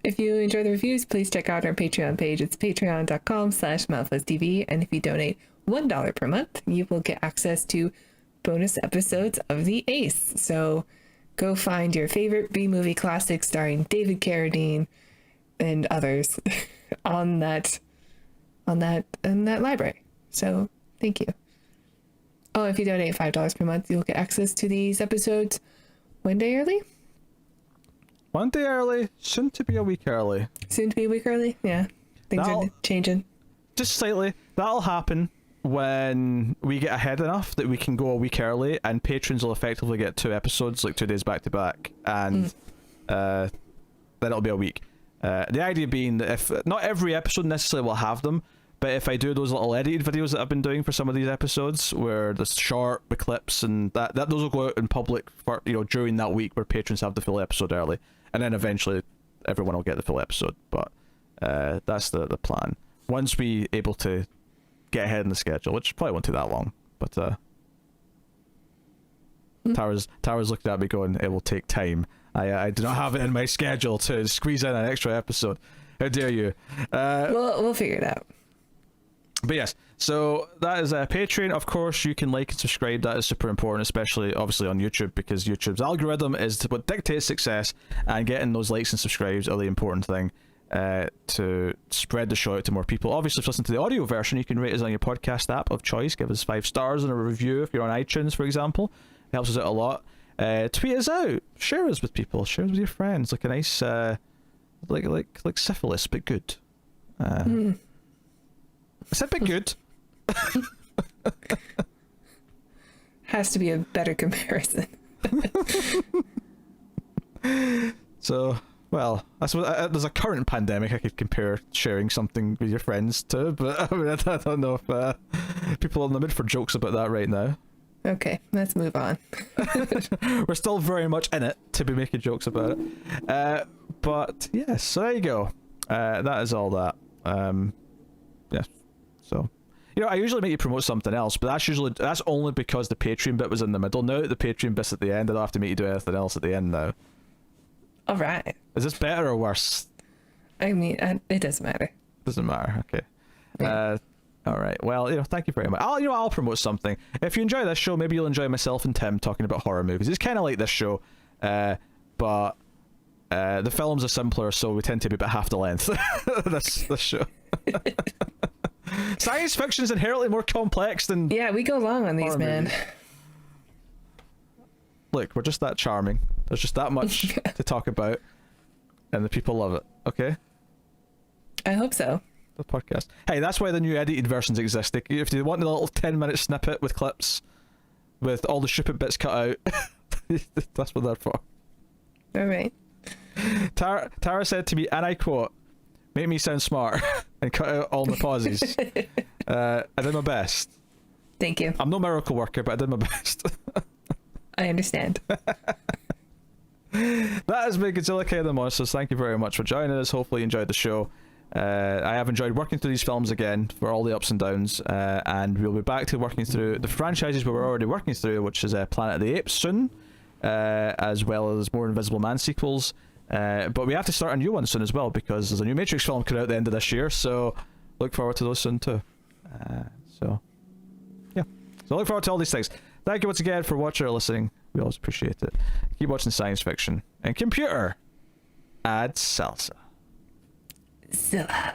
If you enjoy the reviews, please check out our Patreon page. It's patreon.com/MouthfuzzTV. And if you donate $1 per month, you will get access to bonus episodes of The Ace. So go find your favorite B-movie classic starring David Carradine and others on that library. So thank you. Oh, if you donate $5 per month, you'll get access to these episodes one day early. One day early, soon to be a week early. Soon to be a week early. Yeah, things are changing. Just slightly. That'll happen when we get ahead enough that we can go a week early, and patrons will effectively get 2 episodes, like 2 days back to back, and then it'll be a week. The idea being that if not every episode necessarily will have them, but if I do those little edited videos that I've been doing for some of these episodes, where the short, the clips, and that those will go out in public for during that week where patrons have the full episode early, and then eventually everyone will get the full episode. But that's the plan. Once we able to get ahead in the schedule, which probably won't take that long, but Tara's looking at me going, it will take time. I do not have it in my schedule to squeeze in an extra episode. How dare you? We'll figure it out. But yes, so that is Patreon. Of course, you can like and subscribe. That is super important, especially obviously on YouTube, because YouTube's algorithm is what dictates success, and getting those likes and subscribes are the important thing to spread the show out to more people. Obviously, if you listen to the audio version, you can rate us on your podcast app of choice. Give us 5 stars and a review if you're on iTunes, for example. It helps us out a lot. Tweet us out. Share us with people. Share us with your friends. Like a nice, like syphilis, but good. I said but good. Has to be a better comparison. So, well, I suppose there's a current pandemic I could compare sharing something with your friends to, but I mean, I don't know if people are in the mood for jokes about that right now. Okay, let's move on. We're still very much in it to be making jokes about it. But yes, so there you go. That is all that. Yeah. So, I usually make you promote something else, but that's only because the Patreon bit was in the middle. Now the Patreon bit's at the end, I don't have to make you do anything else at the end now. All right. Is this better or worse? I mean, it doesn't matter. Doesn't matter. Okay. Yeah. All right. Well, thank you very much. I'll promote something. If you enjoy this show, maybe you'll enjoy myself and Tim talking about horror movies. It's kind of like this show, but the films are simpler, so we tend to be about half the length. this show. Science fiction is inherently more complex than. Yeah, we go long on these, man. Movies. Look, we're just that charming. There's just that much to talk about, and the people love it. Okay. I hope so. The podcast. Hey, that's why the new edited versions exist. If you want a little 10-minute snippet with clips, with all the stupid bits cut out, that's what they're for. All right. Tara said to me, and I quote, "Make me sound smart and cut out all my pauses." I did my best. Thank you. I'm no miracle worker, but I did my best. I understand. That has been Godzilla King of the Monsters. Thank you very much for joining us. Hopefully you enjoyed the show. I have enjoyed working through these films again for all the ups and downs, and we'll be back to working through the franchises we were already working through, which is Planet of the Apes soon, as well as more Invisible Man sequels, but we have to start a new one soon as well, because there's a new Matrix film coming out at the end of this year, so look forward to those soon too. So look forward to all these things. Thank you once again for watching or listening. We always appreciate it. Keep watching science fiction and computer. Add salsa. Zilla.